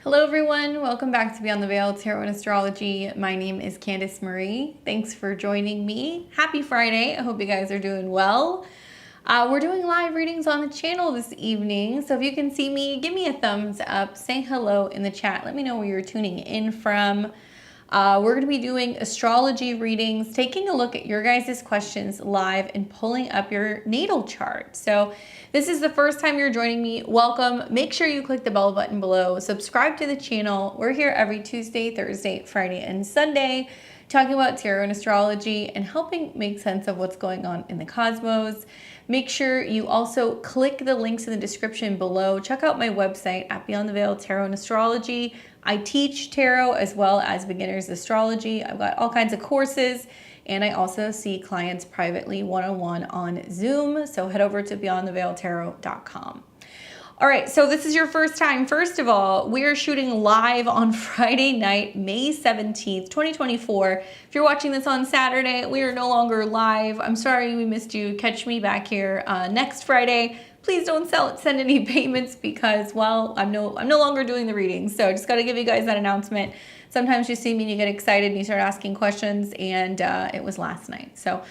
Hello everyone, welcome back to Beyond the Veil Tarot and Astrology. My name is Candice Marie. Thanks for joining me. Happy Friday. I hope you guys are doing well. We're doing live readings on the channel this evening, so if you can see me, give me a thumbs up, say hello in the chat. Let me know where you're tuning in from. We're going to be doing astrology readings, taking a look at your guys' questions live and pulling up your natal chart. So this is the first time you're joining me. Welcome. Make sure you click the bell button below. Subscribe to the channel. We're here every Tuesday, Thursday, Friday, and Sunday talking about tarot and astrology and helping make sense of what's going on in the cosmos. Make sure you also click the links in the description below. Check out my website at Beyond the Veil Tarot and Astrology. I teach tarot as well as beginners astrology. I've got all kinds of courses, and I also see clients privately one-on-one on Zoom. So head over to beyondtheveiltarot.com. All right, so this is your first time. First of all, we are shooting live on Friday night, May 17th, 2024. If you're watching this on Saturday, we are no longer live. I'm sorry we missed you. Catch me back here next Friday. Please don't send any payments because, well, I'm no longer doing the readings. So I just got to give you guys that announcement. Sometimes you see me and you get excited and you start asking questions, and it was last night. So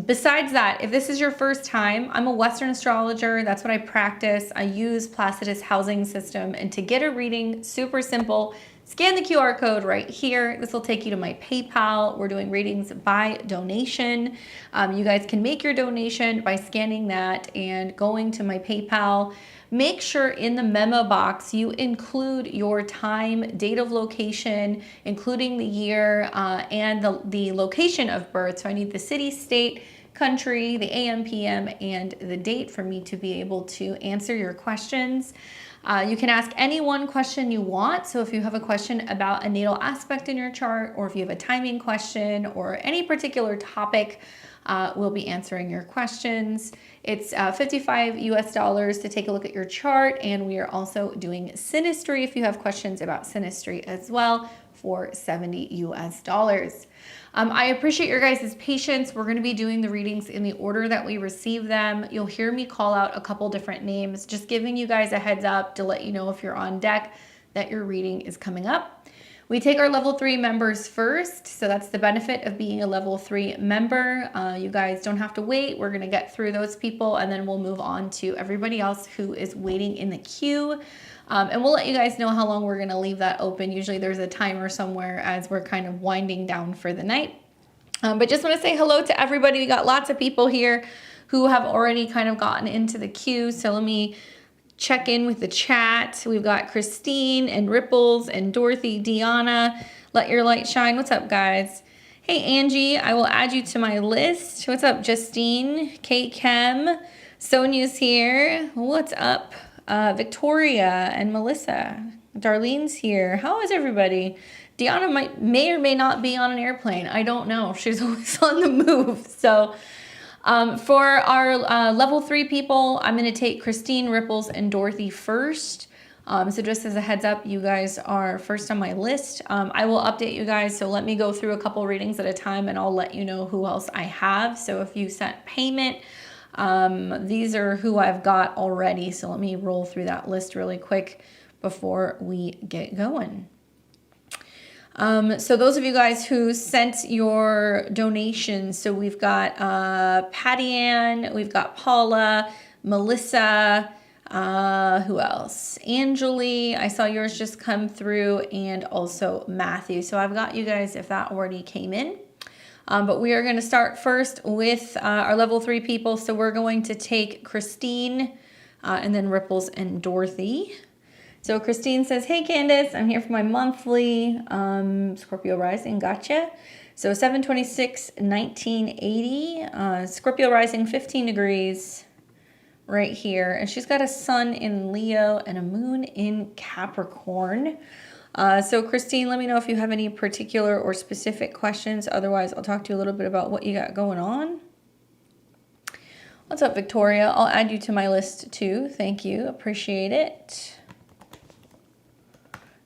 besides that, if this is your first time, I'm a Western astrologer. That's what I practice. I use Placidus housing system, and to get a reading, super simple. Scan the QR code right here. This will take you to my PayPal. We're doing readings by donation. You guys can make your donation by scanning that and going to my PayPal. Make sure in the memo box you include your time, date of location, including the year and the location of birth. So I need the city, state, country, the AM, PM, and the date for me to be able to answer your questions. You can ask any one question you want. So if you have a question about a natal aspect in your chart, or if you have a timing question or any particular topic, we'll be answering your questions. It's $55 US to take a look at your chart. And we are also doing synastry if you have questions about synastry as well for $70 US. I appreciate your guys' patience. We're going to be doing the readings in the order that we receive them. You'll hear me call out a couple different names, just giving you guys a heads up to let you know if you're on deck that your reading is coming up. We take our level 3 members first, so that's the benefit of being a level 3 member. You guys don't have to wait. We're going to get through those people, and then we'll move on to everybody else who is waiting in the queue. And we'll let you guys know how long we're going to leave that open. Usually there's a timer somewhere as we're kind of winding down for the night. But just want to say hello to everybody. We got lots of people here who have already kind of gotten into the queue. So let me check in with the chat. We've got Christine and Ripples and Dorothy, Deanna. Let your light shine. What's up, guys? Hey, Angie, I will add you to my list. What's up, Justine? Kate Kem. Sonia's here. What's up? Victoria and Melissa. Darlene's here. How is everybody? Deanna may or may not be on an airplane. I don't know. She's always on the move. So for our level 3 people, I'm going to take Christine, Ripples, and Dorothy first. So just as a heads up, you guys are first on my list. I will update you guys. So let me go through a couple readings at a time, and I'll let you know who else I have. So if you sent payment, these are who I've got already. So let me roll through that list really quick before we get going. So those of you guys who sent your donations, so we've got Patty Ann, we've got Paula, Melissa, who else? Angeli, I saw yours just come through, and also Matthew. So I've got you guys if that already came in. But we are going to start first with our level 3 people. So we're going to take Christine and then Ripples and Dorothy. So Christine says, hey, Candice, I'm here for my monthly Scorpio rising. Gotcha. So 7/26/1980, Scorpio rising 15 degrees right here. And she's got a sun in Leo and a moon in Capricorn. So Christine, let me know if you have any particular or specific questions. Otherwise, I'll talk to you a little bit about what you got going on. What's up, Victoria? I'll add you to my list too. Thank you. Appreciate it.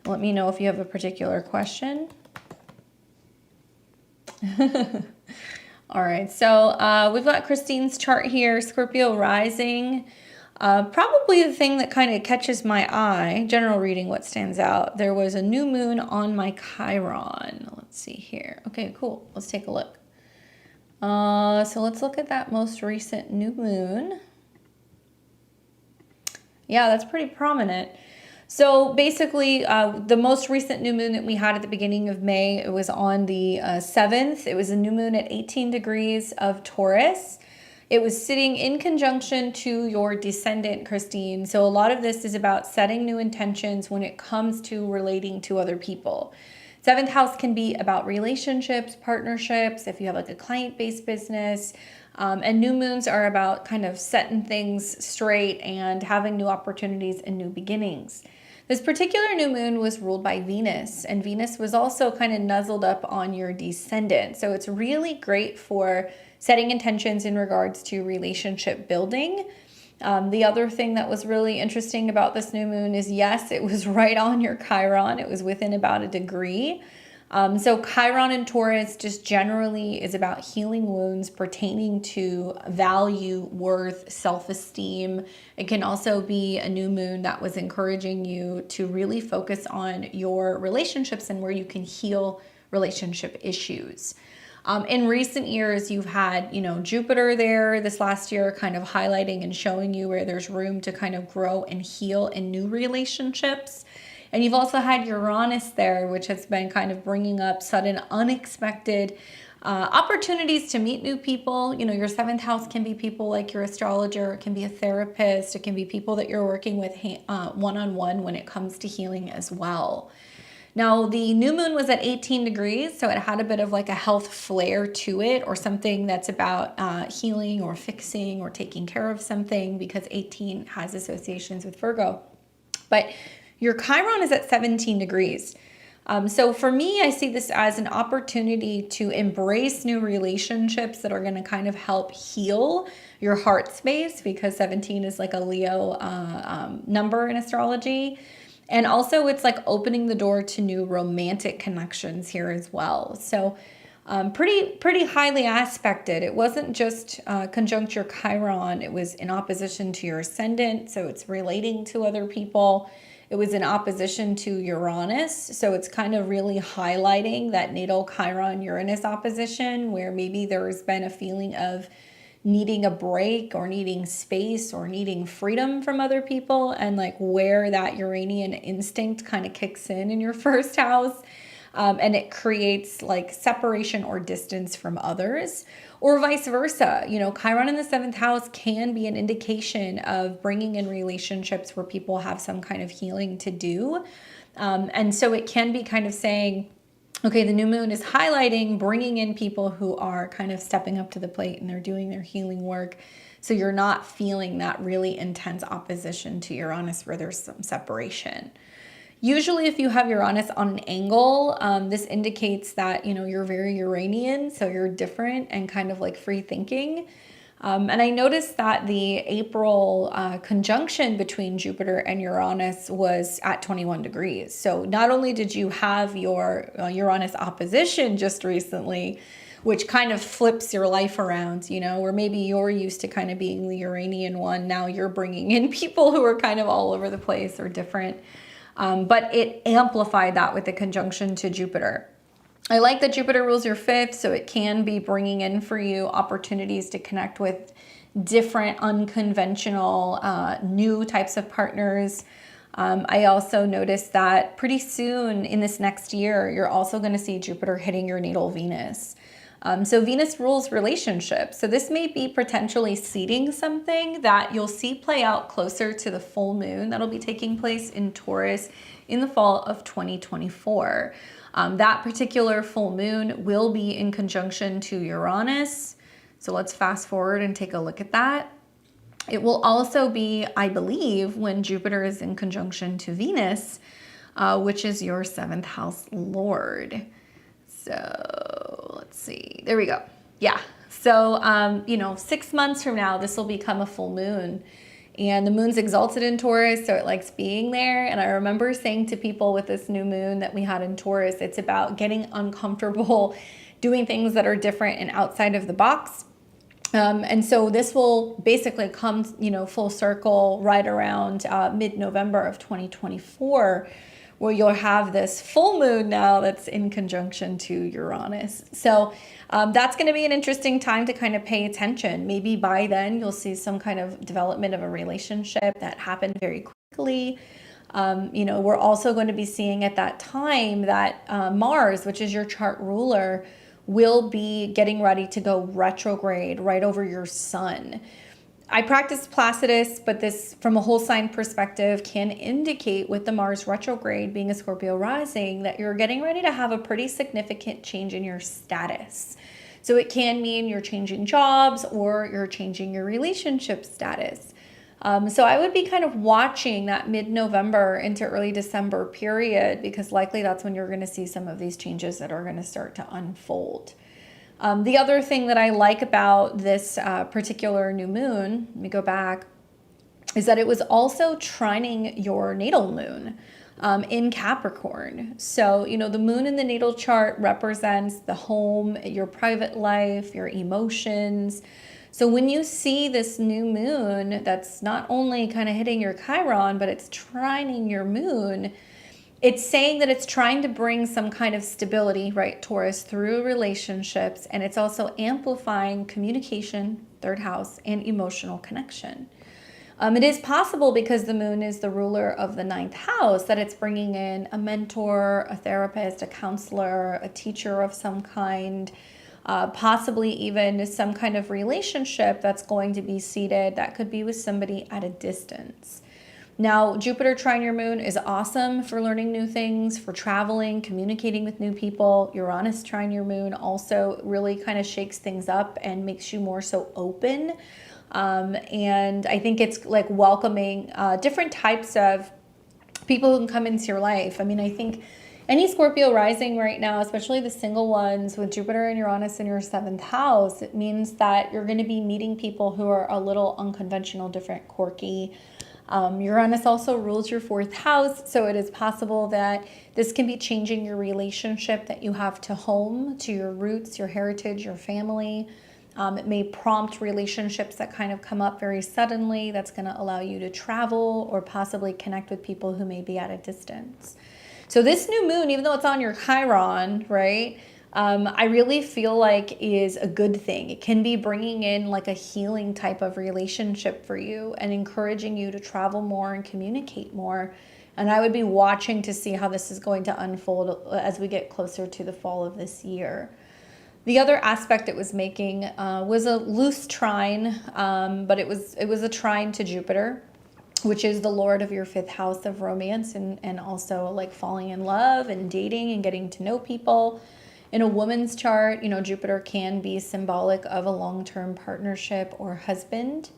Let me know if you have a particular question. All right, so we've got Christine's chart here, Scorpio rising. Probably the thing that kind of catches my eye, general reading, what stands out, there was a new moon on my Chiron. Let's see here. Okay, cool. Let's take a look. So let's look at that most recent new moon. Yeah, that's pretty prominent. So basically, the most recent new moon that we had at the beginning of May, it was on the 7th. It was a new moon at 18 degrees of Taurus. It was sitting in conjunction to your descendant, Christine. So a lot of this is about setting new intentions when it comes to relating to other people. Seventh house can be about relationships, partnerships, if you have like a client-based business. And new moons are about kind of setting things straight and having new opportunities and new beginnings. This particular new moon was ruled by Venus, and Venus was also kind of nuzzled up on your descendant. So it's really great for setting intentions in regards to relationship building. The other thing that was really interesting about this new moon is, yes, it was right on your Chiron. It was within about a degree. So Chiron and Taurus just generally is about healing wounds pertaining to value, worth, self-esteem. It can also be a new moon that was encouraging you to really focus on your relationships and where you can heal relationship issues. In recent years, you've had, Jupiter there this last year kind of highlighting and showing you where there's room to kind of grow and heal in new relationships. And you've also had Uranus there, which has been kind of bringing up sudden, unexpected opportunities to meet new people. Your seventh house can be people like your astrologer. It can be a therapist. It can be people that you're working with one-on-one when it comes to healing as well. Now, the new moon was at 18 degrees, so it had a bit of like a health flair to it, or something that's about healing or fixing or taking care of something, because 18 has associations with Virgo. But your Chiron is at 17 degrees. So for me, I see this as an opportunity to embrace new relationships that are going to kind of help heal your heart space, because 17 is like a Leo number in astrology. And also it's like opening the door to new romantic connections here as well. So pretty highly aspected. It wasn't just conjunct your Chiron. It was in opposition to your ascendant. So it's relating to other people. It was in opposition to Uranus. So it's kind of really highlighting that natal Chiron-Uranus opposition, where maybe there's been a feeling of needing a break or needing space or needing freedom from other people, and like where that Uranian instinct kind of kicks in your first house. And it creates like separation or distance from others, or vice versa. Chiron in the seventh house can be an indication of bringing in relationships where people have some kind of healing to do. And so it can be kind of saying, okay, the new moon is highlighting bringing in people who are kind of stepping up to the plate and they're doing their healing work. So you're not feeling that really intense opposition to Uranus where there's some separation. Usually if you have Uranus on an angle, this indicates that, you're very Uranian, so you're different and kind of like free thinking. And I noticed that the April conjunction between Jupiter and Uranus was at 21 degrees. So not only did you have your Uranus opposition just recently, which kind of flips your life around, where maybe you're used to kind of being the Uranian one. Now you're bringing in people who are kind of all over the place or different. But it amplified that with the conjunction to Jupiter. I like that Jupiter rules your fifth, so it can be bringing in for you opportunities to connect with different, unconventional, new types of partners. I also noticed that pretty soon in this next year, you're also going to see Jupiter hitting your natal Venus. So Venus rules relationships. So this may be potentially seeding something that you'll see play out closer to the full moon that'll be taking place in Taurus in the fall of 2024. That particular full moon will be in conjunction to Uranus. So let's fast forward and take a look at that. It will also be, I believe, when Jupiter is in conjunction to Venus, which is your seventh house lord. So let's see, there we go. Yeah, so, 6 months from now, this will become a full moon. And the moon's exalted in Taurus, so it likes being there. And I remember saying to people with this new moon that we had in Taurus, it's about getting uncomfortable, doing things that are different and outside of the box. And so this will basically come, full circle right around mid-November of 2024, where you'll have this full moon now that's in conjunction to Uranus. So that's going to be an interesting time to kind of pay attention. Maybe by then you'll see some kind of development of a relationship that happened very quickly. We're also going to be seeing at that time that Mars, which is your chart ruler, will be getting ready to go retrograde right over your sun. I practice Placidus, but this, from a whole sign perspective, can indicate with the Mars retrograde being a Scorpio rising that you're getting ready to have a pretty significant change in your status. So it can mean you're changing jobs or you're changing your relationship status. So I would be kind of watching that mid-November into early December period, because likely that's when you're going to see some of these changes that are going to start to unfold. The other thing that I like about this particular new moon, let me go back, is that it was also trining your natal moon in Capricorn. So, the moon in the natal chart represents the home, your private life, your emotions. So when you see this new moon that's not only kind of hitting your Chiron, but it's trining your moon, it's saying that it's trying to bring some kind of stability, right, Taurus, through relationships. And it's also amplifying communication, third house, and emotional connection. It is possible, because the moon is the ruler of the ninth house, that it's bringing in a mentor, a therapist, a counselor, a teacher of some kind, possibly even some kind of relationship that's going to be seated, that could be with somebody at a distance. Now, Jupiter trine your moon is awesome for learning new things, for traveling, communicating with new people. Uranus trine your moon also really kind of shakes things up and makes you more so open. And I think it's like welcoming different types of people who can come into your life. I mean, I think any Scorpio rising right now, especially the single ones with Jupiter and Uranus in your 7th house, it means that you're going to be meeting people who are a little unconventional, different, quirky. Uranus also rules your 4th house, so it is possible that this can be changing your relationship that you have to home, to your roots, your heritage, your family. It may prompt relationships that kind of come up very suddenly. That's going to allow you to travel or possibly connect with people who may be at a distance. So this new moon, even though it's on your Chiron, right, I really feel like is a good thing. It can be bringing in like a healing type of relationship for you and encouraging you to travel more and communicate more. And I would be watching to see how this is going to unfold as we get closer to the fall of this year. The other aspect it was making was a loose trine, but it was a trine to Jupiter, which is the lord of your 5th house of romance and also like falling in love and dating and getting to know people. In a woman's chart, Jupiter can be symbolic of a long-term partnership or husband.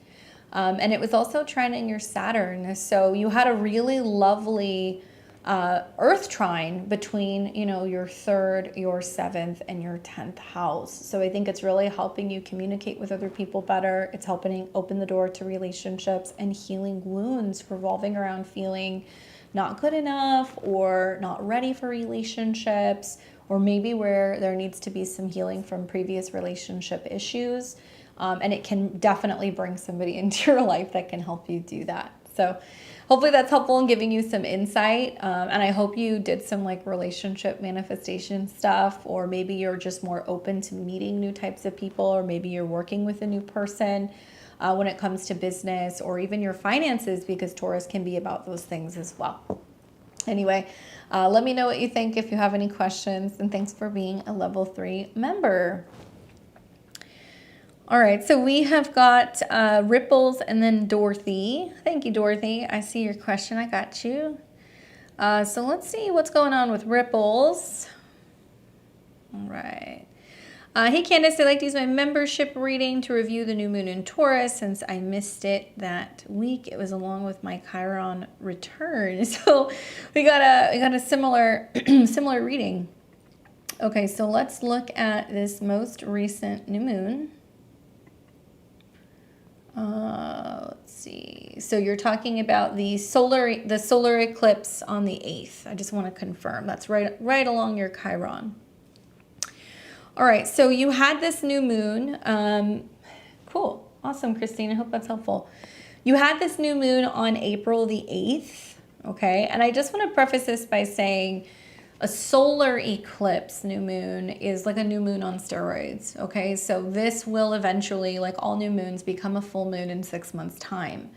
And it was also trining your Saturn. So you had a really lovely Earth trine between, your 3rd, your 7th, and your 10th house. So I think it's really helping you communicate with other people better. It's helping open the door to relationships and healing wounds revolving around feeling not good enough or not ready for relationships, or maybe where there needs to be some healing from previous relationship issues. And it can definitely bring somebody into your life that can help you do that. So hopefully that's helpful in giving you some insight. And I hope you did some like relationship manifestation stuff, or maybe you're just more open to meeting new types of people, or maybe you're working with a new person when it comes to business or even your finances, because Taurus can be about those things as well. Anyway, let me know what you think if you have any questions, and thanks for being a level 3 member. All right, so we have got Ripples and then Dorothy. Thank you, Dorothy. I see your question. I got you. So let's see what's going on with Ripples. All right. Hey, Candace, I'd like to use my membership reading to review the new moon in Taurus since I missed it that week. It was along with my Chiron return. So we got a similar similar reading. Okay, so let's look at this most recent new moon. Let's see. So you're talking about the solar eclipse on the 8th. I just want to confirm that's right along your Chiron. All right, so you had this new moon Cool. Awesome, Christine. I hope that's helpful. You had this new moon on April the 8th, okay? And I just want to preface this by saying a solar eclipse new moon is like a new moon on steroids, okay? So this will eventually, like all new moons, become a full moon in 6 months' time.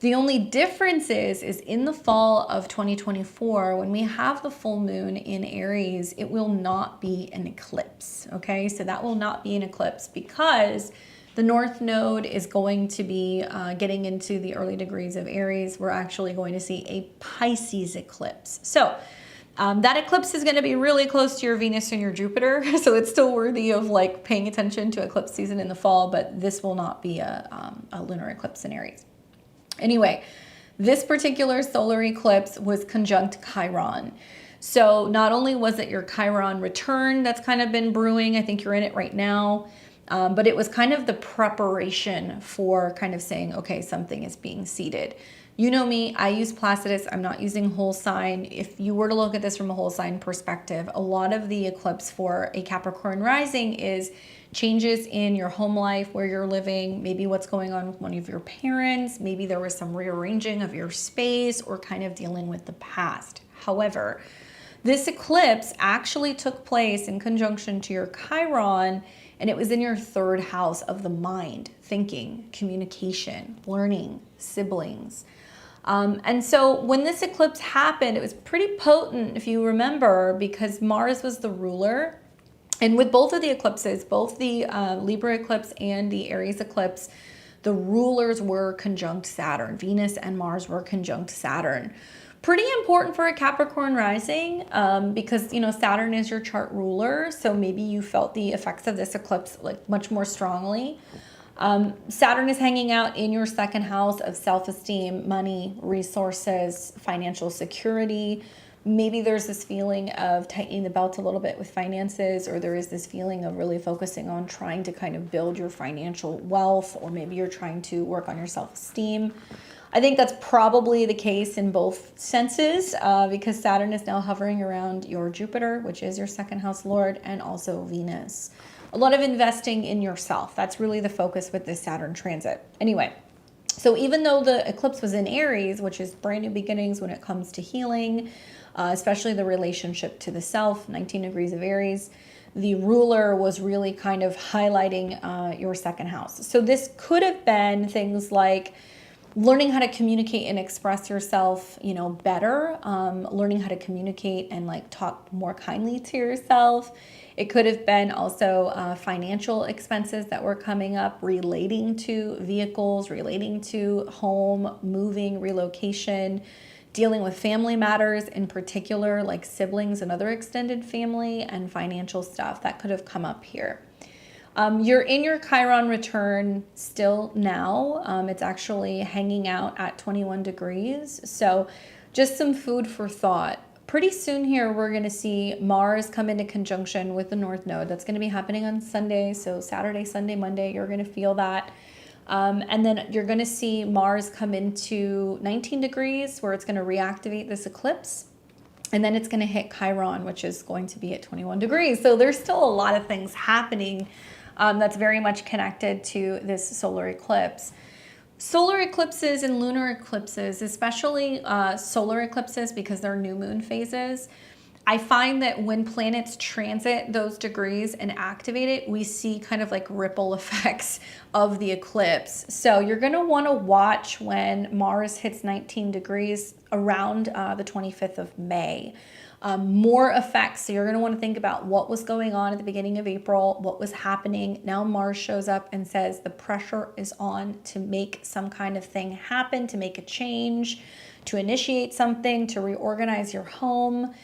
The only difference is in the fall of 2024, when we have the full moon in Aries, it will not be an eclipse, okay? So that will not be an eclipse because the North Node is going to be getting into the early degrees of Aries. We're actually going to see a Pisces eclipse. So that eclipse is going to be really close to your Venus and your Jupiter. So it's still worthy of like paying attention to eclipse season in the fall, but this will not be a lunar eclipse in Aries. Anyway, this particular solar eclipse was conjunct Chiron. So not only was it your Chiron return that's kind of been brewing, I think you're in it right now, but it was kind of the preparation for kind of saying, okay, something is being seeded. You know me, I use Placidus, I'm not using whole sign. If you were to look at this from a whole sign perspective, a lot of the eclipse for a Capricorn rising is changes in your home life, where you're living, maybe what's going on with one of your parents, maybe there was some rearranging of your space or kind of dealing with the past. However, this eclipse actually took place in conjunction to your Chiron, and it was in your third house of the mind, thinking, communication, learning, siblings. And so when this eclipse happened, it was pretty potent, if you remember, because Mars was the ruler. And with both of the eclipses, both the Libra eclipse and the Aries eclipse, the rulers were conjunct Saturn. Venus and Mars were conjunct Saturn. Pretty important for a Capricorn rising because, you know, Saturn is your chart ruler. So maybe you felt the effects of this eclipse like much more strongly. Saturn is hanging out in your second house of self-esteem, money, resources, financial security. Maybe there's this feeling of tightening the belt a little bit with finances, or there is this feeling of really focusing on trying to kind of build your financial wealth, or maybe you're trying to work on your self-esteem. I think that's probably the case in both senses because Saturn is now hovering around your Jupiter, which is your second house lord, and also Venus. A lot of investing in yourself. That's really the focus with this Saturn transit. Anyway, so even though the eclipse was in Aries, which is brand new beginnings when it comes to healing, especially the relationship to the self, 19 degrees of Aries, the ruler was really kind of highlighting your second house. So this could have been things like learning how to communicate and express yourself, you know, better, learning how to communicate and like talk more kindly to yourself. It could have been also financial expenses that were coming up relating to vehicles, relating to home, moving, relocation, dealing with family matters in particular, like siblings and other extended family, and financial stuff that could have come up here. You're in your Chiron return still now. It's actually hanging out at 21 degrees. So just some food for thought. Pretty soon here, we're going to see Mars come into conjunction with the North Node. That's going to be happening on Sunday. So Saturday, Sunday, Monday, you're going to feel that. And then you're going to see Mars come into 19 degrees where it's going to reactivate this eclipse. And then it's going to hit Chiron, which is going to be at 21 degrees. So there's still a lot of things happening that's very much connected to this solar eclipse. Solar eclipses and lunar eclipses, especially solar eclipses because they're new moon phases, I find that when planets transit those degrees and activate it, we see kind of like ripple effects of the eclipse. So you're going to want to watch when Mars hits 19 degrees around the 25th of May. More effects. So you're going to want to think about what was going on at the beginning of April, what was happening. Now Mars shows up and says the pressure is on to make some kind of thing happen, to make a change, to initiate something, to reorganize your home.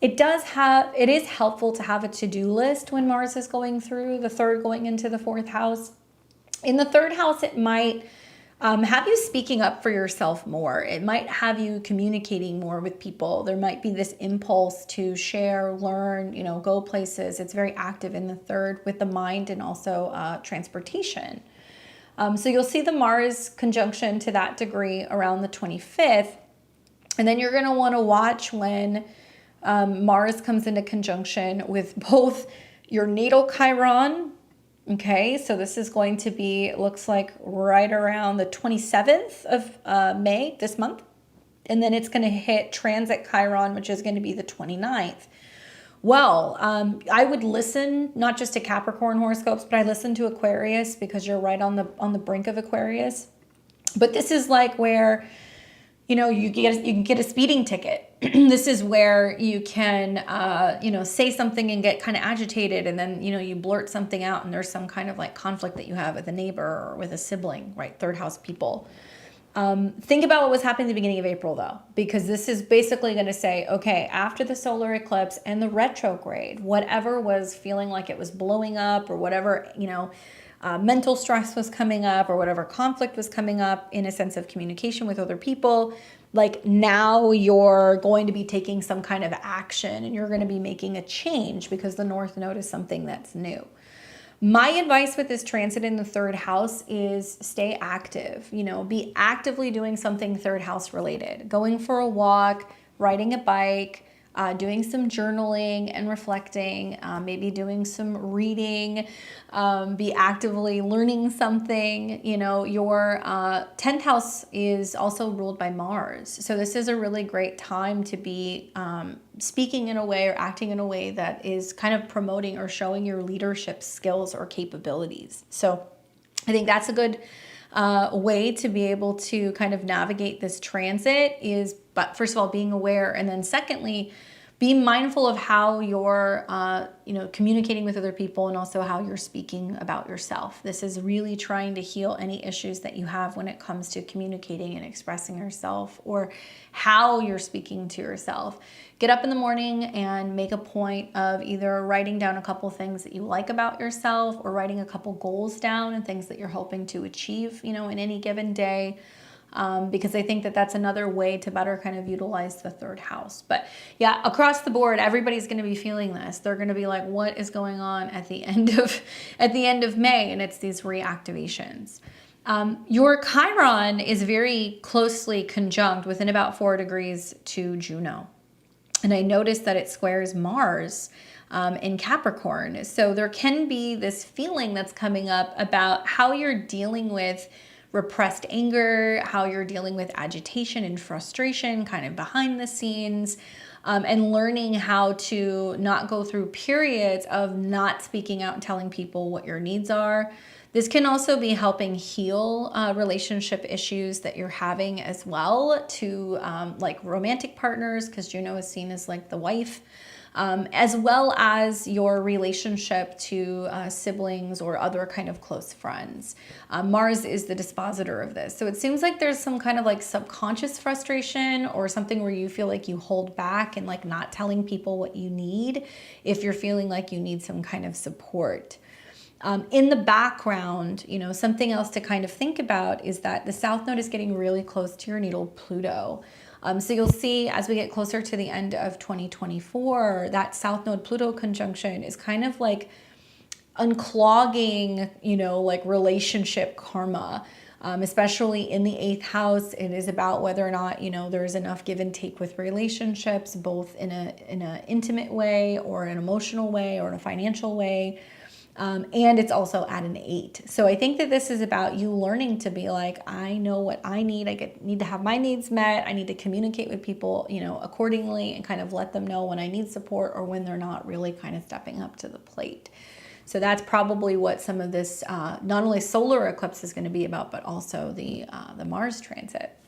It is helpful to have a to-do list when Mars is going through the third, going into the fourth house. In the third house, it might have you speaking up for yourself more. It might have you communicating more with people. There might be this impulse to share, learn, go places. It's very active in the third with the mind and also transportation. So you'll see the Mars conjunction to that degree around the 25th. And then you're going to want to watch when Mars comes into conjunction with both your natal Chiron Okay, so this is going to be, looks like right around the 27th of May this month. And then it's going to hit transit Chiron, which is going to be the 29th. Well, I would listen not just to Capricorn horoscopes, but I listen to Aquarius because you're right on the brink of Aquarius. But this is like where, you know, you can get a speeding ticket. This is where you can, you know, say something and get kind of agitated, and then, you know, you blurt something out and there's some kind of like conflict that you have with a neighbor or with a sibling, right? Third house people. Think about what was happening at the beginning of April, though, because this is basically going to say, okay, after the solar eclipse and the retrograde, whatever was feeling like it was blowing up, or whatever, you know, mental stress was coming up, or whatever conflict was coming up in a sense of communication with other people, like now you're going to be taking some kind of action and you're going to be making a change because the North Node is something that's new. My advice with this transit in the third house is stay active, you know, be actively doing something third house related, going for a walk, riding a bike, doing some journaling and reflecting, maybe doing some reading, be actively learning something. You know, your 10th house is also ruled by Mars. So this is a really great time to be speaking in a way or acting in a way that is kind of promoting or showing your leadership skills or capabilities. So I think that's a good way to be able to kind of navigate this transit is, but first of all, being aware. And then secondly, be mindful of how you're, you know, communicating with other people, and also how you're speaking about yourself. This is really trying to heal any issues that you have when it comes to communicating and expressing yourself, or how you're speaking to yourself. Get up in the morning and make a point of either writing down a couple things that you like about yourself, or writing a couple goals down and things that you're hoping to achieve, you know, in any given day. Because I think that that's another way to better kind of utilize the third house. But yeah, across the board, everybody's going to be feeling this. They're going to be like, what is going on at the end of May? And it's these reactivations. Your Chiron is very closely conjunct within about 4 degrees to Juno. And I noticed that it squares Mars in Capricorn. So there can be this feeling that's coming up about how you're dealing with repressed anger, how you're dealing with agitation and frustration kind of behind the scenes, and learning how to not go through periods of not speaking out and telling people what your needs are. This can also be helping heal relationship issues that you're having as well, to like romantic partners, because Juno is seen as like the wife, as well as your relationship to siblings or other kind of close friends. Mars is the dispositor of this. So it seems like there's some kind of like subconscious frustration, or something where you feel like you hold back and like not telling people what you need if you're feeling like you need some kind of support. In the background, you know, something else to kind of think about is that the South Node is getting really close to your natal Pluto. So you'll see as we get closer to the end of 2024, that South Node Pluto conjunction is kind of like unclogging, you know, like relationship karma, especially in the 8th house. It is about whether or not, you know, there's enough give and take with relationships, both in an intimate way, or an emotional way, or in a financial way. And it's also at an 8. So I think that this is about you learning to be like, I know what I need. I need to have my needs met. I need to communicate with people, you know, accordingly, and kind of let them know when I need support or when they're not really kind of stepping up to the plate. So that's probably what some of this, not only solar eclipse is going to be about, but also the Mars transit.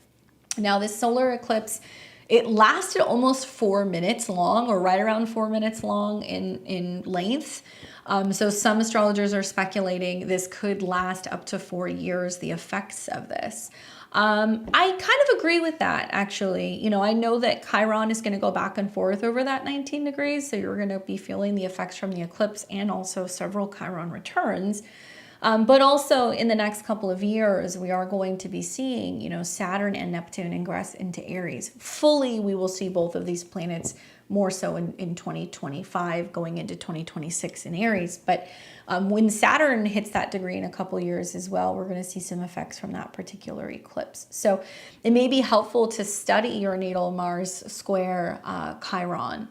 Now, this solar eclipse, it lasted almost 4 minutes long, or right around 4 minutes long in length. So some astrologers are speculating this could last up to 4 years, the effects of this. I kind of agree with that, actually. You know, I know that Chiron is going to go back and forth over that 19 degrees. So you're going to be feeling the effects from the eclipse, and also several Chiron returns. But also in the next couple of years, we are going to be seeing, you know, Saturn and Neptune ingress into Aries. Fully, we will see both of these planets more so in 2025, going into 2026 in Aries. But when Saturn hits that degree in a couple years as well, we're going to see some effects from that particular eclipse. So it may be helpful to study your natal Mars square Chiron.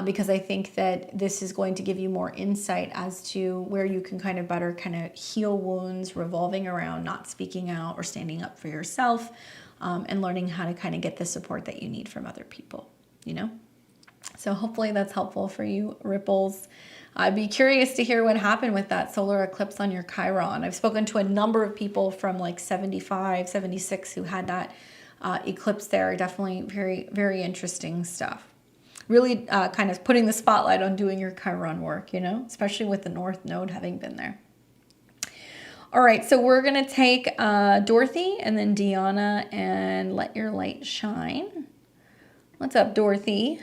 because I think that this is going to give you more insight as to where you can kind of better kind of heal wounds revolving around not speaking out or standing up for yourself, and learning how to kind of get the support that you need from other people, you know? So hopefully that's helpful for you, Ripples. I'd be curious to hear what happened with that solar eclipse on your Chiron. I've spoken to a number of people from like 75, 76 who had that eclipse there. Definitely very, very interesting stuff. Really kind of putting the spotlight on doing your Chiron work, you know, especially with the North Node having been there. All right, so we're going to take Dorothy and then Deanna and let your light shine. What's up, Dorothy?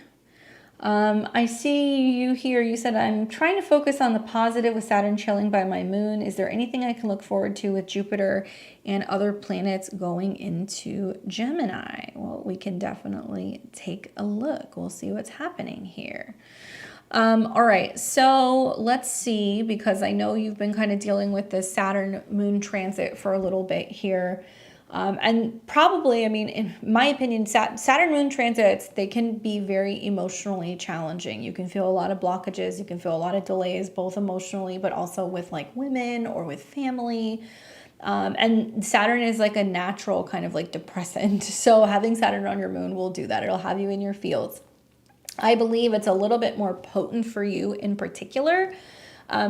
I see you here. You said, I'm trying to focus on the positive with Saturn trailing by my moon. Is there anything I can look forward to with Jupiter and other planets going into Gemini? Well, we can definitely take a look. We'll see what's happening here. All right, so let's see, because I know you've been kind of dealing with this Saturn moon transit for a little bit here. And probably, I mean, in my opinion, Saturn moon transits, they can be very emotionally challenging. You can feel a lot of blockages. You can feel a lot of delays, both emotionally, but also with like women or with family. And Saturn is like a natural kind of like depressant. So having Saturn on your moon will do that. It'll have you in your fields. I believe it's a little bit more potent for you in particular,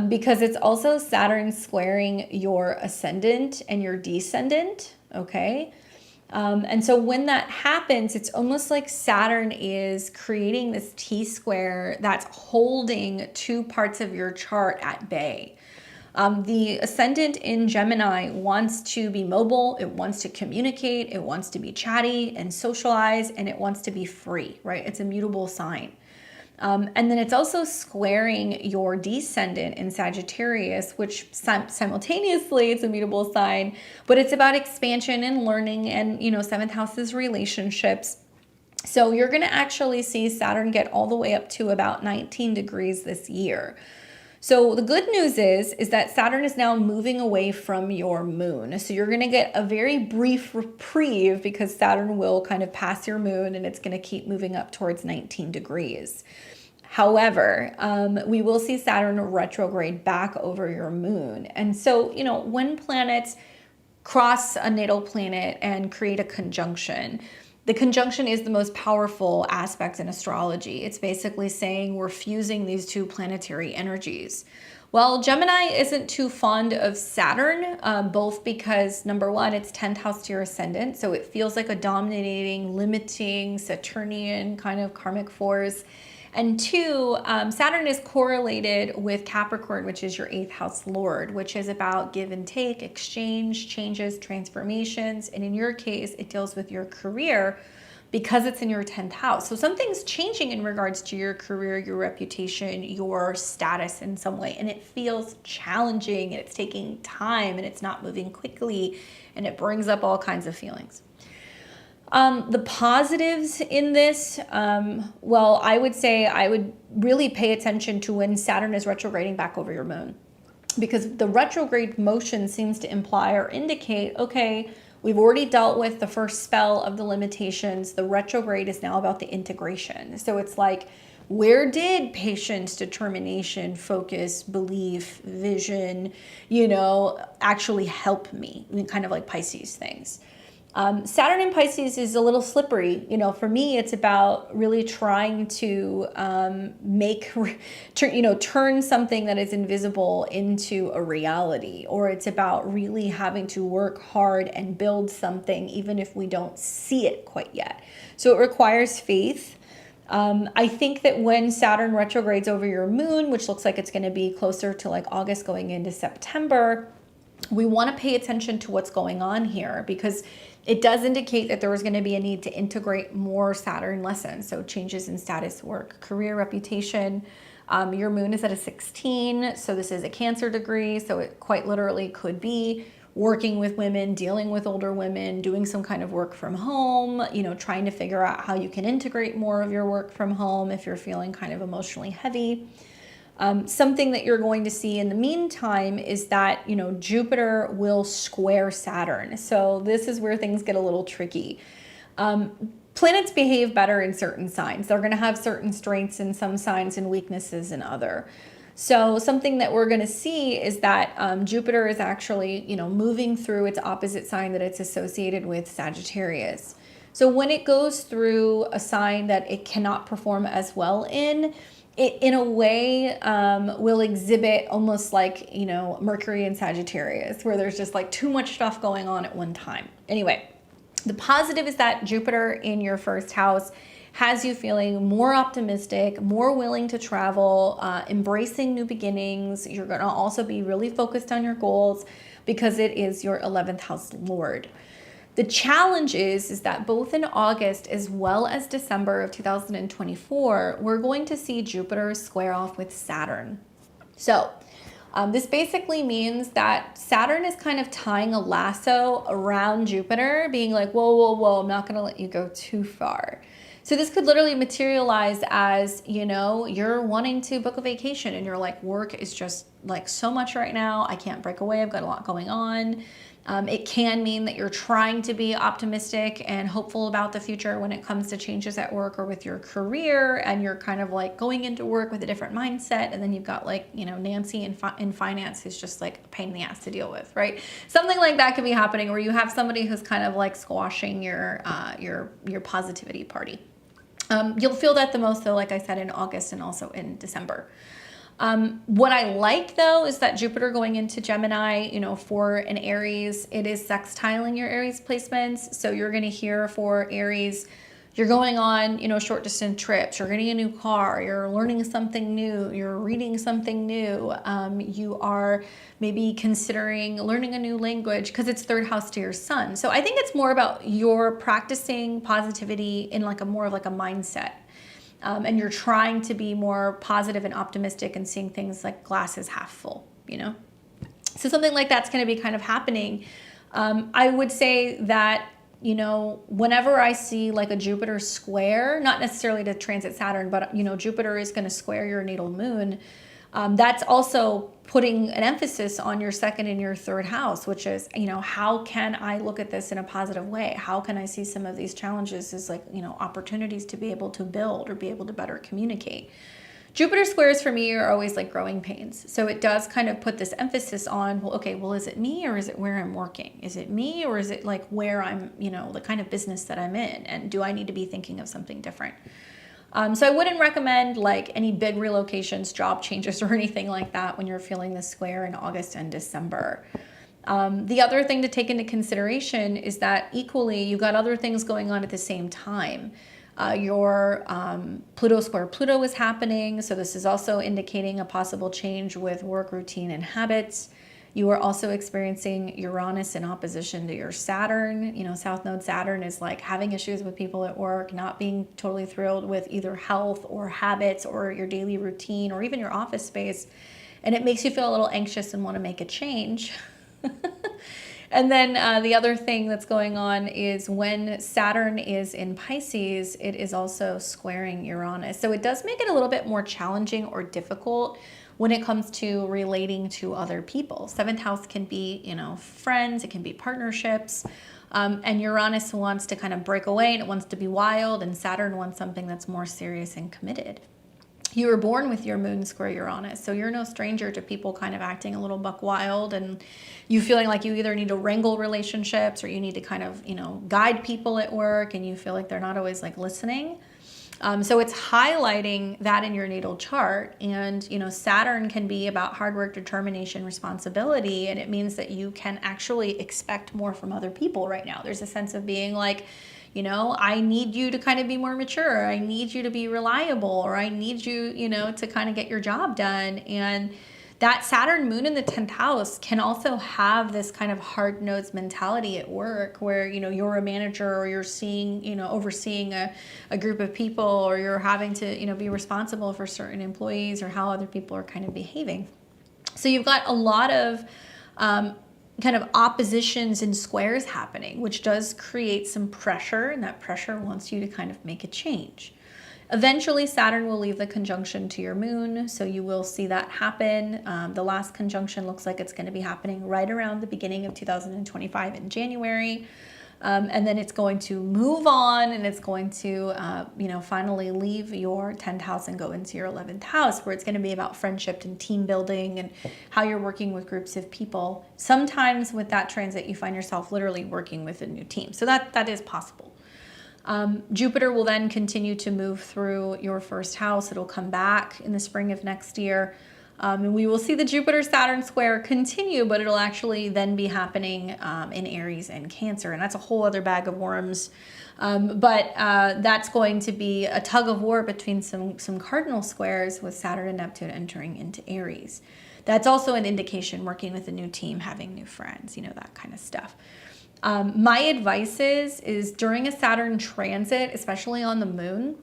because it's also Saturn squaring your ascendant and your descendant, okay? And so when that happens, it's almost like Saturn is creating this T-square that's holding two parts of your chart at bay. The ascendant in Gemini wants to be mobile, it wants to communicate, it wants to be chatty and socialize, and it wants to be free, right? It's a mutable sign. And then it's also squaring your descendant in Sagittarius, which simultaneously it's a mutable sign, but it's about expansion and learning and, you know, seventh house is relationships. So you're going to actually see Saturn get all the way up to about 19 degrees this year. So the good news is that Saturn is now moving away from your moon. So you're going to get a very brief reprieve because Saturn will kind of pass your moon and it's going to keep moving up towards 19 degrees. However, we will see Saturn retrograde back over your moon. And so, you know, when planets cross a natal planet and create a conjunction, the conjunction is the most powerful aspect in astrology. It's basically saying we're fusing these two planetary energies. Well, Gemini isn't too fond of Saturn, both because, number one, it's 10th house to your ascendant, so it feels like a dominating, limiting, Saturnian kind of karmic force. And two, Saturn is correlated with Capricorn, which is your 8th house lord, which is about give and take, exchange, changes, transformations. And in your case, it deals with your career because it's in your 10th house. So something's changing in regards to your career, your reputation, your status in some way. And it feels challenging and it's taking time and it's not moving quickly and it brings up all kinds of feelings. The positives in this, well, I would say I would really pay attention to when Saturn is retrograding back over your moon, because the retrograde motion seems to imply or indicate, okay, we've already dealt with the first spell of the limitations. The retrograde is now about the integration. So it's like, where did patience, determination, focus, belief, vision, you know, actually help me? I mean, kind of like Pisces things. Saturn in Pisces is a little slippery. You know, for me, it's about really trying to turn something that is invisible into a reality, or it's about really having to work hard and build something, even if we don't see it quite yet. So it requires faith. I think that when Saturn retrogrades over your moon, which looks like it's going to be closer to like August going into September, we want to pay attention to what's going on here, because it does indicate that there is going to be a need to integrate more Saturn lessons. So changes in status, work, career, reputation. Your moon is at a 16, so this is a Cancer degree. So it quite literally could be working with women, dealing with older women, doing some kind of work from home, you know, trying to figure out how you can integrate more of your work from home if you're feeling kind of emotionally heavy. Something that you're going to see in the meantime is that, you know, Jupiter will square Saturn. So this is where things get a little tricky. planets behave better in certain signs. They're going to have certain strengths in some signs and weaknesses in other. So something that we're going to see is that Jupiter is actually, moving through its opposite sign that it's associated with, Sagittarius. So when it goes through a sign that it cannot perform as well in, it in a way will exhibit almost like, Mercury and Sagittarius, where there's just like too much stuff going on at one time. Anyway, the positive is that Jupiter in your first house has you feeling more optimistic, more willing to travel, embracing new beginnings. You're going to also be really focused on your goals because it is your 11th house lord. The challenge is that both in August as well as December of 2024, we're going to see Jupiter square off with Saturn. So this basically means that Saturn is kind of tying a lasso around Jupiter, being like, whoa, whoa, whoa, I'm not going to let you go too far. So this could literally materialize as, you're wanting to book a vacation and you're like, work is just like so much right now. I can't break away. I've got a lot going on. It can mean that you're trying to be optimistic and hopeful about the future when it comes to changes at work or with your career, and you're kind of like going into work with a different mindset, and then you've got like, Nancy in finance who's just like a pain in the ass to deal with, right? Something like that could be happening where you have somebody who's kind of like squashing your positivity party. You'll feel that the most though, like I said, in August and also in December. What I like though is that Jupiter going into Gemini, for an Aries, it is sextiling your Aries placements. So you're going to hear for Aries, you're going on, short distance trips, you're getting a new car, you're learning something new, you're reading something new. You are maybe considering learning a new language because it's third house to your sun. So I think it's more about your practicing positivity in like a more of like a mindset. And you're trying to be more positive and optimistic and seeing things like glasses half full, So something like that's going to be kind of happening. I would say that, whenever I see like a Jupiter square, not necessarily to transit Saturn, but, Jupiter is going to square your natal moon. That's also putting an emphasis on your second and your third house, which is, how can I look at this in a positive way? How can I see some of these challenges as like, opportunities to be able to build or be able to better communicate? Jupiter squares for me are always like growing pains. So it does kind of put this emphasis on, well, is it me or is it where I'm working? Is it me or is it like where I'm, the kind of business that I'm in? And do I need to be thinking of something different? So I wouldn't recommend like any big relocations, job changes, or anything like that when you're feeling the square in August and December. The other thing to take into consideration is that equally you've got other things going on at the same time. Your Pluto square Pluto is happening, so this is also indicating a possible change with work routine and habits. You are also experiencing Uranus in opposition to your Saturn. South Node Saturn is like having issues with people at work, not being totally thrilled with either health or habits or your daily routine or even your office space. And it makes you feel a little anxious and want to make a change. And then the other thing that's going on is when Saturn is in Pisces, it is also squaring Uranus. So it does make it a little bit more challenging or difficult when it comes to relating to other people. Seventh house can be, friends, it can be partnerships. And Uranus wants to kind of break away and it wants to be wild, and Saturn wants something that's more serious and committed. You were born with your moon square Uranus, so you're no stranger to people kind of acting a little buck wild and you feeling like you either need to wrangle relationships or you need to kind of, guide people at work and you feel like they're not always like listening. So it's highlighting that in your natal chart. And, Saturn can be about hard work, determination, responsibility. And it means that you can actually expect more from other people right now. There's a sense of being like, I need you to kind of be more mature. I need you to be reliable, or I need you, to kind of get your job done. And that Saturn moon in the 10th house can also have this kind of hard nosed mentality at work where, you're a manager or you're seeing, overseeing a group of people, or you're having to, be responsible for certain employees or how other people are kind of behaving. So you've got a lot of kind of oppositions and squares happening, which does create some pressure, and that pressure wants you to kind of make a change. Eventually, Saturn will leave the conjunction to your moon, so you will see that happen. The last conjunction looks like it's going to be happening right around the beginning of 2025 in January. And then it's going to move on, and it's going to, finally leave your 10th house and go into your 11th house, where it's going to be about friendship and team building and how you're working with groups of people. Sometimes with that transit, you find yourself literally working with a new team. So that is possible. Jupiter will then continue to move through your first house. It'll come back in the spring of next year. And we will see the Jupiter-Saturn square continue, but it'll actually then be happening in Aries and Cancer. And that's a whole other bag of worms. But that's going to be a tug of war between some cardinal squares with Saturn and Neptune entering into Aries. That's also an indication working with a new team, having new friends, that kind of stuff. My advice is during a Saturn transit, especially on the moon,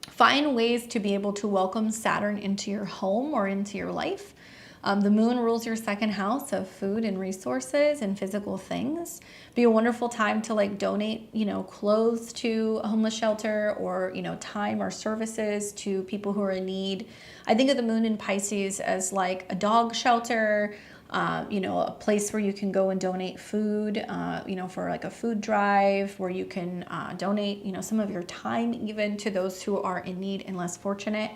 find ways to be able to welcome Saturn into your home or into your life. The moon rules your second house of food and resources and physical things. Be a wonderful time to donate, clothes to a homeless shelter, or, time or services to people who are in need. I think of the moon in Pisces as like a dog shelter, a place where you can go and donate food, for like a food drive, where you can donate, some of your time even to those who are in need and less fortunate.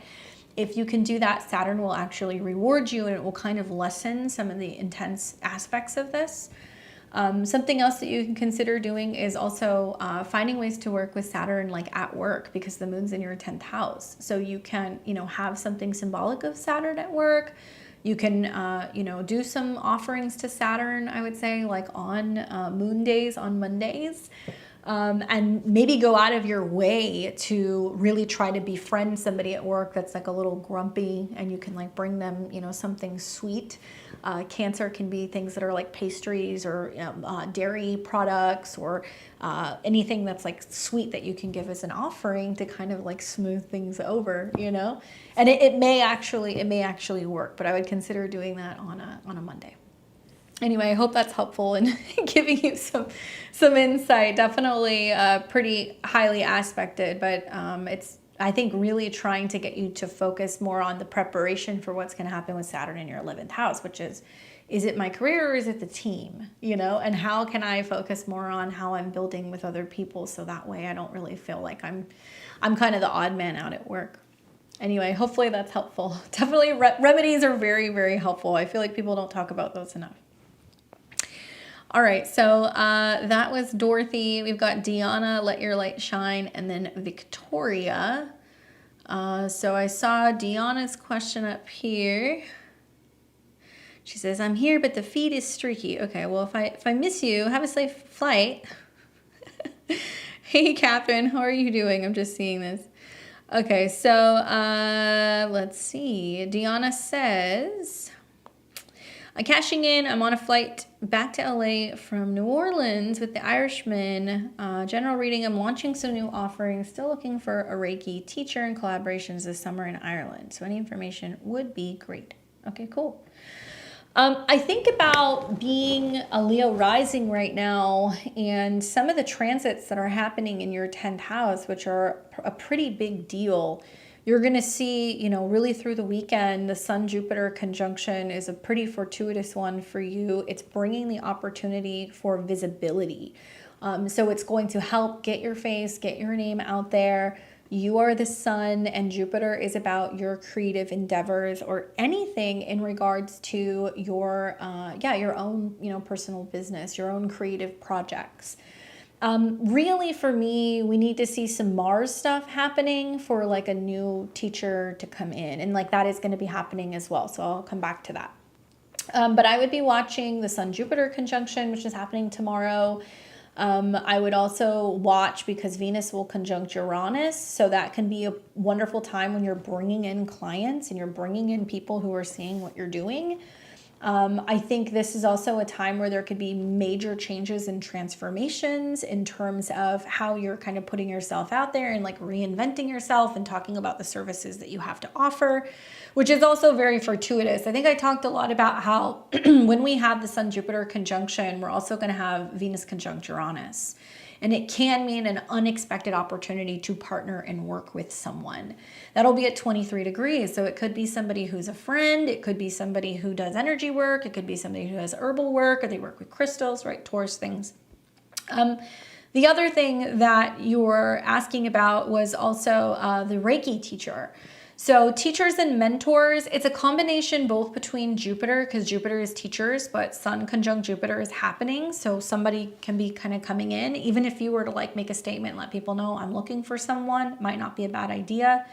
If you can do that, Saturn will actually reward you, and it will kind of lessen some of the intense aspects of this. Something else that you can consider doing is also finding ways to work with Saturn at work, because the moon's in your 10th house. So you can, have something symbolic of Saturn at work. You can, do some offerings to Saturn, I would say, on moon days, on Mondays. And maybe go out of your way to really try to befriend somebody at work that's a little grumpy, and you can bring them, something sweet. Cancer can be things that are like pastries or dairy products, or anything that's sweet that you can give as an offering to kind of smooth things over, and it may actually work, but I would consider doing that on a Monday. Anyway, I hope that's helpful in giving you some insight. Definitely pretty highly aspected, but it's, I think, really trying to get you to focus more on the preparation for what's going to happen with Saturn in your 11th house, which is it my career or is it the team, and how can I focus more on how I'm building with other people, so that way I don't really feel like I'm kind of the odd man out at work. Anyway, hopefully that's helpful. Definitely remedies are very, very helpful. I feel like people don't talk about those enough. All right, so that was Dorothy. We've got Deanna, Let Your Light Shine, and then Victoria. So I saw Deanna's question up here. She says, I'm here, but the feed is streaky. Okay, well, if I miss you, have a safe flight. Hey, Catherine, how are you doing? I'm just seeing this. Okay, so let's see. Deanna says, I'm cashing in. I'm on a flight back to LA from New Orleans with the Irishman. General reading. I'm launching some new offerings. Still looking for a Reiki teacher and collaborations this summer in Ireland. So any information would be great. Okay, cool. I think about being a Leo rising right now, and some of the transits that are happening in your 10th house, which are a pretty big deal. You're going to see, really through the weekend, the Sun-Jupiter conjunction is a pretty fortuitous one for you. It's bringing the opportunity for visibility. So it's going to help get your face, get your name out there. You are the sun, and Jupiter is about your creative endeavors or anything in regards to your own, personal business, your own creative projects. Really, for me, we need to see some Mars stuff happening for a new teacher to come in, and that is going to be happening as well. So I'll come back to that. But I would be watching the Sun-Jupiter conjunction, which is happening tomorrow. I would also watch, because Venus will conjunct Uranus, so that can be a wonderful time when you're bringing in clients and you're bringing in people who are seeing what you're doing. I think this is also a time where there could be major changes and transformations in terms of how you're kind of putting yourself out there and reinventing yourself and talking about the services that you have to offer, which is also very fortuitous. I think I talked a lot about how when we have the Sun-Jupiter conjunction, we're also going to have Venus conjunct Uranus. And it can mean an unexpected opportunity to partner and work with someone. That'll be at 23 degrees. So it could be somebody who's a friend. It could be somebody who does energy work. It could be somebody who does herbal work, or they work with crystals, right? Taurus things. The other thing that you were asking about was also the Reiki teacher. So teachers and mentors, it's a combination both between Jupiter, because Jupiter is teachers, but Sun conjunct Jupiter is happening. So somebody can be kind of coming in. Even if you were to like make a statement and let people know I'm looking for someone, might not be a bad idea.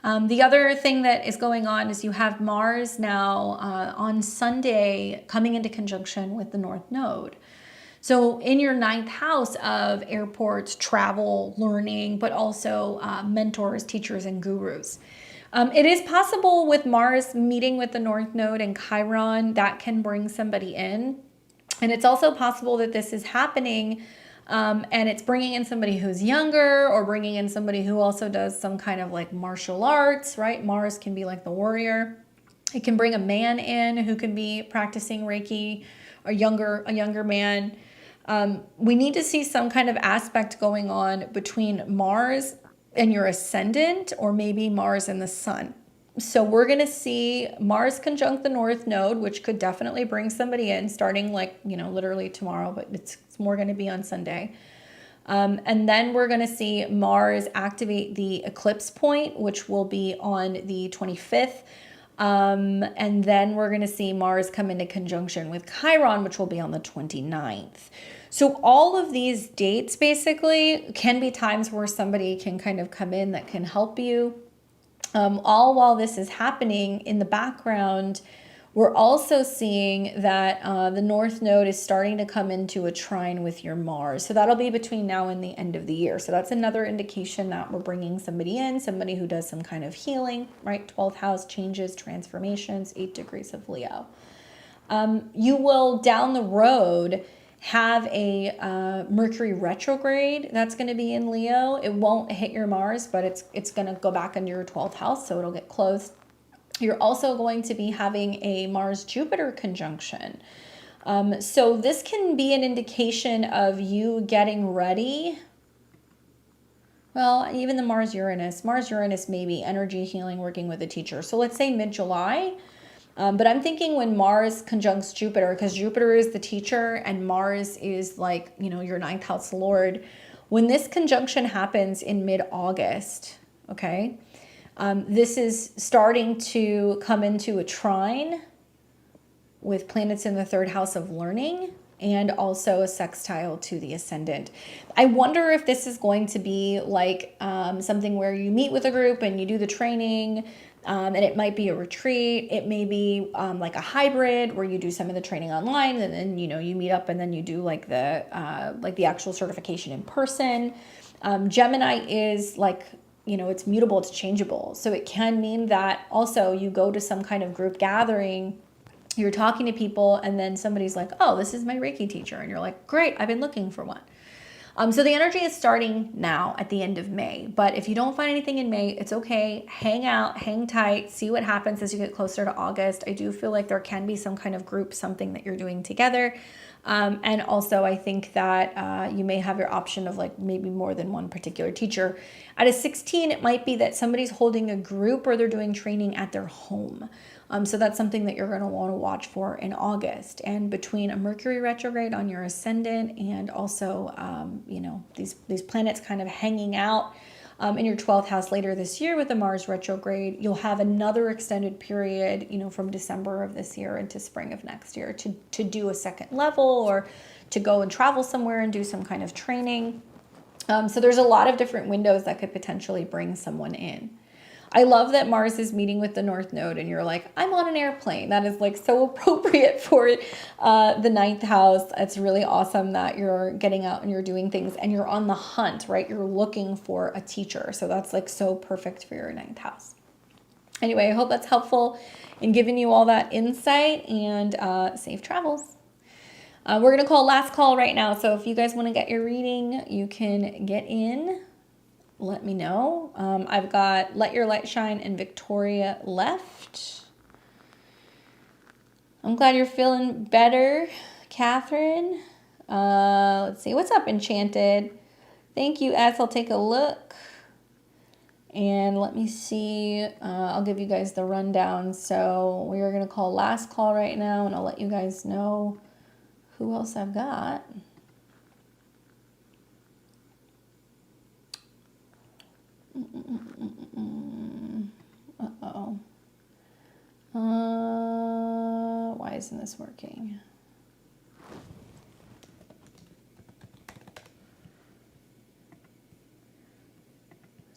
The other thing that is going on is you have Mars now on Sunday coming into conjunction with the North Node. So in your 9th house of airports, travel, learning, but also mentors, teachers, and gurus. It is possible with Mars meeting with the North Node and Chiron, that can bring somebody in. And it's also possible that this is happening and it's bringing in somebody who's younger, or bringing in somebody who also does some kind of like martial arts, right? Mars can be like the warrior. It can bring a man in who can be practicing Reiki, a younger man. We need to see some kind of aspect going on between Mars and your ascendant, or maybe Mars and the Sun. So we're going to see Mars conjunct the North Node, which could definitely bring somebody in starting like, literally tomorrow, but it's more going to be on Sunday. And then we're going to see Mars activate the eclipse point, which will be on the 25th. And then we're going to see Mars come into conjunction with Chiron, which will be on the 29th. So all of these dates basically can be times where somebody can kind of come in that can help you. All while this is happening in the background, we're also seeing that the North Node is starting to come into a trine with your Mars. So that'll be between now and the end of the year. So that's another indication that we're bringing somebody in, somebody who does some kind of healing, right? 12th house changes, transformations, 8 degrees of Leo. You will down the road have a Mercury retrograde that's going to be in Leo. It won't hit your Mars, but it's going to go back into your 12th house, so it'll get close. You're also going to be having a Mars-Jupiter conjunction. So this can be an indication of you getting ready. Well, even the Mars-Uranus may be energy healing, working with a teacher. So let's say mid-July. But I'm thinking when Mars conjuncts Jupiter, because Jupiter is the teacher and Mars is like, your 9th house lord. When this conjunction happens in mid-August, okay, this is starting to come into a trine with planets in the 3rd house of learning and also a sextile to the ascendant. I wonder if this is going to be like something where you meet with a group and you do the training. And it might be a retreat. It may be like a hybrid where you do some of the training online and then, you meet up and then you do like the actual certification in person. Gemini is like, it's mutable, it's changeable. So it can mean that also you go to some kind of group gathering, you're talking to people, and then somebody's like, oh, this is my Reiki teacher. And you're like, great, I've been looking for one. So the energy is starting now at the end of May, but if you don't find anything in May, it's okay. Hang out, hang tight, see what happens as you get closer to August. I do feel like there can be some kind of group, something that you're doing together. And also I think that you may have your option of like maybe more than one particular teacher. At a 16, it might be that somebody's holding a group or they're doing training at their home. So that's something that you're going to want to watch for in August. And between a Mercury retrograde on your ascendant and also, these planets kind of hanging out in your 12th house later this year with the Mars retrograde, you'll have another extended period, from December of this year into spring of next year to do a second level or to go and travel somewhere and do some kind of training. So there's a lot of different windows that could potentially bring someone in. I love that Mars is meeting with the North Node and you're like, I'm on an airplane. That is like so appropriate for the 9th house. It's really awesome that you're getting out and you're doing things and you're on the hunt, right? You're looking for a teacher. So that's like so perfect for your 9th house. Anyway, I hope that's helpful in giving you all that insight, and safe travels. We're going to call last call right now. So if you guys want to get your reading, you can get in. Let me know. I've got Let Your Light Shine and Victoria left. I'm glad you're feeling better, Catherine. Let's see. What's up, Enchanted? Thank you, S. I'll take a look. And let me see. I'll give you guys the rundown. So we are going to call last call right now, and I'll let you guys know who else I've got. isn't this working?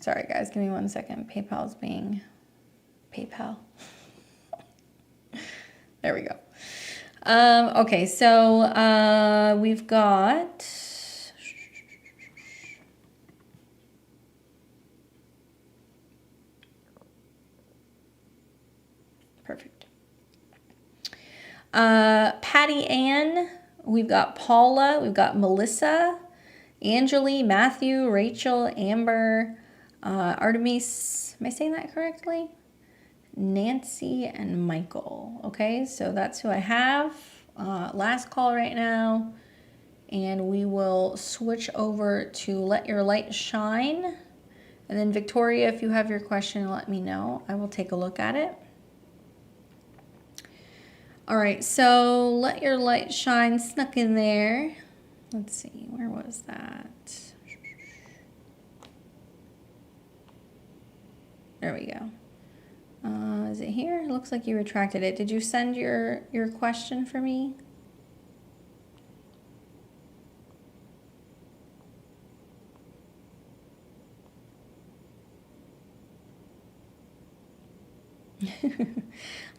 Sorry guys, give me 1 second. PayPal's being PayPal. There we go. Okay, so we've got perfect. Patty Ann, we've got Paula, we've got Melissa, Angeli, Matthew, Rachel, Amber, Artemis, am I saying that correctly? Nancy and Michael. Okay, so that's who I have. Last call right now. And we will switch over to Let Your Light Shine. And then Victoria, if you have your question, let me know. I will take a look at it. All right, so Let Your Light Shine snuck in there. Let's see, where was that? There we go. Is it here? It looks like you retracted it. Did you send your question for me?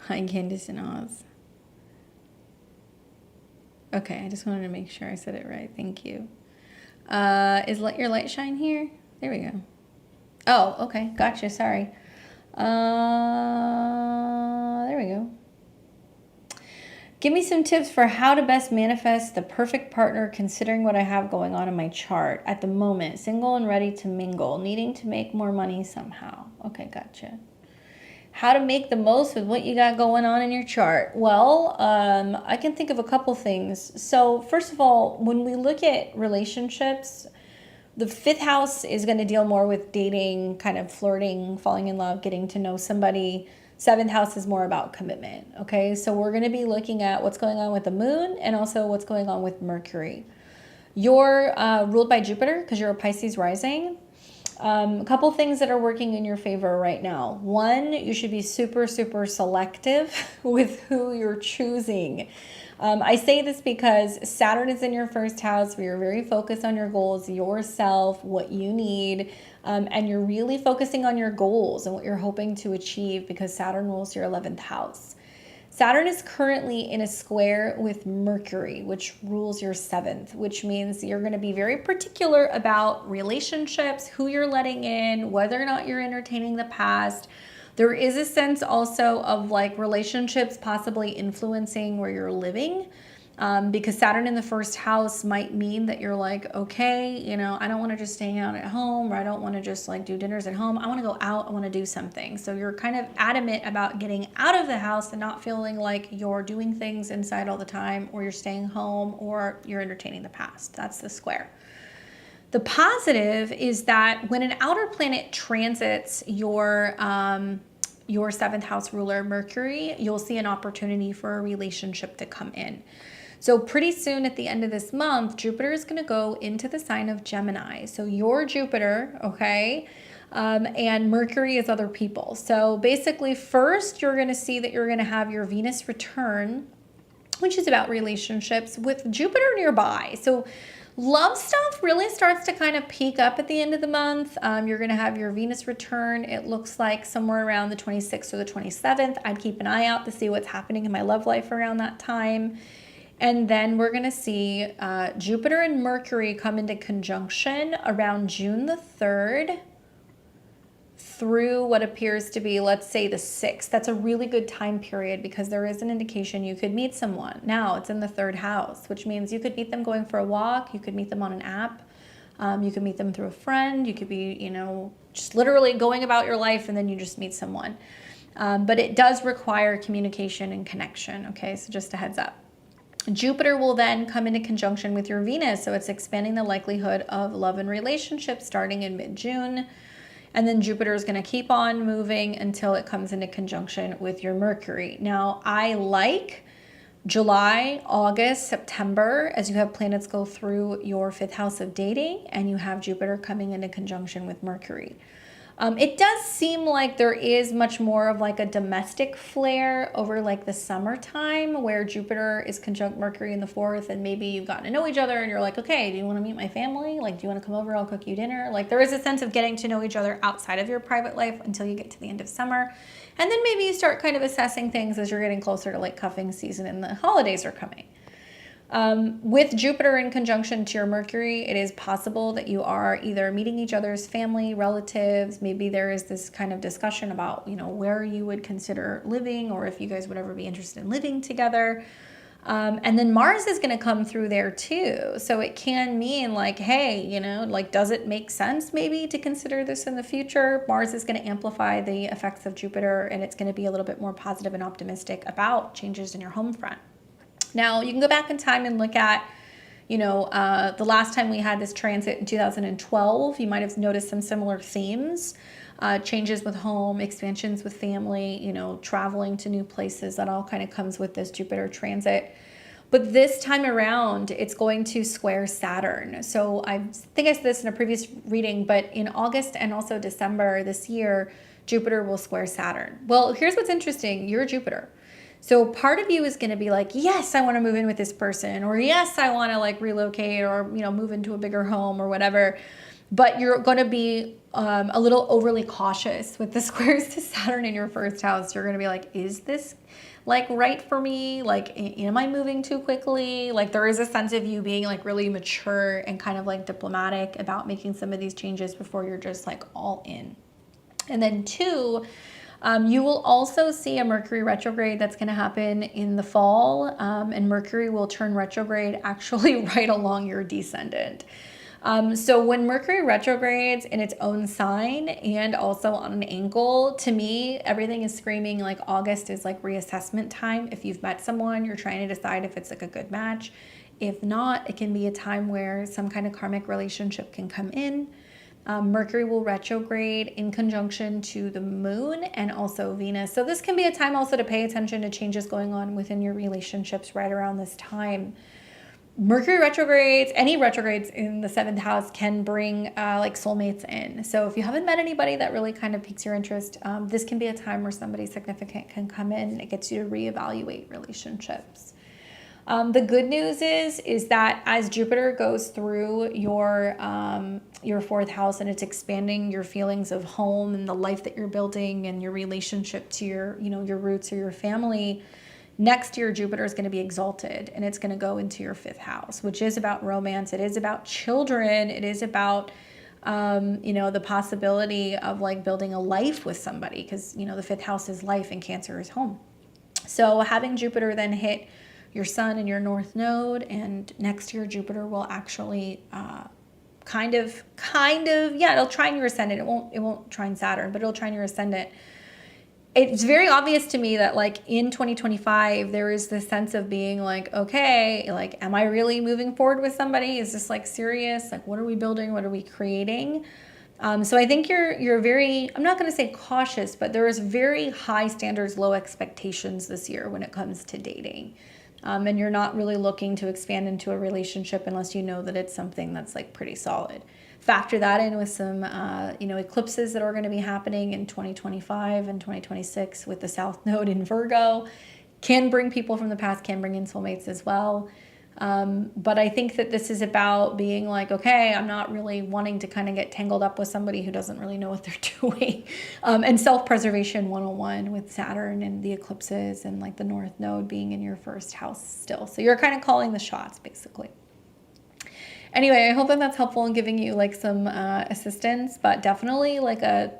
Hi, Candace and Oz. Okay, I just wanted to make sure I said it right. Thank you. Is Let Your Light Shine here? There we go. Oh, okay. Gotcha. Sorry. There we go. Give me some tips for how to best manifest the perfect partner considering what I have going on in my chart at the moment. Single and ready to mingle. Needing to make more money somehow. Okay, gotcha. How to make the most with what you got going on in your chart. Well, I can think of a couple things. So first of all, when we look at relationships, the 5th house is going to deal more with dating, kind of flirting, falling in love, getting to know somebody. 7th house is more about commitment. Okay, so we're going to be looking at what's going on with the moon and also what's going on with Mercury. You're ruled by Jupiter because you're a Pisces rising. A couple things that are working in your favor right now. One, you should be super, super selective with who you're choosing. I say this because Saturn is in your 1st house where you're very focused on your goals, yourself, what you need, and you're really focusing on your goals and what you're hoping to achieve because Saturn rules your 11th house. Saturn is currently in a square with Mercury, which rules your 7th, which means you're going to be very particular about relationships, who you're letting in, whether or not you're entertaining the past. There is a sense also of like relationships possibly influencing where you're living, because Saturn in the 1st house might mean that you're like, okay, you know, I don't want to just hang out at home, or I don't want to just like do dinners at home. I want to go out. I want to do something. So you're kind of adamant about getting out of the house and not feeling like you're doing things inside all the time, or you're staying home, or you're entertaining the past. That's the square. The positive is that when an outer planet transits your 7th house ruler, Mercury, you'll see an opportunity for a relationship to come in. So pretty soon at the end of this month, Jupiter is going to go into the sign of Gemini. So your Jupiter, okay, and Mercury is other people. So basically first you're going to see that you're going to have your Venus return, which is about relationships with Jupiter nearby. So love stuff really starts to kind of peak up at the end of the month. You're going to have your Venus return. It looks like somewhere around the 26th or the 27th. I'd keep an eye out to see what's happening in my love life around that time. And then we're going to see Jupiter and Mercury come into conjunction around June the 3rd through what appears to be, let's say, the 6th. That's a really good time period because there is an indication you could meet someone. Now, it's in the 3rd house, which means you could meet them going for a walk. You could meet them on an app. You could meet them through a friend. You could be, you know, just literally going about your life and then you just meet someone. But it does require communication and connection, okay? So just a heads up. Jupiter will then come into conjunction with your Venus, so it's expanding the likelihood of love and relationships starting in mid-June. And then Jupiter is going to keep on moving until it comes into conjunction with your Mercury. Now, I like July, August, September, as you have planets go through your 5th house of dating and you have Jupiter coming into conjunction with Mercury. It does seem like there is much more of like a domestic flair over like the summertime, where Jupiter is conjunct Mercury in the fourth, and maybe you've gotten to know each other and you're like, okay, do you want to meet my family? Like, do you want to come over? I'll cook you dinner. Like, there is a sense of getting to know each other outside of your private life until you get to the end of summer. And then maybe you start kind of assessing things as you're getting closer to like cuffing season and the holidays are coming. With Jupiter in conjunction to your Mercury, it is possible that you are either meeting each other's family, relatives. Maybe there is this kind of discussion about, where you would consider living, or if you guys would ever be interested in living together. And then Mars is going to come through there too. So it can mean like, hey, like, does it make sense maybe to consider this in the future? Mars is going to amplify the effects of Jupiter, and it's going to be a little bit more positive and optimistic about changes in your home front. Now, you can go back in time and look at, the last time we had this transit in 2012, you might have noticed some similar themes, changes with home, expansions with family, traveling to new places. That all kind of comes with this Jupiter transit. But this time around, it's going to square Saturn. So I think I said this in a previous reading, but in August and also December this year, Jupiter will square Saturn. Well, here's what's interesting. You're Jupiter. So part of you is going to be like, yes, I want to move in with this person, or yes, I want to like relocate, or, move into a bigger home or whatever. But you're going to be a little overly cautious with the squares to Saturn in your first house. You're going to be like, is this like right for me? Like, am I moving too quickly? Like, there is a sense of you being like really mature and kind of like diplomatic about making some of these changes before you're just like all in. And then two, you will also see a Mercury retrograde that's going to happen in the fall, and Mercury will turn retrograde actually right along your descendant. So when Mercury retrogrades in its own sign and also on an angle, to me, everything is screaming like August is like reassessment time. If you've met someone, you're trying to decide if it's like a good match. If not, it can be a time where some kind of karmic relationship can come in. Mercury will retrograde in conjunction to the moon and also Venus. So this can be a time also to pay attention to changes going on within your relationships right around this time. Mercury retrogrades, any retrogrades in the seventh house can bring like soulmates in. So if you haven't met anybody that really kind of piques your interest, this can be a time where somebody significant can come in. It gets you to reevaluate relationships. The good news is that as Jupiter goes through your fourth house and it's expanding your feelings of home and the life that you're building and your relationship to your roots or your family, next year Jupiter is going to be exalted and it's going to go into your fifth house, which is about romance. It is about children. It is about the possibility of like building a life with somebody, because the fifth house is life and Cancer is home. So having Jupiter then hit your sun and your north node, and next year Jupiter will actually it'll trine your ascendant. It won't trine Saturn, but it'll trine your ascendant. It's very obvious to me that like in 2025 there is this sense of being like, okay, like, am I really moving forward with somebody? Is this like serious? Like, what are we building? What are we creating? So I think you're very, I'm not going to say cautious, but there is very high standards, low expectations this year when it comes to dating. And you're not really looking to expand into a relationship unless you know that it's something that's like pretty solid. Factor that in with some, eclipses that are going to be happening in 2025 and 2026 with the South Node in Virgo. Can bring people from the past, can bring in soulmates as well. But I think that this is about being like, okay, I'm not really wanting to kind of get tangled up with somebody who doesn't really know what they're doing. And self-preservation 101 with Saturn and the eclipses and like the North Node being in your first house still. So you're kind of calling the shots basically. Anyway, I hope that that's helpful in giving you like some assistance, but definitely like a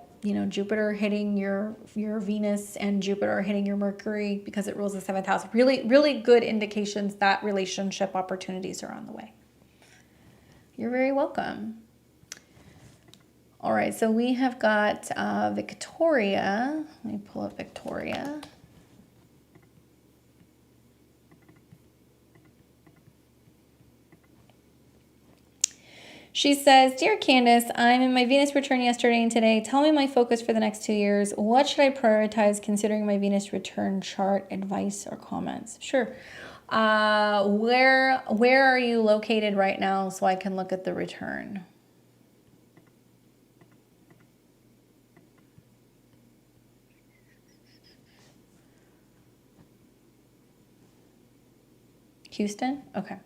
Jupiter hitting your Venus and Jupiter hitting your Mercury, because it rules the seventh house. Really, really good indications that relationship opportunities are on the way. You're very welcome. All right, so we have got Victoria. Let me pull up Victoria. She says, Dear Candace, I'm in my Venus return yesterday and today. Tell me my focus for the next 2 years. What should I prioritize considering my Venus return chart? Advice or comments? Sure. Where are you located right now so I can look at the return? Houston? Okay.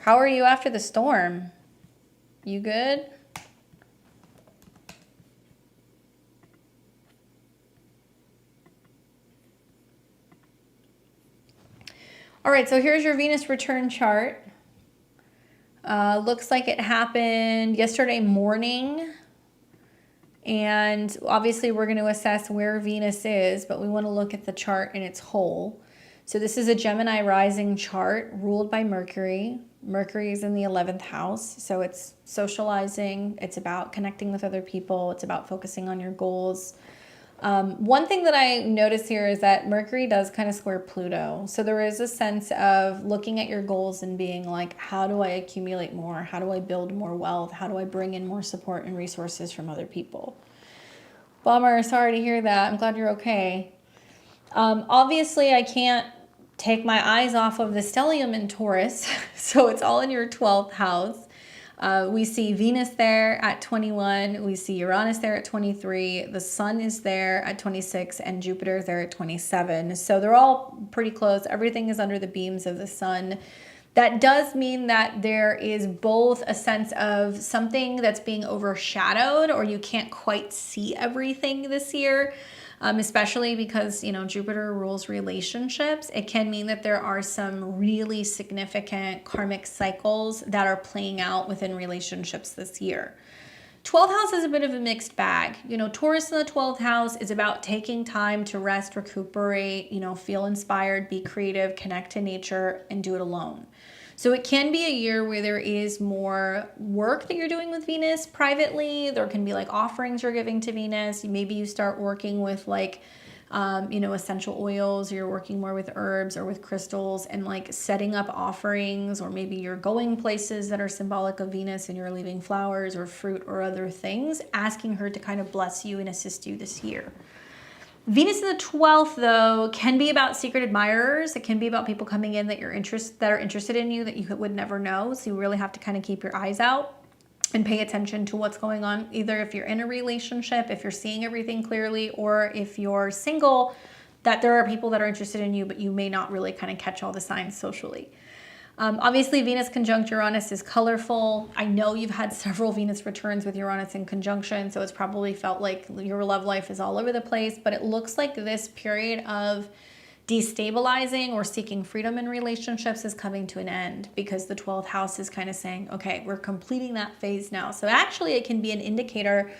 How are you after the storm? You good? All right, so here's your Venus return chart. Looks like it happened yesterday morning. And obviously we're going to assess where Venus is, but we want to look at the chart in its whole. So this is a Gemini rising chart ruled by Mercury. Mercury is in the 11th house, so it's socializing. It's about connecting with other people. It's about focusing on your goals. One thing that I notice here is that Mercury does kind of square Pluto. So there is a sense of looking at your goals and being like, how do I accumulate more? How do I build more wealth? How do I bring in more support and resources from other people? Bummer, sorry to hear that. I'm glad you're okay. Obviously, I can't take my eyes off of the stellium in Taurus. So it's all in your 12th house. We see Venus there at 21. We see Uranus there at 23. The Sun is there at 26 and Jupiter is there at 27. So they're all pretty close. Everything is under the beams of the Sun. That does mean that there is both a sense of something that's being overshadowed or you can't quite see everything this year. Especially because, you know, Jupiter rules relationships. It can mean that there are some really significant karmic cycles that are playing out within relationships this year. 12th house is a bit of a mixed bag. You know, Taurus in the 12th house is about taking time to rest, recuperate, you know, feel inspired, be creative, connect to nature, and do it alone. So it can be a year where there is more work that you're doing with Venus privately. There can be like offerings you're giving to Venus. Maybe you start working with like, you know, essential oils, or you're working more with herbs or with crystals and like setting up offerings, or maybe you're going places that are symbolic of Venus and you're leaving flowers or fruit or other things, asking her to kind of bless you and assist you this year. Venus in the 12th, though, can be about secret admirers. It can be about people coming in that are interested in you that you would never know. So you really have to kind of keep your eyes out and pay attention to what's going on, either if you're in a relationship, if you're seeing everything clearly, or if you're single, that there are people that are interested in you, but you may not really kind of catch all the signs socially. Obviously, Venus conjunct Uranus is colorful. I know you've had several Venus returns with Uranus in conjunction, so it's probably felt like your love life is all over the place, but it looks like this period of destabilizing or seeking freedom in relationships is coming to an end, because the 12th house is kind of saying, okay, we're completing that phase now. So actually, it can be an indicator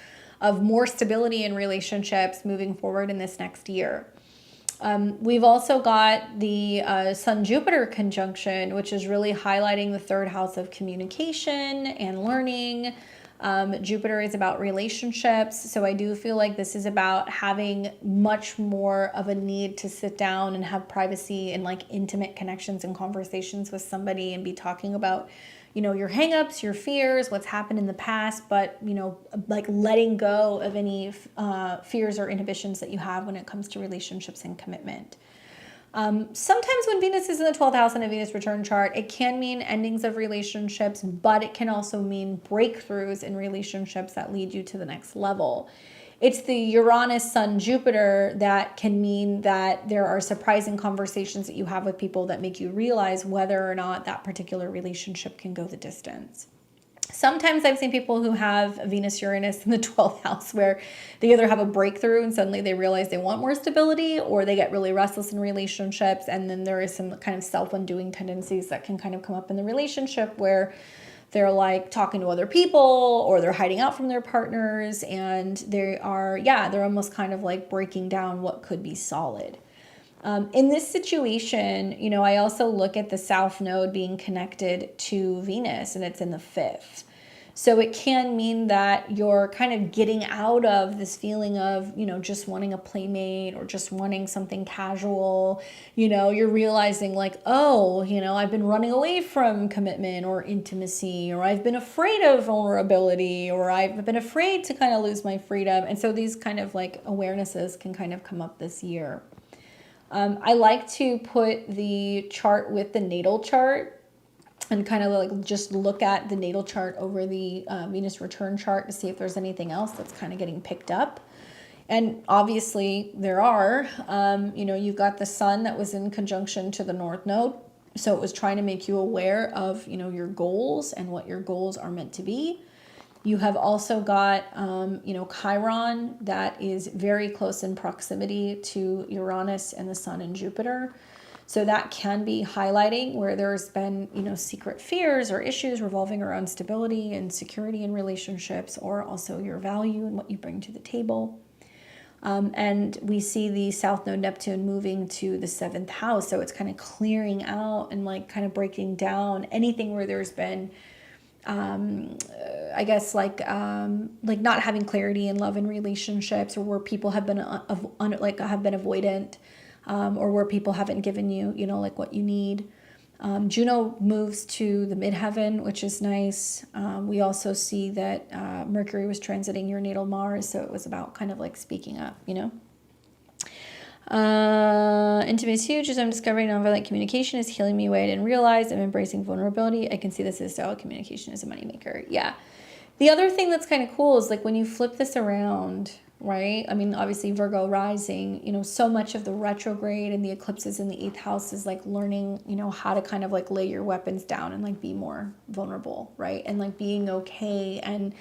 of more stability in relationships moving forward in this next year. We've also got the Sun-Jupiter conjunction, which is really highlighting the 3rd house of communication and learning. Jupiter is about relationships. So I do feel like this is about having much more of a need to sit down and have privacy and like intimate connections and conversations with somebody and be talking about, you know, your hangups, your fears, what's happened in the past, but, you know, like letting go of any fears or inhibitions that you have when it comes to relationships and commitment. Sometimes when Venus is in the 12th house in a Venus return chart, it can mean endings of relationships, but it can also mean breakthroughs in relationships that lead you to the next level. It's the Uranus, Sun, Jupiter that can mean that there are surprising conversations that you have with people that make you realize whether or not that particular relationship can go the distance. Sometimes I've seen people who have Venus, Uranus in the 12th house where they either have a breakthrough and suddenly they realize they want more stability, or they get really restless in relationships, and then there is some kind of self-undoing tendencies that can kind of come up in the relationship where they're like talking to other people, or they're hiding out from their partners, and they're almost kind of like breaking down what could be solid. In this situation, you know, I also look at the South Node being connected to Venus, and it's in the 5th. So it can mean that you're kind of getting out of this feeling of, you know, just wanting a playmate or just wanting something casual. You know, you're realizing like, oh, you know, I've been running away from commitment or intimacy, or I've been afraid of vulnerability, or I've been afraid to kind of lose my freedom. And so these kind of like awarenesses can kind of come up this year. I like to put the chart with the natal chart and kind of like just look at the natal chart over the Venus return chart to see if there's anything else that's kind of getting picked up. And obviously there are, you know, you've got the sun that was in conjunction to the North Node. So it was trying to make you aware of, you know, your goals and what your goals are meant to be. You have also got, you know, Chiron that is very close in proximity to Uranus and the sun and Jupiter. So that can be highlighting where there's been, you know, secret fears or issues revolving around stability and security in relationships, or also your value and what you bring to the table. And we see the South Node Neptune moving to the 7th house. So it's kind of clearing out and like kind of breaking down anything where there's been, I guess like not having clarity in love and relationships, or where people have been have been avoidant, or where people haven't given you, you know, like what you need. Juno moves to the midheaven, which is nice. We also see that Mercury was transiting your natal Mars, so it was about kind of like speaking up, you know. Intimacy is huge as I'm discovering nonviolent communication is healing me away I didn't realize. I'm embracing vulnerability. I can see this as style of communication as a moneymaker. Yeah. The other thing that's kind of cool is like when you flip this around, right? I mean, obviously Virgo rising, you know, so much of the retrograde and the eclipses in the 8th house is like learning, you know, how to kind of like lay your weapons down and like be more vulnerable, right? And like being okay. And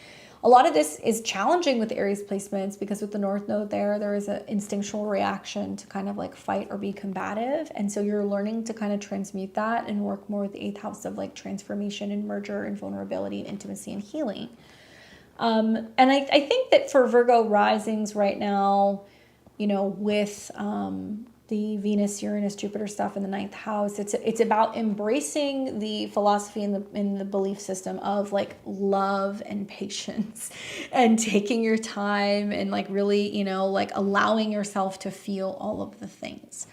a lot of this is challenging with Aries placements because with the North Node there is an instinctual reaction to kind of like fight or be combative. And so you're learning to kind of transmute that and work more with the 8th house of like transformation and merger and vulnerability and intimacy and healing. And I think that for Virgo risings right now, you know, with the Venus, Uranus, Jupiter stuff in the 9th house, it's about embracing the philosophy in the belief system of like love and patience and taking your time and like really, you know, like allowing yourself to feel all of the things.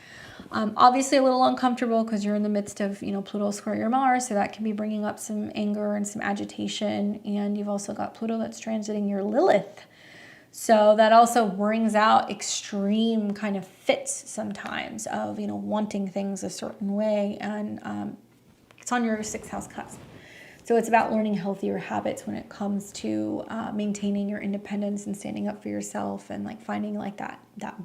Obviously a little uncomfortable because you're in the midst of, you know, Pluto square your Mars, so that can be bringing up some anger and some agitation. And you've also got Pluto that's transiting your Lilith. So that also brings out extreme kind of fits sometimes of, you know, wanting things a certain way. And it's on your 6th house cusp. So it's about learning healthier habits when it comes to maintaining your independence and standing up for yourself and like finding like that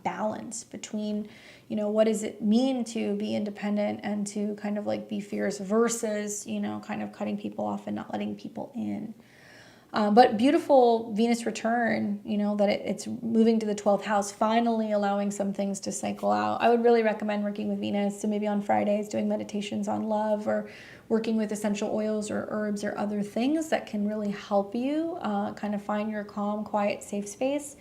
balance between, you know, what does it mean to be independent and to kind of like be fierce versus, you know, kind of cutting people off and not letting people in. But beautiful Venus return, you know, that it's moving to the 12th house, finally allowing some things to cycle out. I would really recommend working with Venus. So maybe on Fridays doing meditations on love, or working with essential oils or herbs or other things that can really help you kind of find your calm, quiet, safe space.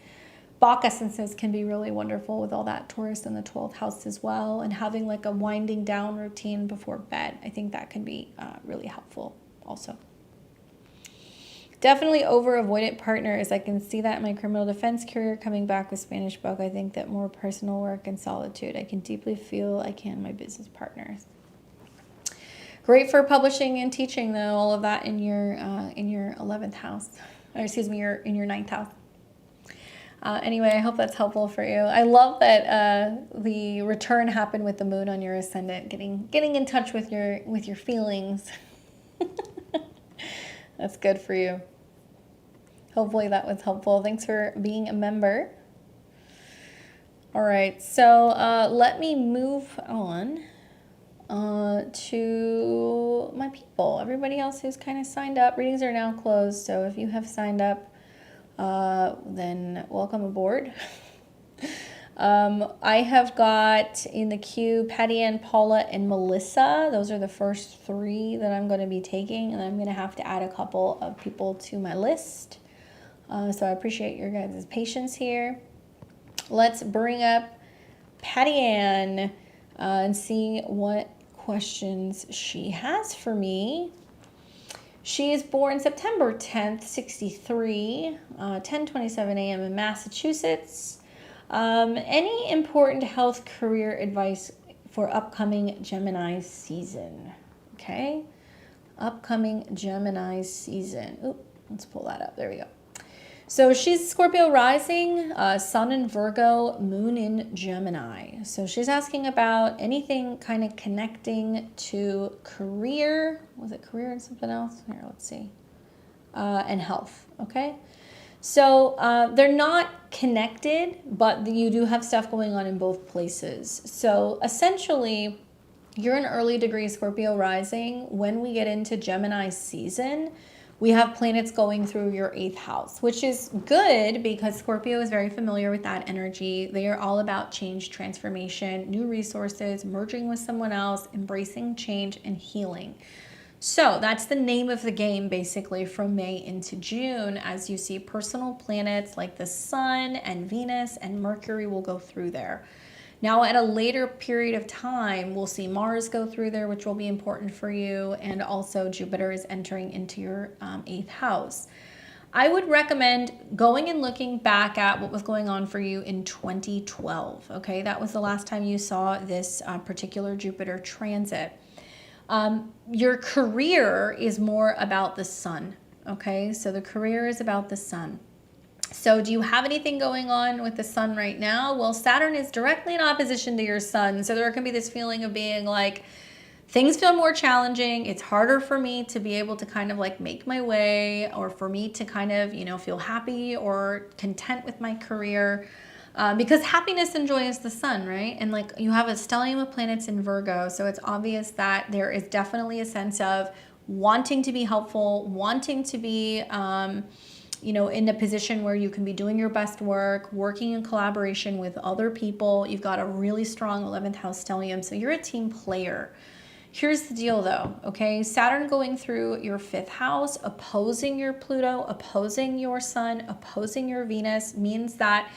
Bach essences can be really wonderful with all that Taurus in the 12th house as well. And having like a winding down routine before bed, I think that can be really helpful also. Definitely over avoidant partners. I can see that in my criminal defense career, coming back with Spanish book. I think that more personal work and solitude. I can deeply feel I can my business partners. Great for publishing and teaching though, all of that in your 11th house. Or excuse me, in your 9th house. Anyway, I hope that's helpful for you. I love that the return happened with the moon on your ascendant, getting in touch with your feelings. That's good for you. Hopefully that was helpful. Thanks for being a member. All right, so let me move on to my people. Everybody else who's kind of signed up. Readings are now closed, so if you have signed up, then welcome aboard. I have got in the queue Patty Ann, Paula, and Melissa. Those are the first 3 that I'm going to be taking, and I'm going to have to add a couple of people to my list. So I appreciate your guys' patience here. Let's bring up Patty Ann and see what questions she has for me. She is born September 10th, 63, 10:27 a.m. in Massachusetts. Any important health career advice for upcoming Gemini season? Okay, upcoming Gemini season. Oop, let's pull that up. There we go. So she's Scorpio rising, sun in Virgo, moon in Gemini. So she's asking about anything kind of connecting to career. Was it career and something else? Here, let's see. And health, okay? So they're not connected, but you do have stuff going on in both places. So essentially, you're an early degree Scorpio rising. When we get into Gemini season, we have planets going through your 8th house, which is good because Scorpio is very familiar with that energy. They are all about change, transformation, new resources, merging with someone else, embracing change, and healing. So that's the name of the game basically from May into June, as you see personal planets like the Sun and Venus and Mercury will go through there. Now at a later period of time, we'll see Mars go through there, which will be important for you. And also Jupiter is entering into your 8th house. I would recommend going and looking back at what was going on for you in 2012. Okay, that was the last time you saw this particular Jupiter transit. Your career is more about the sun. Okay, so the career is about the sun. So do you have anything going on with the sun right now? Well, Saturn is directly in opposition to your sun. So there can be this feeling of being like, things feel more challenging. It's harder for me to be able to kind of like make my way, or for me to kind of, you know, feel happy or content with my career. Because happiness and joy is the sun, right? And like you have a stellium of planets in Virgo. So it's obvious that there is definitely a sense of wanting to be helpful, wanting to be, you know, in a position where you can be doing your best work, working in collaboration with other people. You've got a really strong 11th house stellium, so you're a team player. Here's the deal though, okay? Saturn going through your 5th house, opposing your Pluto, opposing your Sun, opposing your Venus means that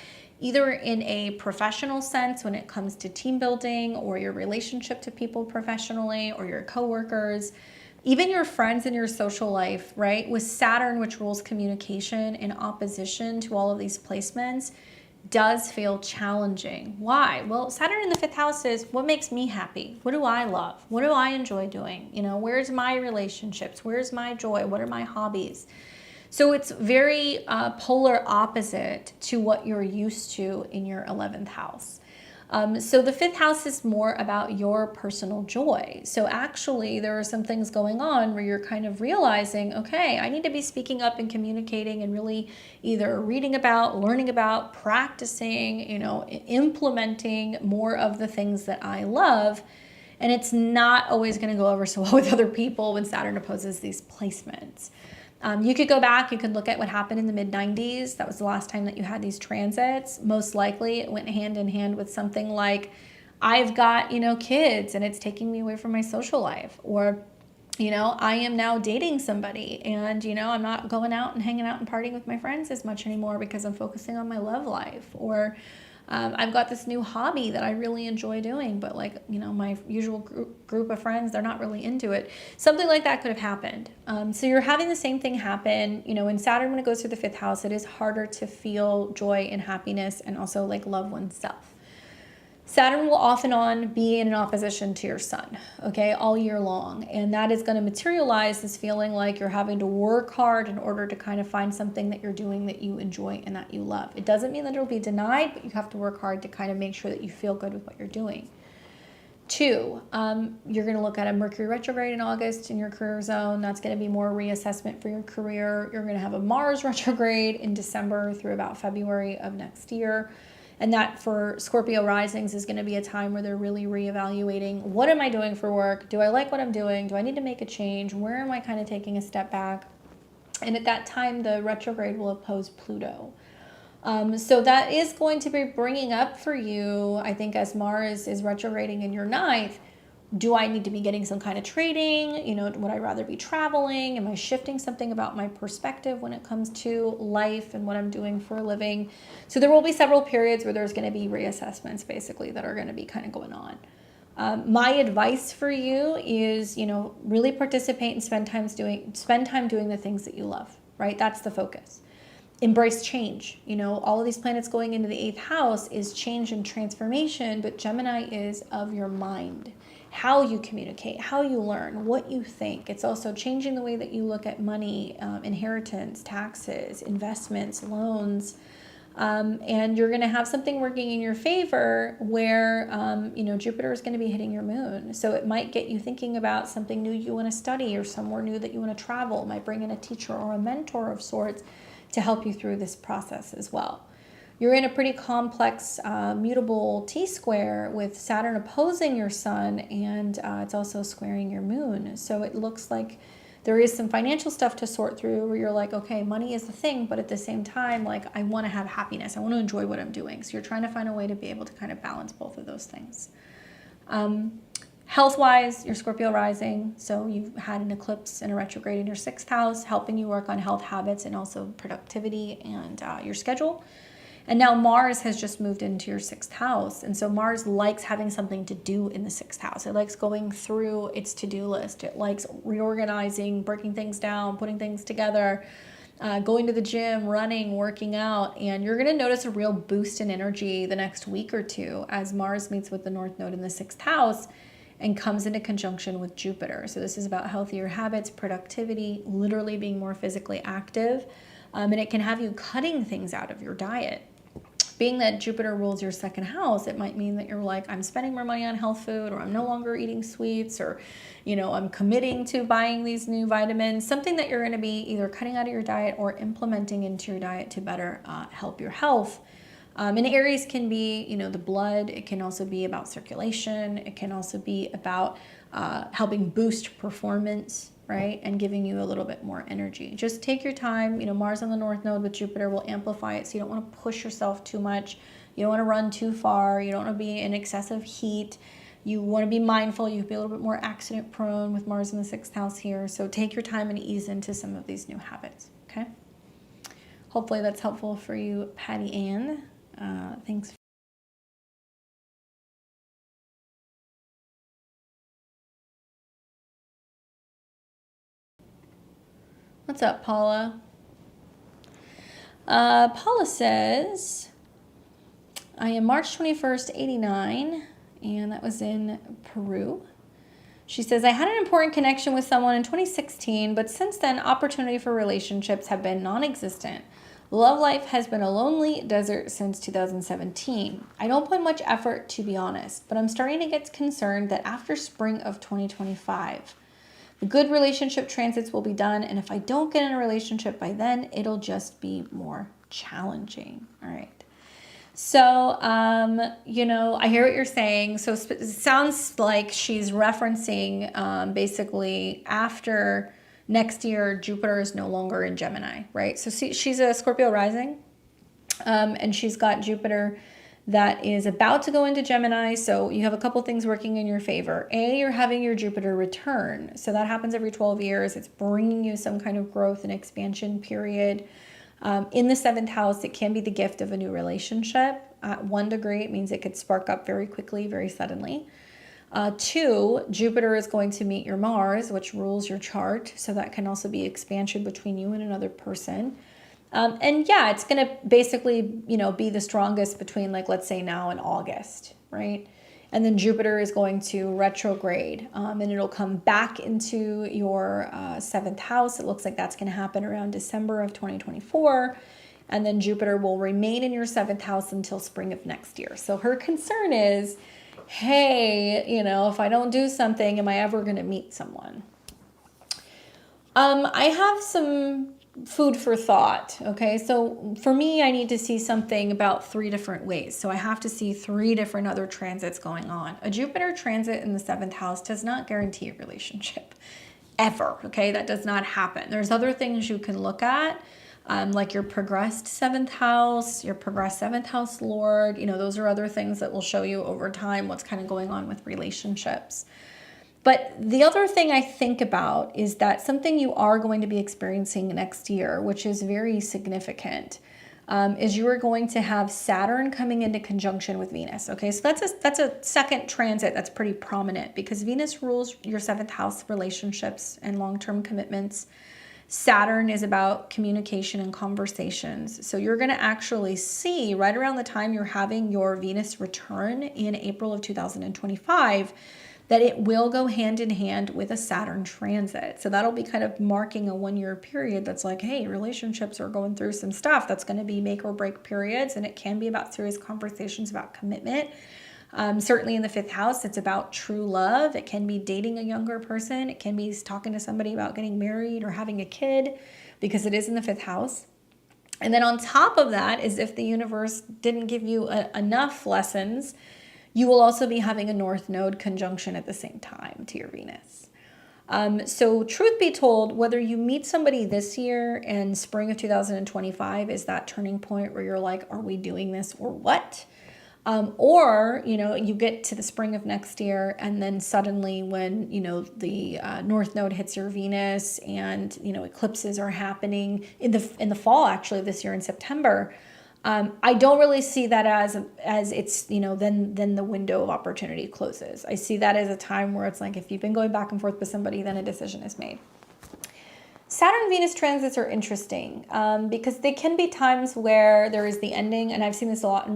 either in a professional sense when it comes to team building or your relationship to people professionally or your coworkers, even your friends in your social life, right? With Saturn, which rules communication, in opposition to all of these placements, does feel challenging. Why? Well, Saturn in the 5th house is what makes me happy? What do I love? What do I enjoy doing? You know, where's my relationships? Where's my joy? What are my hobbies? So it's very polar opposite to what you're used to in your 11th house. So the 5th house is more about your personal joy. So actually there are some things going on where you're kind of realizing, okay, I need to be speaking up and communicating and really either reading about, learning about, practicing, you know, implementing more of the things that I love. And it's not always going to go over so well with other people when Saturn opposes these placements. You could go back, you could look at what happened in the mid-90s. That was the last time that you had these transits. Most likely it went hand in hand with something like, I've got, you know, kids and it's taking me away from my social life. Or, you know, I am now dating somebody and, you know, I'm not going out and hanging out and partying with my friends as much anymore because I'm focusing on my love life. Or I've got this new hobby that I really enjoy doing, but like, you know, my usual group of friends, they're not really into it. Something like that could have happened. So you're having the same thing happen. You know, in Saturn, when it goes through the 5th house, it is harder to feel joy and happiness and also like love oneself. Saturn will off and on be in an opposition to your sun, okay, all year long. And that is going to materialize this feeling like you're having to work hard in order to kind of find something that you're doing that you enjoy and that you love. It doesn't mean that it'll be denied, but you have to work hard to kind of make sure that you feel good with what you're doing. 2, you're going to look at a Mercury retrograde in August in your career zone. That's going to be more reassessment for your career. You're going to have a Mars retrograde in December through about February of next year. And that for Scorpio risings is going to be a time where they're really reevaluating, what am I doing for work? Do I like what I'm doing? Do I need to make a change? Where am I kind of taking a step back? And at that time, the retrograde will oppose Pluto. So that is going to be bringing up for you, I think, as Mars is retrograding in your 9th, do I need to be getting some kind of trading? You know, would I rather be traveling? Am I shifting something about my perspective when it comes to life and what I'm doing for a living? So there will be several periods where there's going to be reassessments basically that are going to be kind of going on. My advice for you is, you know, really participate and spend time doing the things that you love, right? That's the focus. Embrace change. You know, all of these planets going into the 8th house is change and transformation, but Gemini is of your mind. How you communicate, how you learn, what you think. It's also changing the way that you look at money, inheritance, taxes, investments, loans. And you're going to have something working in your favor where, you know, Jupiter is going to be hitting your moon. So it might get you thinking about something new you want to study or somewhere new that you want to travel. It might bring in a teacher or a mentor of sorts to help you through this process as well. You're in a pretty complex, mutable T-square with Saturn opposing your sun, and it's also squaring your moon. So it looks like there is some financial stuff to sort through where you're like, okay, money is the thing, but at the same time, like, I want to have happiness. I want to enjoy what I'm doing. So you're trying to find a way to be able to kind of balance both of those things. Health-wise, you're Scorpio rising, so you've had an eclipse and a retrograde in your 6th house, helping you work on health habits and also productivity and your schedule. And now Mars has just moved into your 6th house. And so Mars likes having something to do in the 6th house. It likes going through its to-do list. It likes reorganizing, breaking things down, putting things together, going to the gym, running, working out. And you're going to notice a real boost in energy the next week or two as Mars meets with the North Node in the 6th house and comes into conjunction with Jupiter. So this is about healthier habits, productivity, literally being more physically active. And it can have you cutting things out of your diet. Being that Jupiter rules your 2nd house, it might mean that you're like, I'm spending more money on health food, or I'm no longer eating sweets, or, you know, I'm committing to buying these new vitamins, something that you're going to be either cutting out of your diet or implementing into your diet to better help your health. And Aries can be, you know, the blood. It can also be about circulation. It can also be about helping boost performance, right? And giving you a little bit more energy. Just take your time. You know, Mars on the North Node with Jupiter will amplify it. So you don't want to push yourself too much. You don't want to run too far. You don't want to be in excessive heat. You want to be mindful. You can be a little bit more accident prone with Mars in the 6th house here. So take your time and ease into some of these new habits, okay? Hopefully that's helpful for you, Patty Ann. Thanks. What's up, Paula? Paula says, I am March 21st, 89, and that was in Peru. She says, I had an important connection with someone in 2016, but since then, opportunity for relationships have been non-existent. Love life has been a lonely desert since 2017. I don't put much effort, to be honest, but I'm starting to get concerned that after spring of 2025, the good relationship transits will be done, and if I don't get in a relationship by then, it'll just be more challenging. All right. So, you know, I hear what you're saying. So it sounds like she's referencing basically after next year, Jupiter is no longer in Gemini, right? So see, she's a Scorpio rising, and she's got Jupiter that is about to go into Gemini. So you have a couple things working in your favor. A, you're having your Jupiter return. So that happens every 12 years. It's bringing you some kind of growth and expansion period. In the 7th house, it can be the gift of a new relationship. At 1 degree, it means it could spark up very quickly, very suddenly. 2, Jupiter is going to meet your Mars, which rules your chart. So that can also be expansion between you and another person. And yeah, it's going to basically, you know, be the strongest between, like, let's say now and August, right? And then Jupiter is going to retrograde, and it'll come back into your 7th house. It looks like that's going to happen around December of 2024. And then Jupiter will remain in your 7th house until spring of next year. So her concern is, hey, you know, if I don't do something, am I ever going to meet someone? I have some food for thought, okay? So for me, I need to see something about 3 different ways. So I have to see 3 different other transits going on. A Jupiter transit in the 7th house does not guarantee a relationship, ever, okay? That does not happen. There's other things you can look at, like your progressed 7th house, your progressed 7th house lord. You know, those are other things that will show you over time what's kind of going on with relationships. But the other thing I think about is that something you are going to be experiencing next year, which is very significant, is you are going to have Saturn coming into conjunction with Venus. Okay, so that's a second transit that's pretty prominent because Venus rules your 7th house relationships and long-term commitments. Saturn is about communication and conversations. So you're going to actually see right around the time you're having your Venus return in April of 2025, that it will go hand in hand with a Saturn transit. So that'll be kind of marking a 1-year period that's like, hey, relationships are going through some stuff that's going to be make or break periods, and it can be about serious conversations about commitment. Certainly in the 5th house, it's about true love. It can be dating a younger person. It can be talking to somebody about getting married or having a kid because it is in the 5th house. And then on top of that, is if the universe didn't give you enough lessons, you will also be having a North Node conjunction at the same time to your Venus. So truth be told, whether you meet somebody this year and spring of 2025 is that turning point where you're like, are we doing this or what? Or, you know, you get to the spring of next year and then suddenly when, you know, the North Node hits your Venus and, you know, eclipses are happening in the fall actually this year in September. I don't really see that as it's, you know, then the window of opportunity closes. I see that as a time where it's like if you've been going back and forth with somebody, then a decision is made. Saturn-Venus transits are interesting because they can be times where there is the ending, and I've seen this a lot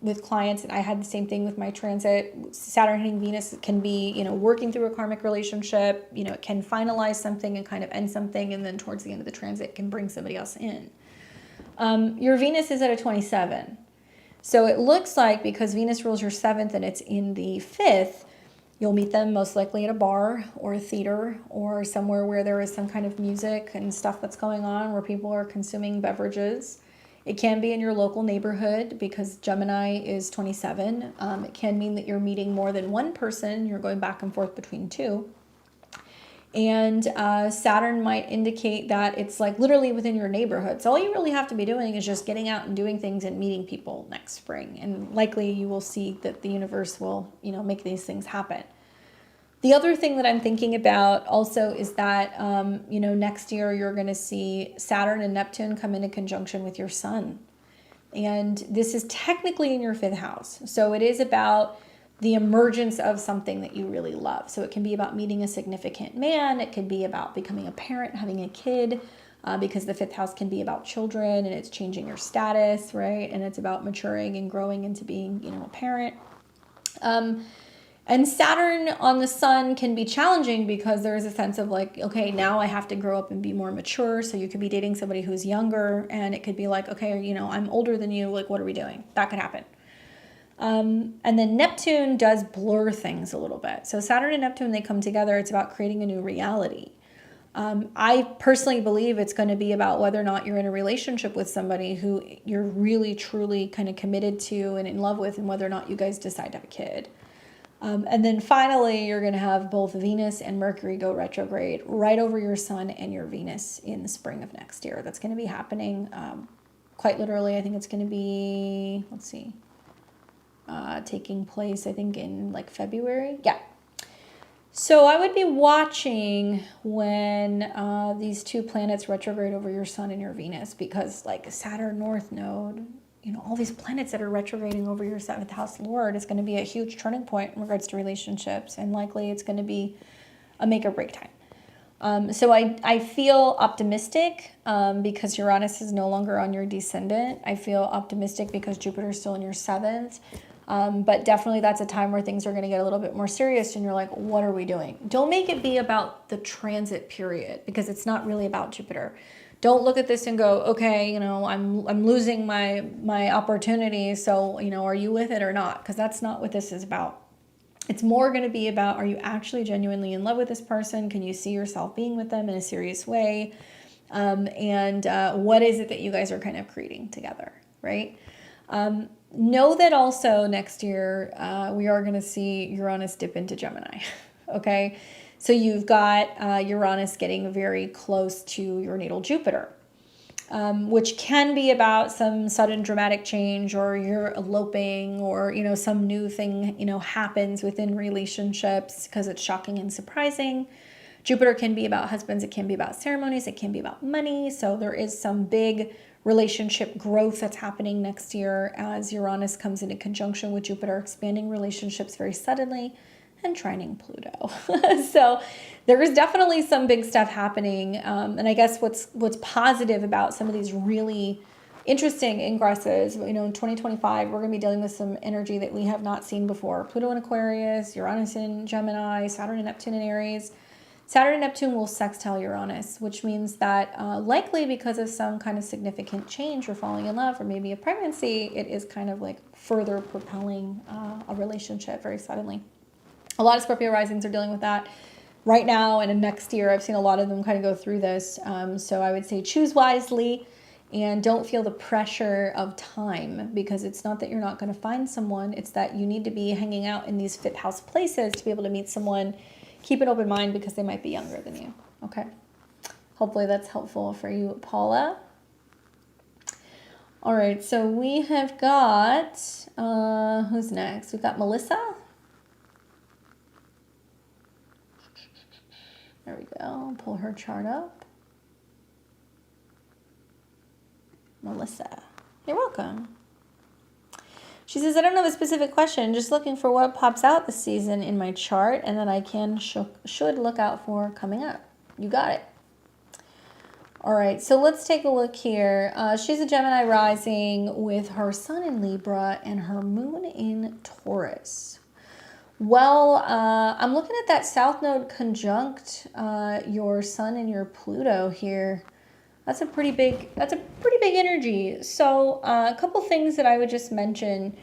with clients, and I had the same thing with my transit. Saturn hitting Venus can be, you know, working through a karmic relationship. You know, it can finalize something and kind of end something, and then towards the end of the transit can bring somebody else in. Your Venus is at a 27. So it looks like because Venus rules your 7th and it's in the 5th, you'll meet them most likely at a bar or a theater or somewhere where there is some kind of music and stuff that's going on where people are consuming beverages. It can be in your local neighborhood because Gemini is 27. It can mean that you're meeting more than one person. You're going back and forth between two. And Saturn might indicate that it's like literally within your neighborhood. So all you really have to be doing is just getting out and doing things and meeting people next spring. And likely you will see that the universe will, you know, make these things happen. The other thing that I'm thinking about also is that, you know, next year you're going to see Saturn and Neptune come into conjunction with your sun. And this is technically in your 5th house. So it is about the emergence of something that you really love. So it can be about meeting a significant man. It could be about becoming a parent, having a kid, because the 5th house can be about children and it's changing your status, right? And it's about maturing and growing into being, you know, a parent. And Saturn on the sun can be challenging because there is a sense of like, okay, now I have to grow up and be more mature. So you could be dating somebody who's younger and it could be like, okay, you know, I'm older than you. Like, what are we doing? That could happen. And then Neptune does blur things a little bit. So Saturn and Neptune, they come together. It's about creating a new reality. I personally believe it's going to be about whether or not you're in a relationship with somebody who you're really, truly kind of committed to and in love with, and whether or not you guys decide to have a kid. And then finally, you're going to have both Venus and Mercury go retrograde right over your sun and your Venus in the spring of next year. That's going to be happening quite literally. I think it's going to be, let's see, taking place, I think, in like February. Yeah. So I would be watching when these two planets retrograde over your sun and your Venus, because like Saturn North Node, you know, all these planets that are retrograding over your 7th house Lord is going to be a huge turning point in regards to relationships, and likely it's going to be a make or break time. So I feel optimistic because Uranus is no longer on your descendant. I feel optimistic because Jupiter is still in your 7th. But definitely that's a time where things are going to get a little bit more serious and you're like, what are we doing? Don't make it be about the transit period because it's not really about Jupiter. Don't look at this and go, okay, you know, I'm losing my opportunity. So, you know, are you with it or not? Because that's not what this is about. It's more going to be about, are you actually genuinely in love with this person? Can you see yourself being with them in a serious way? And what is it that you guys are kind of creating together, right? Know that also next year, we are going to see Uranus dip into Gemini, okay? So you've got Uranus getting very close to your natal Jupiter, which can be about some sudden dramatic change, or you're eloping, or, you know, some new thing, you know, happens within relationships because it's shocking and surprising. Jupiter can be about husbands. It can be about ceremonies. It can be about money. So there is some big relationship growth that's happening next year as Uranus comes into conjunction with Jupiter, expanding relationships very suddenly and trining Pluto. So there is definitely some big stuff happening. And I guess what's positive about some of these really interesting ingresses, you know, in 2025, we're going to be dealing with some energy that we have not seen before. Pluto in Aquarius, Uranus in Gemini, Saturn and Neptune in Aries. Saturn and Neptune will sextile Uranus, which means that likely because of some kind of significant change or falling in love or maybe a pregnancy, it is kind of like further propelling a relationship very suddenly. A lot of Scorpio risings are dealing with that right now, and in next year I've seen a lot of them kind of go through this. So I would say choose wisely And don't feel the pressure of time, because it's not that you're not going to find someone. It's that you need to be hanging out in these fifth house places to be able to meet someone. Keep an open mind because they might be younger than you. Okay. Hopefully that's helpful for you, Paula. All right. So we have got, who's next? We've got Melissa. There we go. Pull her chart up. Melissa, you're welcome. She says, I don't have a specific question, just looking for what pops out this season in my chart and that I should look out for coming up. You got it. All right, so let's take a look here. She's a Gemini rising with her sun in Libra and her moon in Taurus. Well, I'm looking at that South Node conjunct your sun and your Pluto here. That's a pretty big energy. So a couple things that I would just mention.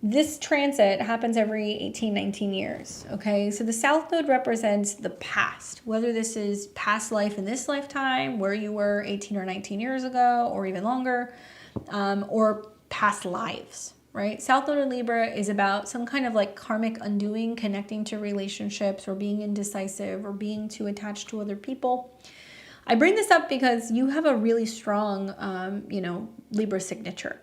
This transit happens every 18, 19 years, okay? So the South Node represents the past, whether this is past life in this lifetime, where you were 18 or 19 years ago, or even longer, or past lives, right? South Node in Libra is about some kind of like karmic undoing, connecting to relationships, or being indecisive, or being too attached to other people. I bring this up because you have a really strong, Libra signature.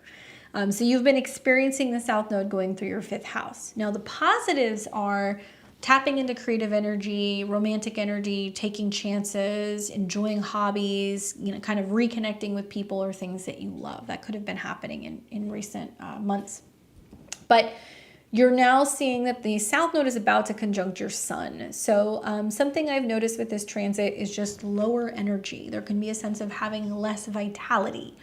So you've been experiencing the South Node going through your fifth house. Now the positives are tapping into creative energy, romantic energy, taking chances, enjoying hobbies, kind of reconnecting with people or things that you love. That could have been happening in recent months. But you're now seeing that the South Node is about to conjunct your sun. So something I've noticed with this transit is just lower energy. There can be a sense of having less vitality.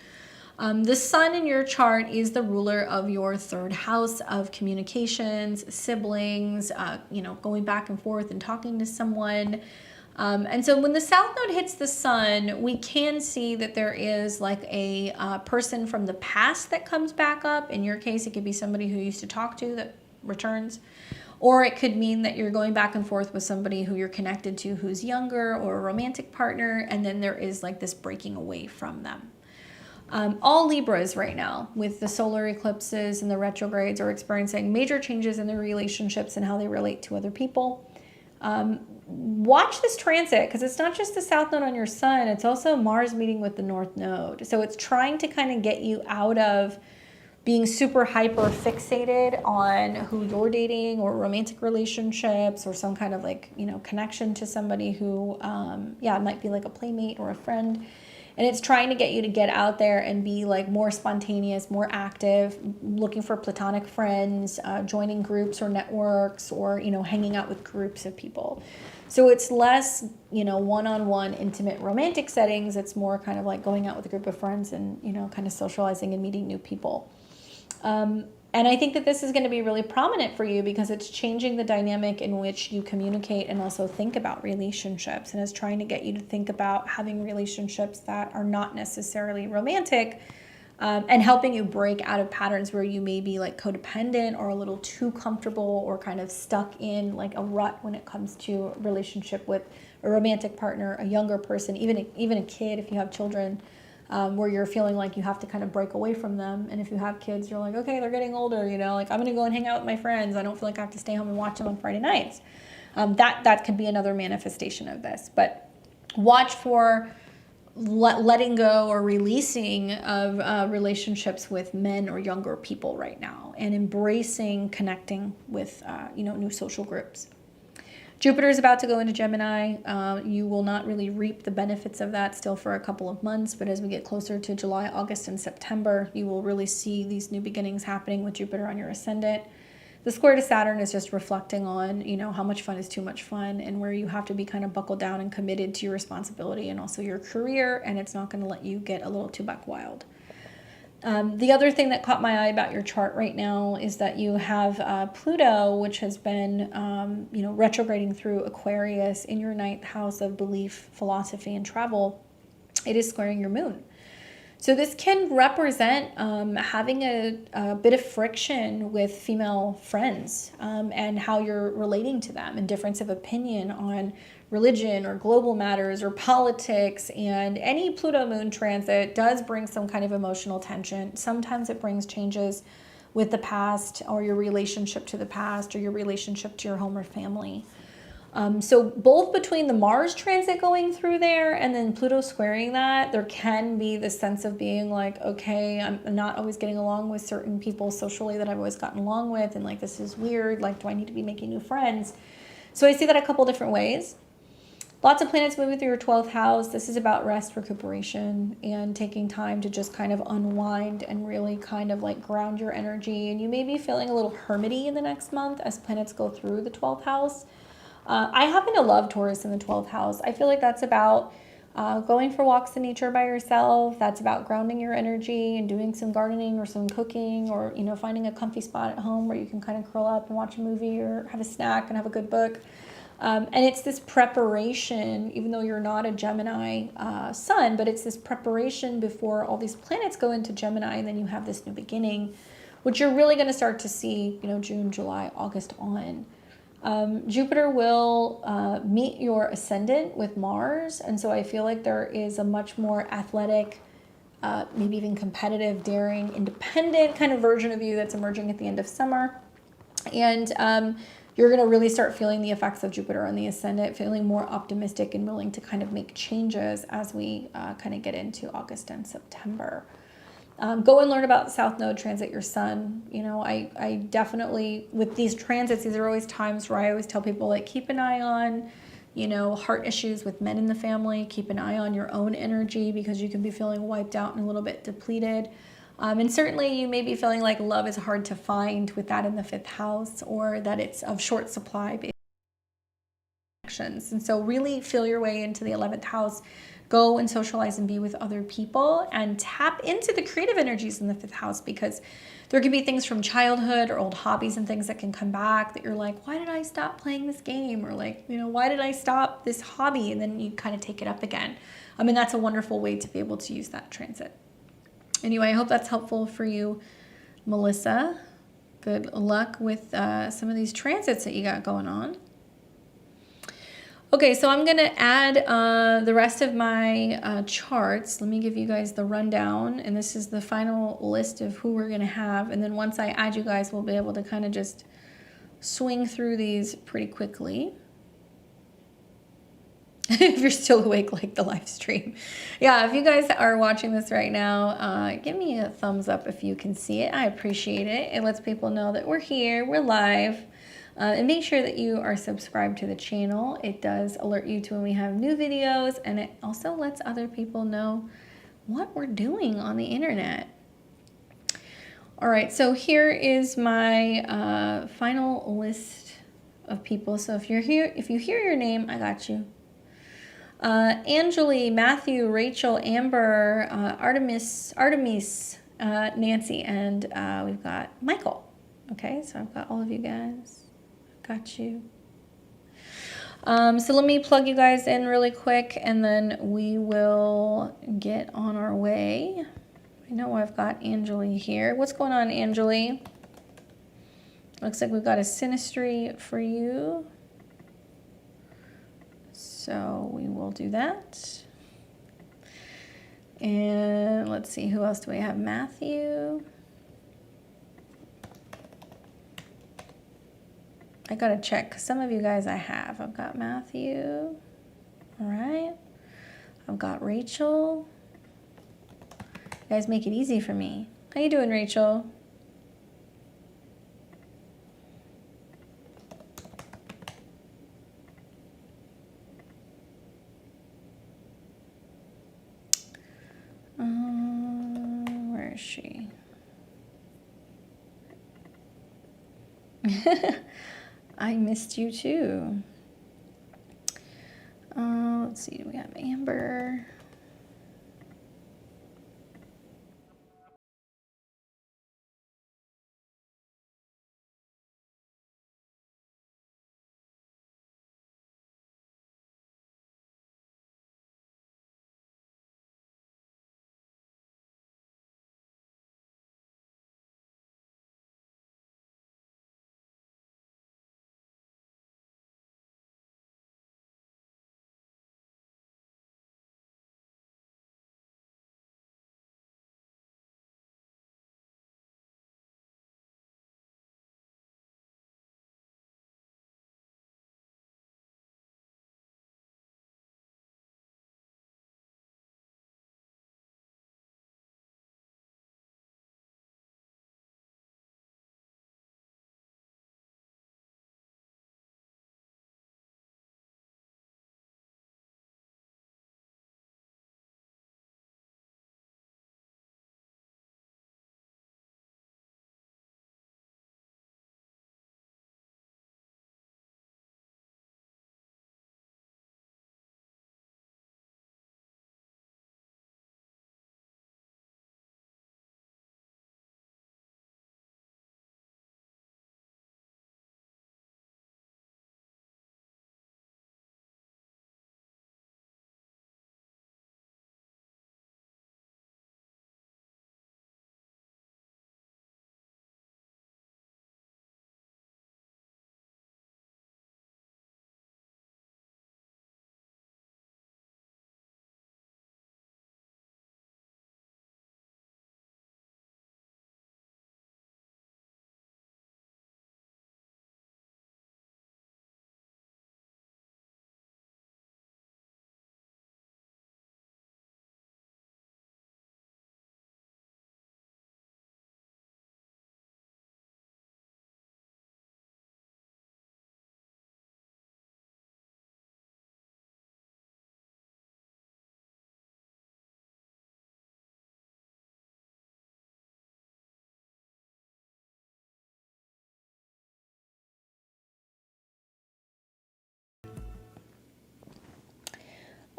The sun in your chart is the ruler of your third house of communications, siblings, going back and forth and talking to someone. And so when the South Node hits the sun, we can see that there is like a person from the past that comes back up. In your case, it could be somebody who you used to talk to that returns. Or it could mean that you're going back and forth with somebody who you're connected to who's younger, or a romantic partner. And then there is like this breaking away from them. All Libras right now, with the solar eclipses and the retrogrades, are experiencing major changes in their relationships and how they relate to other people. Watch this transit, because it's not just the South Node on your sun, it's also Mars meeting with the North Node. So it's trying to kind of get you out of being super hyper fixated on who you're dating, or romantic relationships, or some kind of like, connection to somebody who, it might be like a playmate or a friend. And it's trying to get you to get out there and be like more spontaneous, more active, looking for platonic friends, joining groups or networks, or, hanging out with groups of people. So it's less, one-on-one intimate romantic settings. It's more kind of like going out with a group of friends and, kind of socializing and meeting new people. And I think that this is going to be really prominent for you because it's changing the dynamic in which you communicate and also think about relationships, and is trying to get you to think about having relationships that are not necessarily romantic, and helping you break out of patterns where you may be like codependent or a little too comfortable or kind of stuck in like a rut when it comes to a relationship with a romantic partner, a younger person, even a kid if you have children. Where you're feeling like you have to kind of break away from them. And if you have kids, you're like, okay, they're getting older, like I'm going to go and hang out with my friends. I don't feel like I have to stay home and watch them on Friday nights. That could be another manifestation of this. But watch for letting go or releasing of relationships with men or younger people right now, and embracing connecting with, new social groups. Jupiter is about to go into Gemini. You will not really reap the benefits of that still for a couple of months, but as we get closer to July, August, and September, you will really see these new beginnings happening with Jupiter on your ascendant. The square to Saturn is just reflecting on, how much fun is too much fun, and where you have to be kind of buckled down and committed to your responsibility and also your career, and it's not going to let you get a little too buck wild. The other thing that caught my eye about your chart right now is that you have Pluto, which has been, retrograding through Aquarius in your ninth house of belief, philosophy, and travel. It is squaring your moon. So this can represent having a bit of friction with female friends, and how you're relating to them, and difference of opinion on religion or global matters or politics. And any Pluto moon transit does bring some kind of emotional tension. Sometimes it brings changes with the past or your relationship to the past or your relationship to your home or family. So both between the Mars transit going through there and then Pluto squaring that, there can be this sense of being like, okay, I'm not always getting along with certain people socially that I've always gotten along with. And like, this is weird. Like, do I need to be making new friends? So I see that a couple different ways. Lots of planets moving through your 12th house. This is about rest, recuperation, and taking time to just kind of unwind and really kind of like ground your energy. And you may be feeling a little hermity in the next month as planets go through the 12th house. I happen to love Taurus in the 12th house. I feel like that's about going for walks in nature by yourself. That's about grounding your energy and doing some gardening or some cooking or, you know, finding a comfy spot at home where you can kind of curl up and watch a movie or have a snack and have a good book. And it's this preparation, even though you're not a Gemini sun, but it's this preparation before all these planets go into Gemini, and then you have this new beginning, which you're really going to start to see, you know, June, July, August on. Jupiter will meet your ascendant with Mars, and so I feel like there is a much more athletic, maybe even competitive, daring, independent kind of version of you that's emerging at the end of summer. And you're going to really start feeling the effects of Jupiter on the ascendant, feeling more optimistic and willing to kind of make changes as we kind of get into August and September. Go and learn about South Node transit your sun. You know, I definitely, with these transits, these are always times where I always tell people, like, keep an eye on, you know, heart issues with men in the family. Keep an eye on your own energy because you can be feeling wiped out and a little bit depleted. And certainly you may be feeling like love is hard to find with that in the 5th house, or that it's of short supply. And so really feel your way into the 11th house. Go and socialize and be with other people and tap into the creative energies in the 5th house, because there can be things from childhood or old hobbies and things that can come back that you're like, why did I stop playing this game? Or like, you know, why did I stop this hobby? And then you kind of take it up again. I mean, that's a wonderful way to be able to use that transit. Anyway, I hope that's helpful for you, Melissa. Good luck with some of these transits that you got going on. Okay, so I'm going to add the rest of my charts. Let me give you guys the rundown, and this is the final list of who we're going to have. And then once I add you guys, we'll be able to kind of just swing through these pretty quickly. If you're still awake, like the live stream. Yeah, if you guys are watching this right now, give me a thumbs up if you can see it. I appreciate it. It lets people know that we're here, we're live. And make sure that you are subscribed to the channel. It does alert you to when we have new videos, and it also lets other people know what we're doing on the internet. All right, so here is my final list of people. So if you're here, if you hear your name, I got you. Angeli, Matthew, Rachel, Amber, Artemis, Nancy, and we've got Michael. Okay, so I've got all of you guys. Got you. So let me plug you guys in really quick, and then we will get on our way. I know I've got Angeli here. What's going on, Angeli? Looks like we've got a synastry for you. So we will do that. And let's see, who else do we have? Matthew. I gotta check, because some of you guys I have. I've got Matthew. All right. I've got Rachel. You guys make it easy for me. How you doing, Rachel? Where is she? I missed you too. Let's see, we have Amber.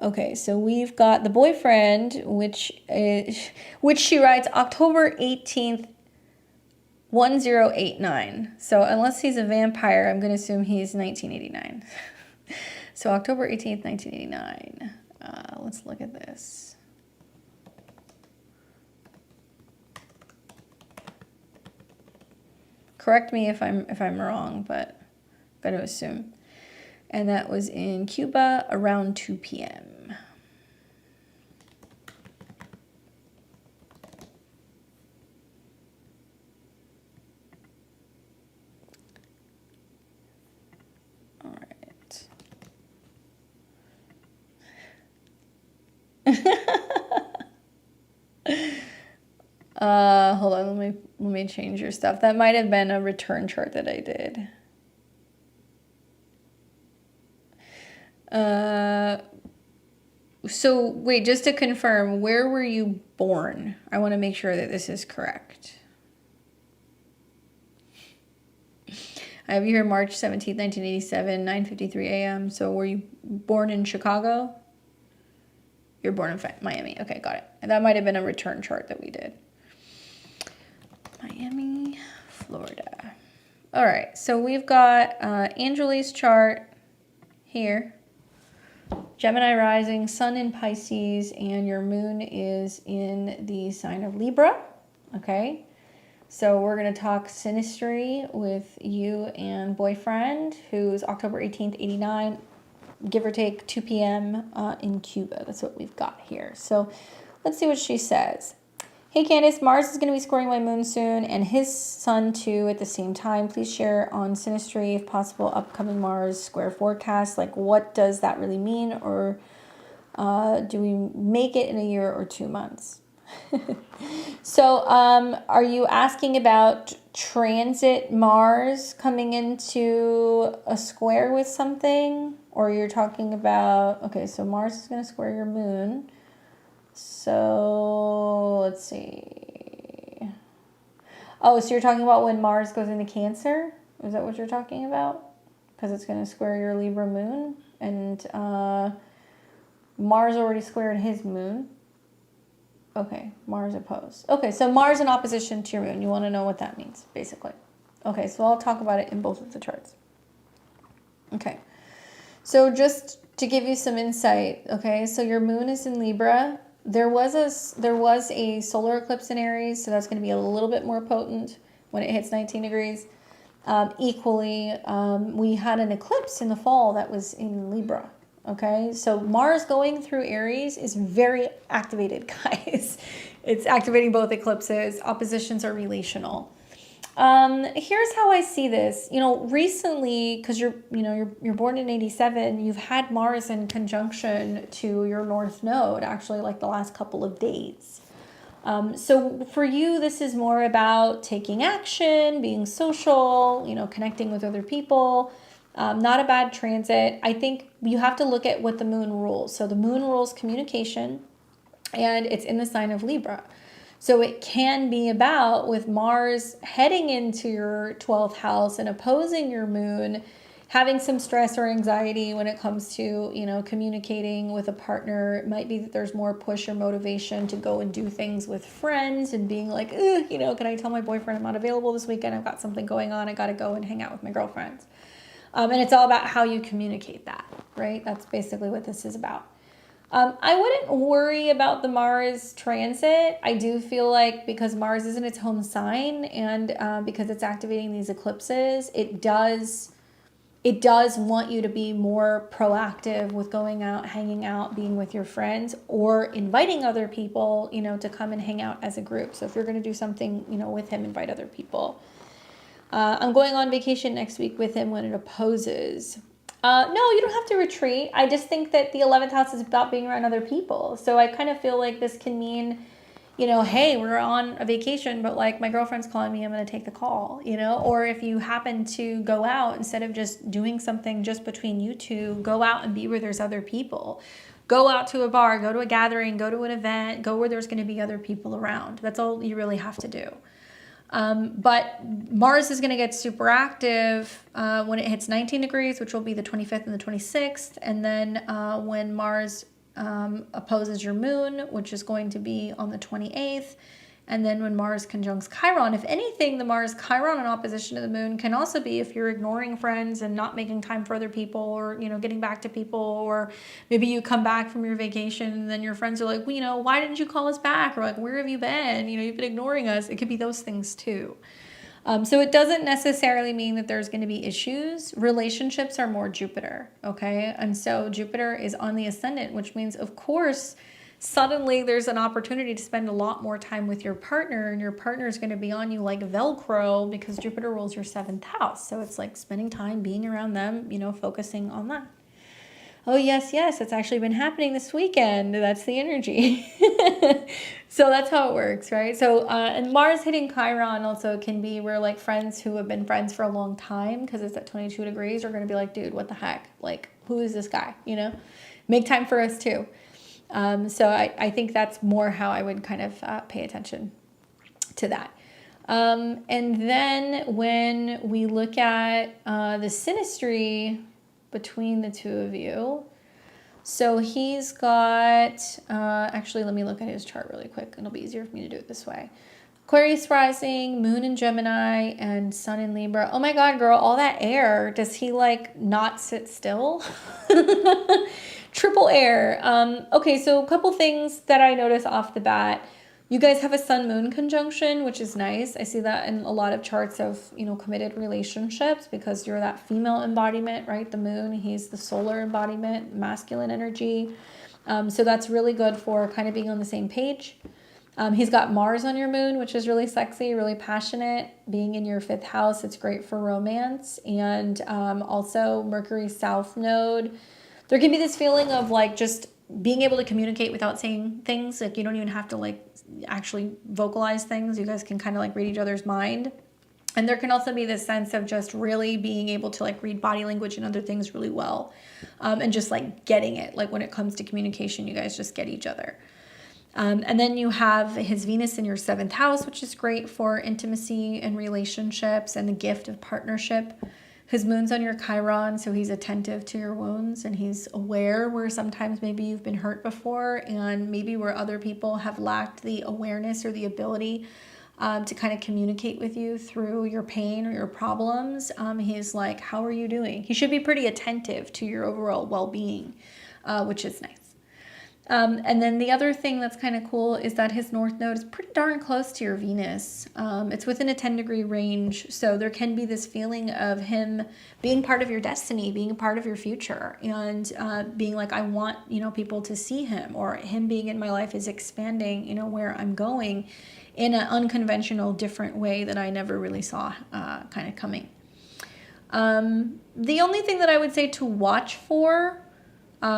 Okay, so we've got the boyfriend, which she writes October 18th, 1089. So unless he's a vampire, I'm going to assume he's 1989. So October 18th, 1989. Let's look at this. Correct me if I'm wrong, but I'm going to assume. And that was in Cuba around 2 p.m. All right. Hold on, let me change your stuff. That might have been a return chart that I did. So wait, just to confirm, where were you born? I want to make sure that this is correct. I have you here March 17th, 1987, 9:53 a.m. So were you born in Chicago? You're born in Miami. Okay, got it. And that might have been a return chart that we did. Miami, Florida. All right, so we've got Angeli's chart here. Gemini rising, sun in Pisces, and your moon is in the sign of Libra. Okay, so we're going to talk synastry with you and boyfriend, who's October 18th, 89, give or take 2 p.m. In Cuba. That's what we've got here. So let's see what she says. Hey Candice, Mars is going to be squaring my moon soon and his sun too at the same time. Please share on synastry, if possible, upcoming Mars square forecast. Like what does that really mean? Or do we make it in a year or 2 months? So are you asking about transit Mars coming into a square with something? Or you're talking about, okay, so Mars is going to square your moon. So let's see. Oh, so you're talking about when Mars goes into Cancer? Is that what you're talking about? Because it's going to square your Libra moon. And Mars already squared his moon. Okay, Mars opposed. Okay, so Mars in opposition to your moon. You want to know what that means, basically. Okay, so I'll talk about it in both of the charts. Okay, so just to give you some insight, okay, so your moon is in Libra. There was a solar eclipse in Aries, so that's going to be a little bit more potent when it hits 19 degrees. Equally, we had an eclipse in the fall that was in Libra. Okay, so Mars going through Aries is very activated, guys. It's activating both eclipses. Oppositions are relational. Here's how I see this. You know, recently, because you're born in 87, you've had Mars in conjunction to your North Node, actually, like the last couple of days. So for you, this is more about taking action, being social, you know, connecting with other people. Not a bad transit. I think you have to look at what the moon rules. So the moon rules communication, and it's in the sign of Libra. So it can be about, with Mars heading into your 12th house and opposing your moon, having some stress or anxiety when it comes to, you know, communicating with a partner. It might be that there's more push or motivation to go and do things with friends and being like, you know, can I tell my boyfriend I'm not available this weekend? I've got something going on. I got to go and hang out with my girlfriends. And it's all about how you communicate that, right? That's basically what this is about. I wouldn't worry about the Mars transit. I do feel like because Mars is in its home sign and because it's activating these eclipses, it does want you to be more proactive with going out, hanging out, being with your friends, or inviting other people, you know, to come and hang out as a group. So if you're going to do something, you know, with him, invite other people. I'm going on vacation next week with him when it opposes. No, you don't have to retreat. I just think that the 11th house is about being around other people. So I kind of feel like this can mean, you know, hey, we're on a vacation, but like my girlfriend's calling me, I'm going to take the call, you know, or if you happen to go out, instead of just doing something just between you two, go out and be where there's other people. Go out to a bar, go to a gathering, go to an event, go where there's going to be other people around. That's all you really have to do. But Mars is going to get super active when it hits 19 degrees, which will be the 25th and the 26th. And then when Mars opposes your moon, which is going to be on the 28th. And then when Mars conjuncts Chiron, if anything, the Mars Chiron in opposition to the moon can also be if you're ignoring friends and not making time for other people, or, you know, getting back to people, or maybe you come back from your vacation and then your friends are like, well, you know, why didn't you call us back? Or like, where have you been? You know, you've been ignoring us. It could be those things too. So it doesn't necessarily mean that there's going to be issues. Relationships are more Jupiter, okay? And so Jupiter is on the ascendant, which means, of course, suddenly there's an opportunity to spend a lot more time with your partner, and your partner is going to be on you like Velcro because Jupiter rules your 7th house. So it's like spending time being around them, you know, focusing on that. Oh, yes, it's actually been happening this weekend. That's the energy. So that's how it works, right? So, and Mars hitting Chiron also can be where like friends who have been friends for a long time, because it's at 22 degrees, are going to be like, dude, what the heck? Like, who is this guy? You know, make time for us too. So I think that's more how I would kind of pay attention to that. And then when we look at the synastry between the two of you, so he's got, actually, let me look at his chart really quick. It'll be easier for me to do it this way. Aquarius rising, moon in Gemini, and sun in Libra. Oh my God, girl, all that air. Does he like not sit still? Triple air. Okay, so a couple things that I notice off the bat. You guys have a sun-moon conjunction, which is nice. I see that in a lot of charts of, you know, committed relationships, because you're that female embodiment, right? The moon, he's the solar embodiment, masculine energy. So that's really good for kind of being on the same page. He's got Mars on your moon, which is really sexy, really passionate. Being in your 5th house, it's great for romance. And also Mercury South node. There can be this feeling of like just being able to communicate without saying things. Like you don't even have to like actually vocalize things. You guys can kind of like read each other's mind. And there can also be this sense of just really being able to like read body language and other things really well. And just like getting it. Like when it comes to communication, you guys just get each other. And then you have his Venus in your 7th house, which is great for intimacy and relationships and the gift of partnership. His moon's on your Chiron, so he's attentive to your wounds, and he's aware where sometimes maybe you've been hurt before, and maybe where other people have lacked the awareness or the ability to kind of communicate with you through your pain or your problems. He's like, how are you doing? He should be pretty attentive to your overall well-being, which is nice. And then the other thing that's kind of cool is that his north node is pretty darn close to your Venus. It's within a 10-degree range. So there can be this feeling of him being part of your destiny, being a part of your future, and being like, I want, you know, people to see him, or him being in my life is expanding, you know, where I'm going in an unconventional, different way that I never really saw kind of coming. The only thing that I would say to watch for,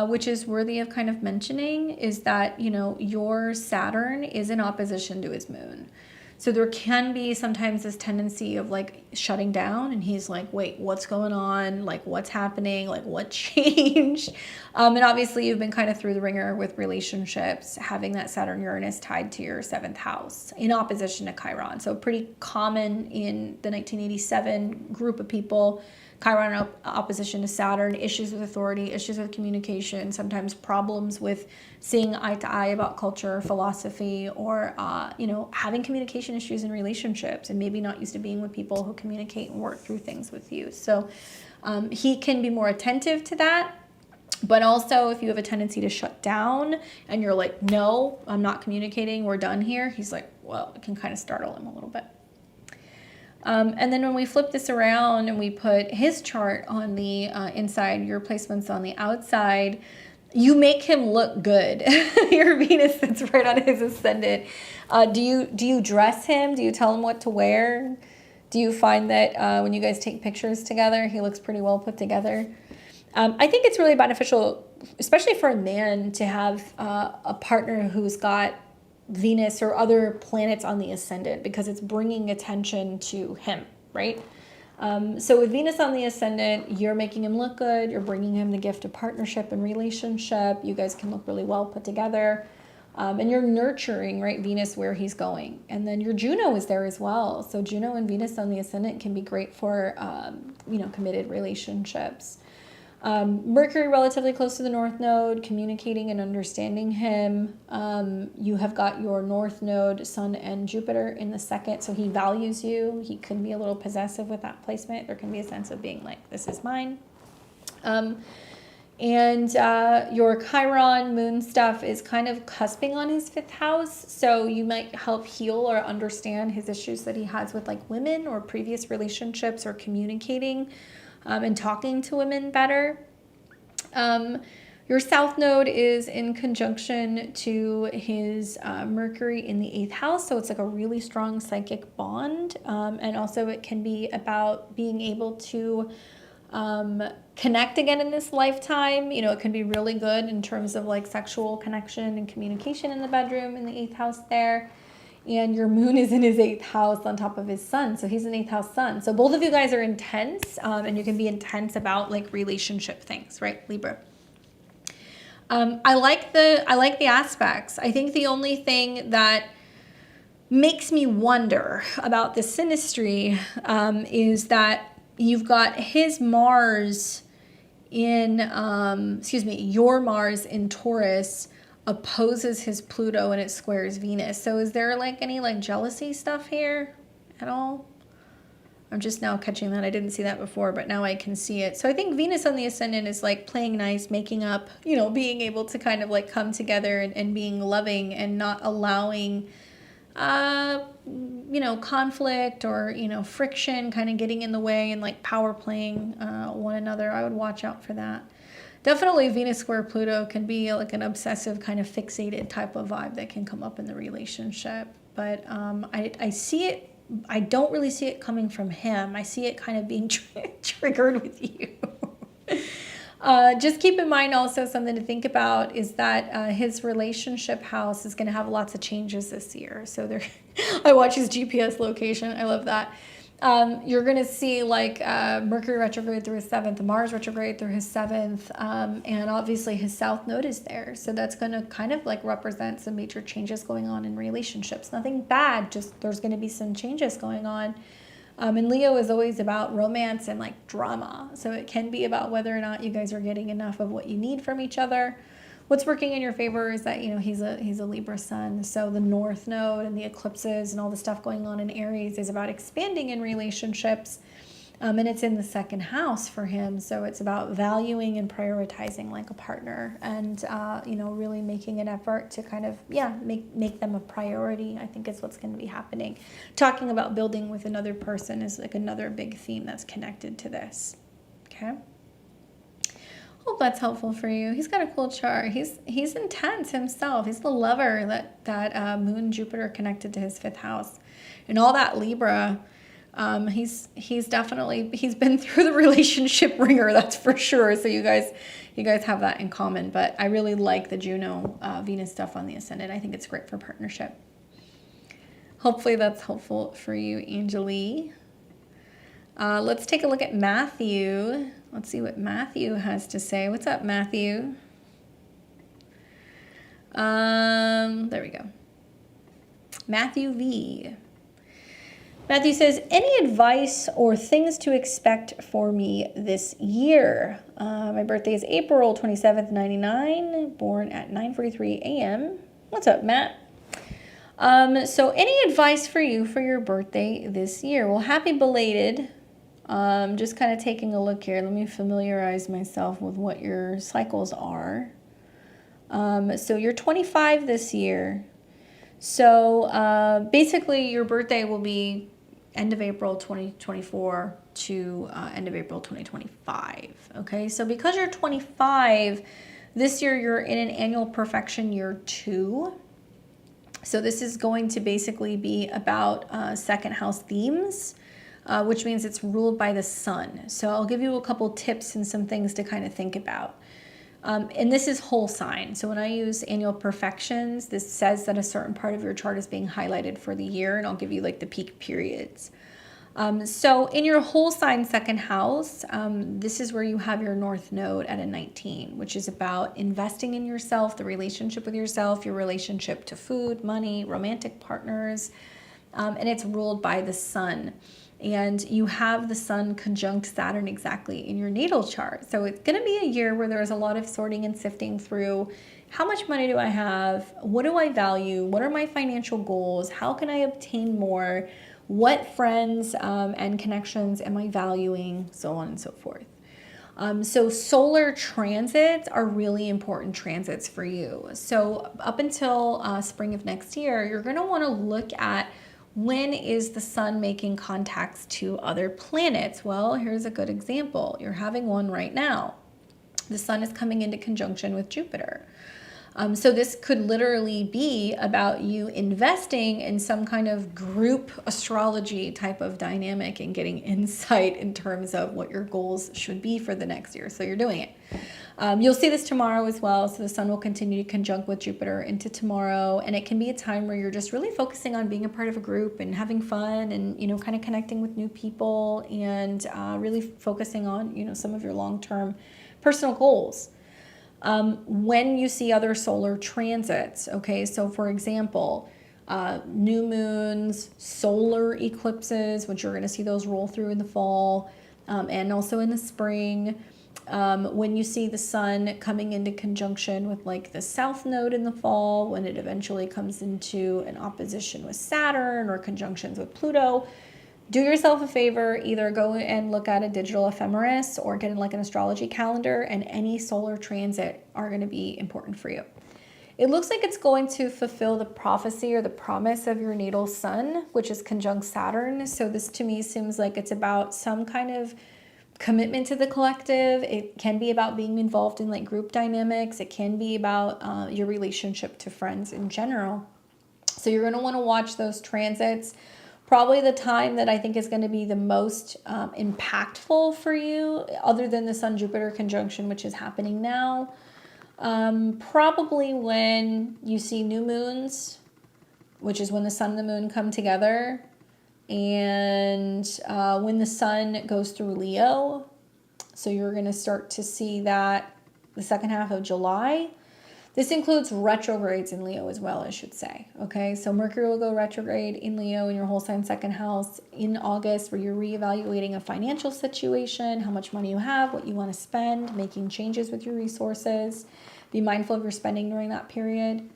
which is worthy of kind of mentioning, is that, you know, your Saturn is in opposition to his moon. So there can be sometimes this tendency of like shutting down, and he's like, wait, what's going on? Like, what's happening? Like, what changed? And obviously you've been kind of through the ringer with relationships, having that Saturn Uranus tied to your 7th house in opposition to Chiron. So pretty common in the 1987 group of people. Chiron opposition to Saturn, issues with authority, issues with communication, sometimes problems with seeing eye to eye about culture, philosophy, or, you know, having communication issues in relationships, and maybe not used to being with people who communicate and work through things with you. So he can be more attentive to that. But also, if you have a tendency to shut down and you're like, no, I'm not communicating, we're done here, he's like, well, it can kind of startle him a little bit. And then when we flip this around and we put his chart on the inside, your placements on the outside, you make him look good. Your Venus sits right on his ascendant. Do you dress him? Do you tell him what to wear? Do you find that when you guys take pictures together, he looks pretty well put together? I think it's really beneficial, especially for a man, to have a partner who's got Venus or other planets on the ascendant, because it's bringing attention to him, right? So with Venus on the ascendant, you're making him look good. You're bringing him the gift of partnership and relationship. You guys can look really well put together. And you're nurturing, right, Venus where he's going. And then your Juno is there as well. So Juno and Venus on the ascendant can be great for, you know, committed relationships. Mercury relatively close to the North Node, communicating and understanding him. You have got your North Node, Sun and Jupiter in the second, so he values you. He can be a little possessive with that placement. There can be a sense of being like, this is mine. And your Chiron moon stuff is kind of cusping on his 5th house. So you might help heal or understand his issues that he has with like women or previous relationships or communicating and talking to women better. Your South Node is in conjunction to his Mercury in the 8th house. So it's like a really strong psychic bond. And also it can be about being able to connect again in this lifetime. You know, it can be really good in terms of like sexual connection and communication in the bedroom in the 8th house there. And your moon is in his 8th house on top of his sun. So he's an 8th house sun. So both of you guys are intense, and you can be intense about like relationship things, right, Libra? I like the aspects. I think the only thing that makes me wonder about the synastry is that you've got his Mars in, your Mars in Taurus opposes his Pluto and it squares Venus. So is there like any like jealousy stuff here at all? I'm just now catching that. I didn't see that before, but now I can see it. So I think Venus on the ascendant is like playing nice, making up, you know, being able to kind of like come together and being loving and not allowing conflict or, friction kind of getting in the way and like power playing one another. I would watch out for that. Definitely Venus square Pluto can be like an obsessive kind of fixated type of vibe that can come up in the relationship. But I see it. I don't really see it coming from him. I see it kind of being triggered with you. Just keep in mind also something to think about is that his relationship house is going to have lots of changes this year. So I watch his GPS location. I love that. You're going to see like Mercury retrograde through his 7th, Mars retrograde through his 7th, and obviously his South Node is there. So that's going to kind of like represent some major changes going on in relationships. Nothing bad, just there's going to be some changes going on. And Leo is always about romance and like drama. So it can be about whether or not you guys are getting enough of what you need from each other. What's working in your favor is that, he's a Libra sun. So the North Node and the eclipses and all the stuff going on in Aries is about expanding in relationships. And it's in the 2nd house for him. So it's about valuing and prioritizing like a partner and, really making an effort to kind of, make them a priority, I think is what's going to be happening. Talking about building with another person is like another big theme that's connected to this. Okay. Hope that's helpful for you. He's got a cool chart. He's intense himself. He's the lover that Moon Jupiter connected to his 5th house, and all that Libra. He's been through the relationship ringer, that's for sure. So you guys have that in common. But I really like the Juno Venus stuff on the ascendant. I think it's great for partnership. Hopefully that's helpful for you, Angelie. Let's take a look at Matthew. Let's see what Matthew has to say. What's up, Matthew? There we go. Matthew V. Matthew says, any advice or things to expect for me this year? My birthday is April 27th, 99, born at 9:43 a.m. What's up, Matt? So any advice for you for your birthday this year? Well, happy belated. Just kind of taking a look here. Let me familiarize myself with what your cycles are. So you're 25 this year. So basically your birthday will be end of April 2024 to end of April 2025. Okay, so because you're 25, this year you're in an annual perfection year 2. So this is going to basically be about second house themes. Which means it's ruled by the sun. So I'll give you a couple tips and some things to kind of think about. And this is whole sign. So when I use annual perfections, this says that a certain part of your chart is being highlighted for the year, and I'll give you like the peak periods. So in your whole sign second house, this is where you have your North Node at a 19, which is about investing in yourself, the relationship with yourself, your relationship to food, money, romantic partners, and it's ruled by the sun. And you have the sun conjunct Saturn exactly in your natal chart. So it's going to be a year where there's a lot of sorting and sifting through how much money do I have? What do I value? What are my financial goals? How can I obtain more? What friends and connections am I valuing? So on and so forth. So solar transits are really important transits for you. So up until spring of next year, you're going to want to look at when is the sun making contacts to other planets. Well, here's a good example. You're having one right now. The sun is coming into conjunction with Jupiter. So this could literally be about you investing in some kind of group astrology type of dynamic and getting insight in terms of what your goals should be for the next year. So you're doing it. You'll see this tomorrow as well. So the sun will continue to conjunct with Jupiter into tomorrow. And it can be a time where you're just really focusing on being a part of a group and having fun and, kind of connecting with new people and really focusing on, some of your long-term personal goals. When you see other solar transits, okay, so for example, new moons, solar eclipses, which you're going to see those roll through in the fall and also in the spring. When you see the sun coming into conjunction with like the south node in the fall, when it eventually comes into an opposition with Saturn or conjunctions with Pluto, do yourself a favor, either go and look at a digital ephemeris or get in like an astrology calendar, and any solar transit are going to be important for you. It looks like it's going to fulfill the prophecy or the promise of your natal sun, which is conjunct Saturn. So this to me seems like it's about some kind of commitment to the collective. It can be about being involved in like group dynamics. It can be about your relationship to friends in general. So you're going to want to watch those transits. Probably the time that I think is going to be the most impactful for you, other than the Sun-Jupiter conjunction, which is happening now. Probably when you see new moons, which is when the sun and the moon come together, and when the sun goes through Leo. So you're going to start to see that the second half of July. This includes retrogrades in Leo as well, I should say. Okay, so Mercury will go retrograde in Leo in your whole sign second house in August, where you're reevaluating a financial situation, how much money you have, what you want to spend, making changes with your resources. Be mindful of your spending during that period.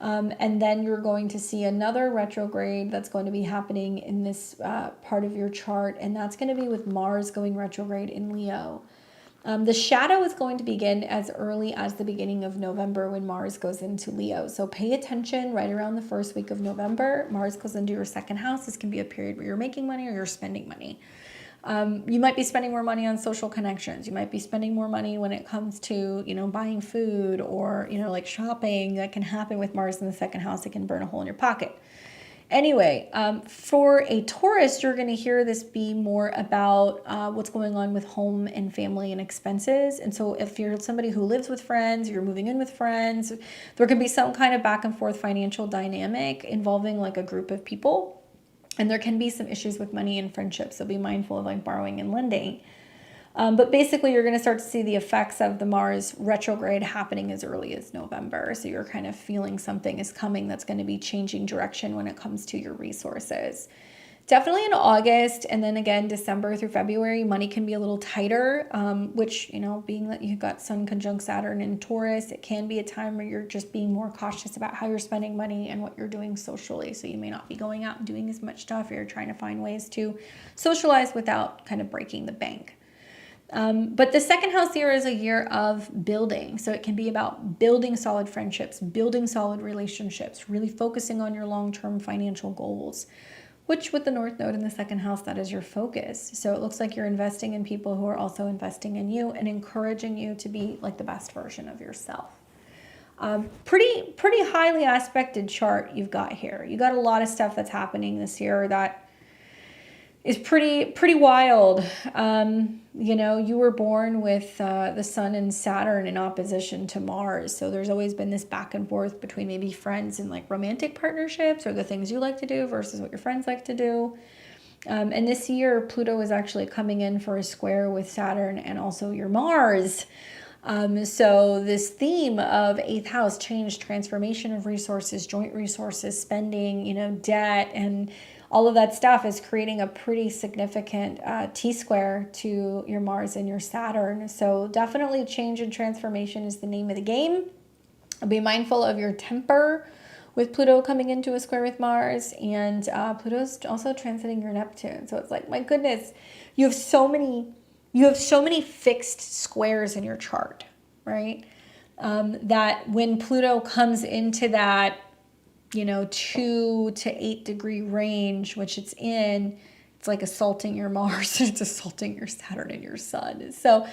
And then you're going to see another retrograde that's going to be happening in this part of your chart, and that's going to be with Mars going retrograde in Leo. The shadow is going to begin as early as the beginning of November when Mars goes into Leo. So pay attention right around the first week of November. Mars goes into your second house. This can be a period where you're making money or you're spending money. You might be spending more money on social connections. You might be spending more money when it comes to, buying food or, like shopping. That can happen with Mars in the second house. It can burn a hole in your pocket. Anyway, for a Taurus, you're going to hear this be more about what's going on with home and family and expenses. And so if you're somebody who lives with friends, you're moving in with friends, there can be some kind of back and forth financial dynamic involving like a group of people. And there can be some issues with money and friendships. So be mindful of like borrowing and lending. But basically, you're going to start to see the effects of the Mars retrograde happening as early as November. So you're kind of feeling something is coming that's going to be changing direction when it comes to your resources. Definitely in August, and then again, December through February, money can be a little tighter, which, being that you've got Sun conjunct Saturn in Taurus, it can be a time where you're just being more cautious about how you're spending money and what you're doing socially. So you may not be going out and doing as much stuff, or you're trying to find ways to socialize without kind of breaking the bank. But the second house year is a year of building. So it can be about building solid friendships, building solid relationships, really focusing on your long-term financial goals, which with the North Node in the second house, that is your focus. So it looks like you're investing in people who are also investing in you and encouraging you to be like the best version of yourself. Pretty highly aspected chart you've got here. You got a lot of stuff that's happening this year that is pretty wild. You were born with the Sun and Saturn in opposition to Mars. So there's always been this back and forth between maybe friends and like romantic partnerships or the things you like to do versus what your friends like to do. And this year, Pluto is actually coming in for a square with Saturn and also your Mars. So this theme of 8th house, change, transformation of resources, joint resources, spending, debt, and all of that stuff is creating a pretty significant T-square to your Mars and your Saturn. So definitely change and transformation is the name of the game. Be mindful of your temper with Pluto coming into a square with Mars, and Pluto's also transiting your Neptune. So it's like, my goodness, you have so many fixed squares in your chart, right? That when Pluto comes into that, 2 to 8 degree range, which it's in, it's like assaulting your Mars, it's assaulting your Saturn and your Sun. So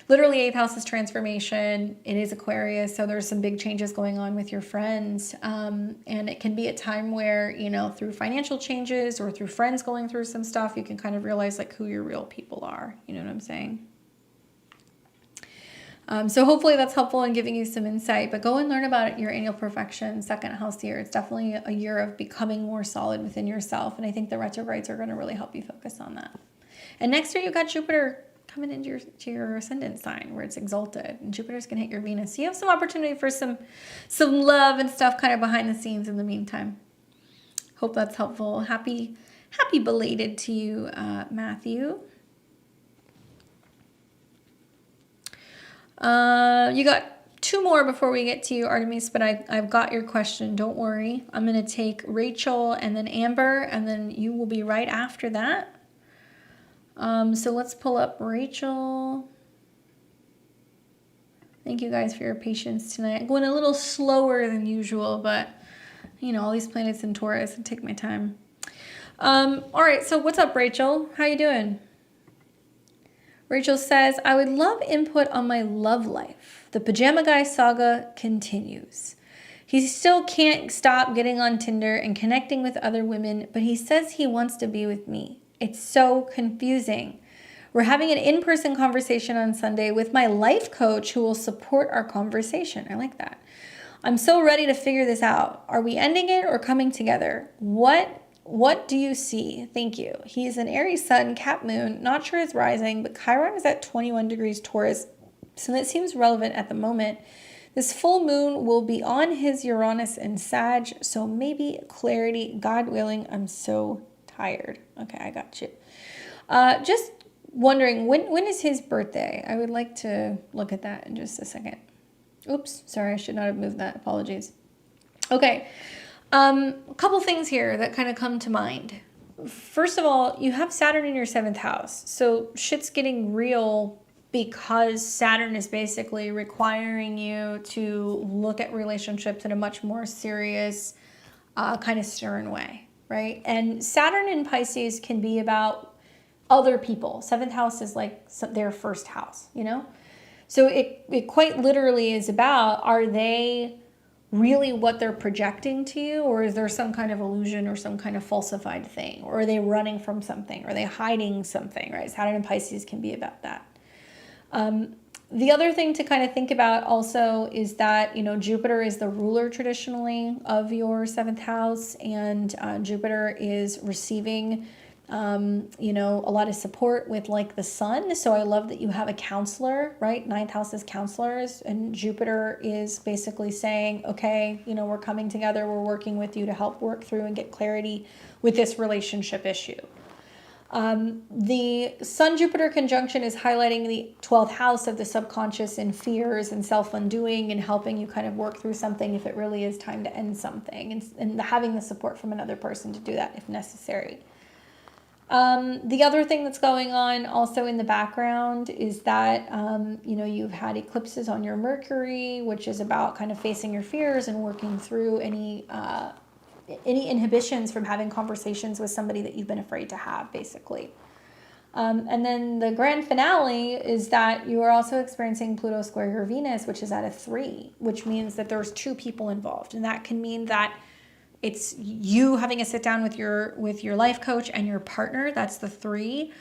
literally 8th house is transformation. It is Aquarius, so there's some big changes going on with your friends. And it can be a time where, through financial changes or through friends going through some stuff, you can kind of realize like who your real people are. You know what I'm saying? So hopefully that's helpful in giving you some insight, but go and learn about your annual perfection, 2nd house year. It's definitely a year of becoming more solid within yourself. And I think the retrogrades are going to really help you focus on that. And next year you got Jupiter coming into your ascendant sign where it's exalted, and Jupiter's going to hit your Venus. So you have some opportunity for some love and stuff kind of behind the scenes in the meantime. Hope that's helpful. Happy belated to you, Matthew. You got 2 more before we get to you, Artemis, but I've got your question. Don't worry. I'm going to take Rachel and then Amber, and then you will be right after that. So let's pull up Rachel. Thank you guys for your patience tonight. I'm going a little slower than usual, but all these planets in Taurus, I take my time. All right, so what's up, Rachel? How you doing? Rachel says, I would love input on my love life. The pajama guy saga continues. He still can't stop getting on Tinder and connecting with other women, but he says he wants to be with me. It's so confusing. We're having an in-person conversation on Sunday with my life coach who will support our conversation. I like that. I'm so ready to figure this out. Are we ending it or coming together? What do you see? Thank you. He's an Aries sun, Cap moon, not sure his rising, but Chiron is at 21 degrees Taurus, so that seems relevant at the moment. This full moon will be on his Uranus and Sag, so maybe clarity, God willing. I'm so tired. Okay, I got you. Just wondering, when is his birthday? I would like to look at that in just a second. Oops, sorry, I should not have moved that. Apologies. Okay. A couple things here that kind of come to mind. First of all, you have Saturn in your 7th house. So shit's getting real because Saturn is basically requiring you to look at relationships in a much more serious, kind of stern way, right? And Saturn in Pisces can be about other people. 7th house is like their first house, So it quite literally is about, are they really what they're projecting to you, or is there some kind of illusion or some kind of falsified thing, or are they running from something, or are they hiding something, right? Saturn and Pisces can be about that. The other thing to kind of think about also is that, Jupiter is the ruler traditionally of your 7th house, and Jupiter is receiving a lot of support with like the sun. So I love that you have a counselor, right? 9th house is counselors, and Jupiter is basically saying, okay, we're coming together. We're working with you to help work through and get clarity with this relationship issue. The Sun-Jupiter conjunction is highlighting the 12th house of the subconscious and fears and self-undoing, and helping you kind of work through something if it really is time to end something, and having the support from another person to do that if necessary. The other thing that's going on also in the background is that, you've had eclipses on your Mercury, which is about kind of facing your fears and working through any inhibitions from having conversations with somebody that you've been afraid to have, basically. And then the grand finale is that you are also experiencing Pluto square your Venus, which is at a 3, which means that there's 2 people involved. And that can mean that it's you having a sit down with your life coach and your partner, that's the 3,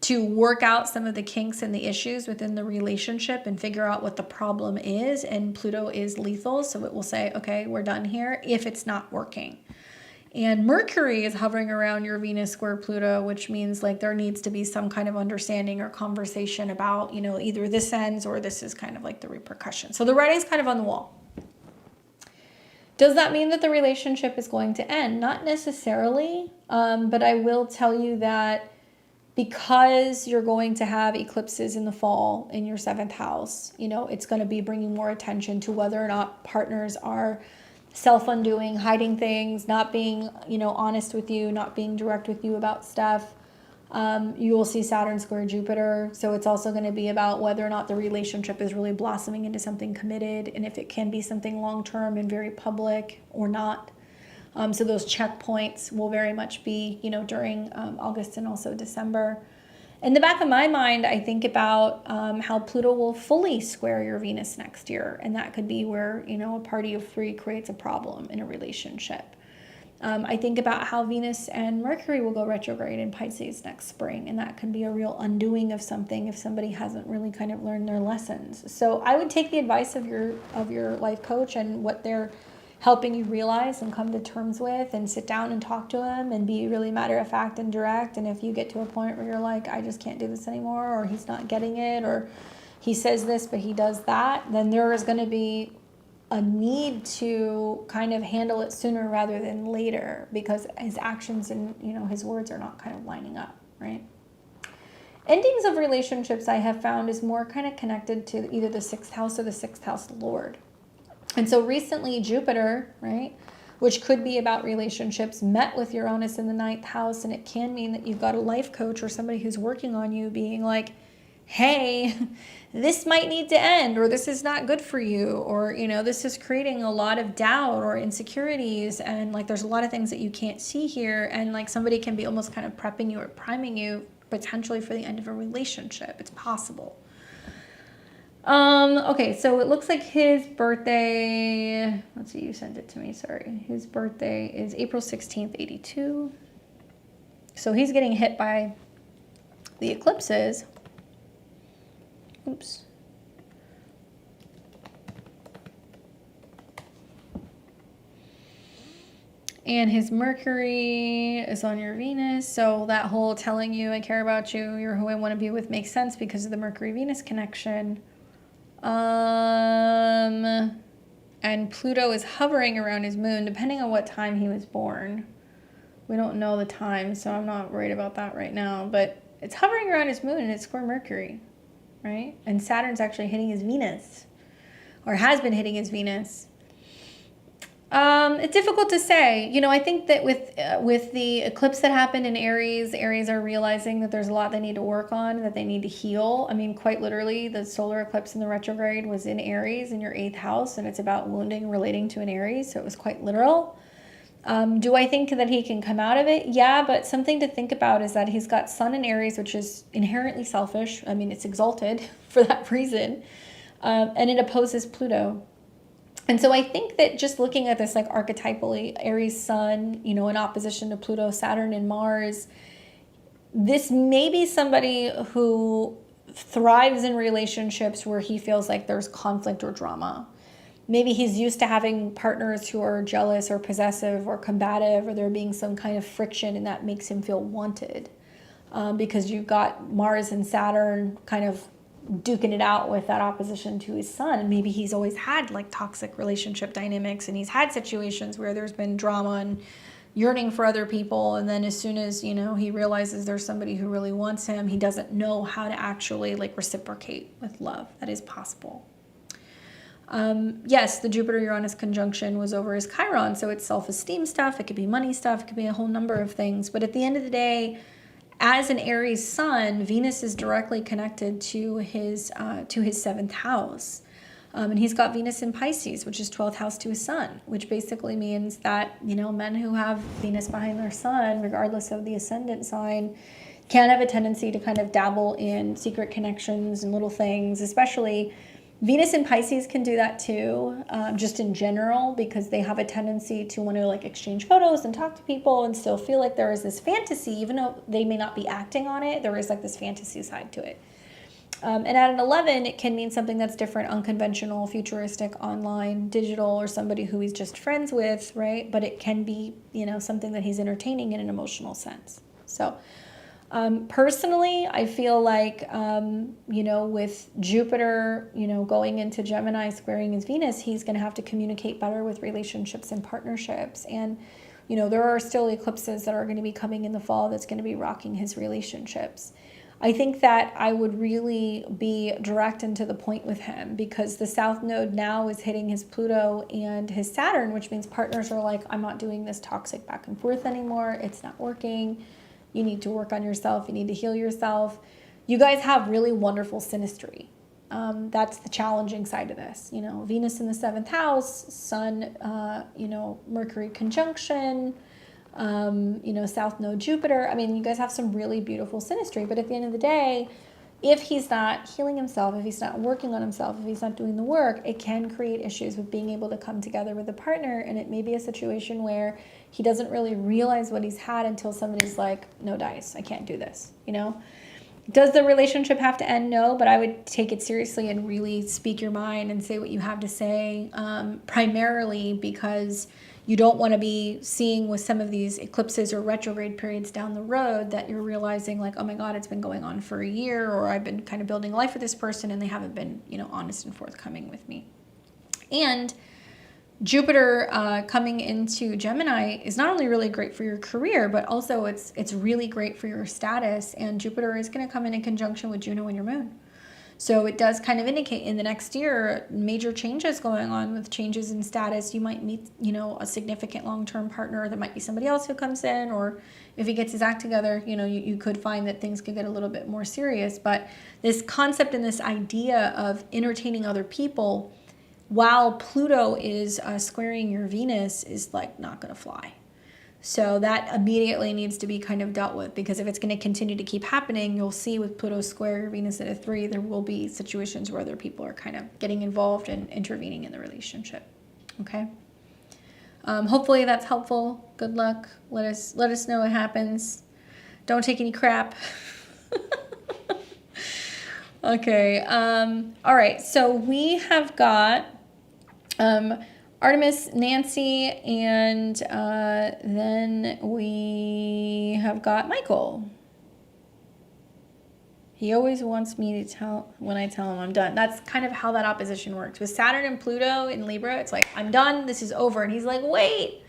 to work out some of the kinks and the issues within the relationship and figure out what the problem is. And Pluto is lethal, so it will say, okay, we're done here if it's not working. And Mercury is hovering around your Venus square Pluto, which means like there needs to be some kind of understanding or conversation about, either this ends or this is kind of like the repercussion. So the writing's kind of on the wall. Does that mean that the relationship is going to end? Not necessarily, but I will tell you that because you're going to have eclipses in the fall in your 7th house, you know, it's going to be bringing more attention to whether or not partners are self-undoing, hiding things, not being, you know, honest with you, not being direct with you about stuff. You will see Saturn square Jupiter. So it's also going to be about whether or not the relationship is really blossoming into something committed, and if it can be something long-term and very public or not. So those checkpoints will very much be, you know, during August and also December. In the back of my mind, I think about how Pluto will fully square your Venus next year. And that could be where, you know, a party of 3 creates a problem in a relationship. I think about how Venus and Mercury will go retrograde in Pisces next spring, and that can be a real undoing of something if somebody hasn't really kind of learned their lessons. So I would take the advice of your life coach and what they're helping you realize and come to terms with, and sit down and talk to them and be really matter of fact and direct. And if you get to a point where you're like, I just can't do this anymore, or he's not getting it, or he says this but he does that, then there is going to be a need to kind of handle it sooner rather than later, because his actions and, you know, his words are not kind of lining up, right? Endings of relationships, I have found, is more kind of connected to either the 6th house or the 6th house lord. And so recently Jupiter, right, which could be about relationships, met with Uranus in the 9th house, and it can mean that you've got a life coach or somebody who's working on you being like, hey, this might need to end, or this is not good for you, or, you know, this is creating a lot of doubt or insecurities, and like there's a lot of things that you can't see here, and like somebody can be almost kind of prepping you or priming you potentially for the end of a relationship. It's possible. Okay, so it looks like his birthday, let's see, you sent it to me, sorry. His birthday is April 16th, 82. So he's getting hit by the eclipses. Oops. And his Mercury is on your Venus. So that whole telling you I care about you, you're who I want to be with makes sense because of the Mercury-Venus connection. And Pluto is hovering around his moon, depending on what time he was born. We don't know the time, so I'm not worried about that right now. But it's hovering around his moon and it's square Mercury, right? And Saturn's actually hitting his Venus, or has been hitting his Venus. It's difficult to say. You know, I think that with the eclipse that happened in Aries are realizing that there's a lot they need to work on, that they need to heal. I mean, quite literally, the solar eclipse in the retrograde was in Aries in your 8th house, and it's about wounding relating to an Aries, so it was quite literal. Do I think that he can come out of it? Yeah, but something to think about is that he's got Sun in Aries, which is inherently selfish. I mean, it's exalted for that reason, and it opposes Pluto. And so I think that just looking at this like archetypally, Aries Sun, you know, in opposition to Pluto, Saturn, and Mars, this may be somebody who thrives in relationships where he feels like there's conflict or drama. Maybe he's used to having partners who are jealous or possessive or combative, or there being some kind of friction, and that makes him feel wanted. Because you've got Mars and Saturn kind of duking it out with that opposition to his Sun. And maybe he's always had like toxic relationship dynamics, and he's had situations where there's been drama and yearning for other people, and then as soon as, you know, he realizes there's somebody who really wants him, he doesn't know how to actually like reciprocate with love. That is possible. Yes, the Jupiter-Uranus conjunction was over his Chiron, so it's self-esteem stuff, it could be money stuff, it could be a whole number of things, but at the end of the day, as an Aries Sun, Venus is directly connected to his 7th house. And he's got Venus in Pisces, which is 12th house to his Sun, which basically means that, you know, men who have Venus behind their Sun, regardless of the ascendant sign, can have a tendency to kind of dabble in secret connections and little things, especially Venus in Pisces can do that too, just in general, because they have a tendency to want to like exchange photos and talk to people and still feel like there is this fantasy, even though they may not be acting on it, there is like this fantasy side to it. And at an 11, it can mean something that's different, unconventional, futuristic, online, digital, or somebody who he's just friends with, right? But it can be, you know, something that he's entertaining in an emotional sense. So Personally, I feel like, you know, with Jupiter, you know, going into Gemini, squaring his Venus, he's going to have to communicate better with relationships and partnerships. And, you know, there are still eclipses that are going to be coming in the fall that's going to be rocking his relationships. I think that I would really be direct and to the point with him, because the South Node now is hitting his Pluto and his Saturn, which means partners are like, I'm not doing this toxic back and forth anymore. It's not working. You need to work on yourself. You need to heal yourself. You guys have really wonderful synastry. That's the challenging side of this. You know, Venus in the 7th house, Sun, you know, Mercury conjunction, you know, South Node Jupiter. I mean, you guys have some really beautiful synastry, but at the end of the day, if he's not healing himself, if he's not working on himself, if he's not doing the work, it can create issues with being able to come together with a partner. And it may be a situation where he doesn't really realize what he's had until somebody's like, no dice, I can't do this, you know? Does the relationship have to end? No, but I would take it seriously and really speak your mind and say what you have to say, primarily because you don't want to be seeing with some of these eclipses or retrograde periods down the road that you're realizing like, oh my God, it's been going on for a year, or I've been kind of building a life with this person and they haven't been, you know, honest and forthcoming with me. And Jupiter coming into Gemini is not only really great for your career, but also it's really great for your status. And Jupiter is going to come in conjunction with Juno and your moon. So it does kind of indicate in the next year, major changes going on with changes in status. You might meet, you know, a significant long-term partner. There might be somebody else who comes in, or if he gets his act together, you know, you could find that things could get a little bit more serious. But this concept and this idea of entertaining other people while Pluto is squaring your Venus is like not going to fly. So that immediately needs to be kind of dealt with, because if it's going to continue to keep happening, you'll see with Pluto square your Venus at a 3, there will be situations where other people are kind of getting involved and intervening in the relationship. Okay. Hopefully that's helpful. Good luck. Let us know what happens. Don't take any crap. Okay. All right. So we have got Artemis, Nancy, and then we have got Michael. He always wants me to tell when I tell him I'm done. That's kind of how that opposition works. With Saturn and Pluto in Libra, it's like, I'm done, this is over. And he's like, wait.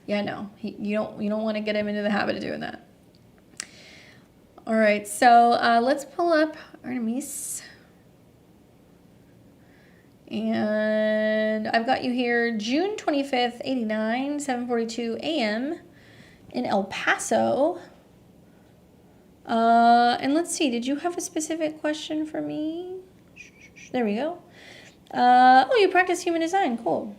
Yeah, no, you don't want to get him into the habit of doing that. All right, so let's pull up Artemis. And I've got you here, June 25th, 89, 7:42 a.m. in El Paso. And let's see, did you have a specific question for me? There we go. Oh, you practice human design, cool.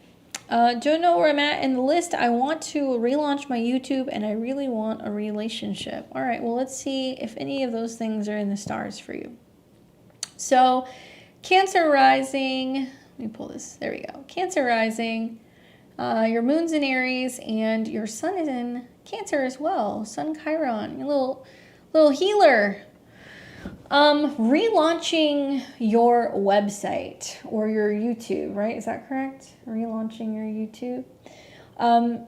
Don't know where I'm at in the list. I want to relaunch my YouTube and I really want a relationship. All right, well, let's see if any of those things are in the stars for you. So, Cancer rising, let me pull this, there we go. Cancer rising, your moon's in Aries and your sun is in Cancer as well. Sun Chiron, your little healer. Relaunching your website or your YouTube, right? Is that correct? Relaunching your YouTube.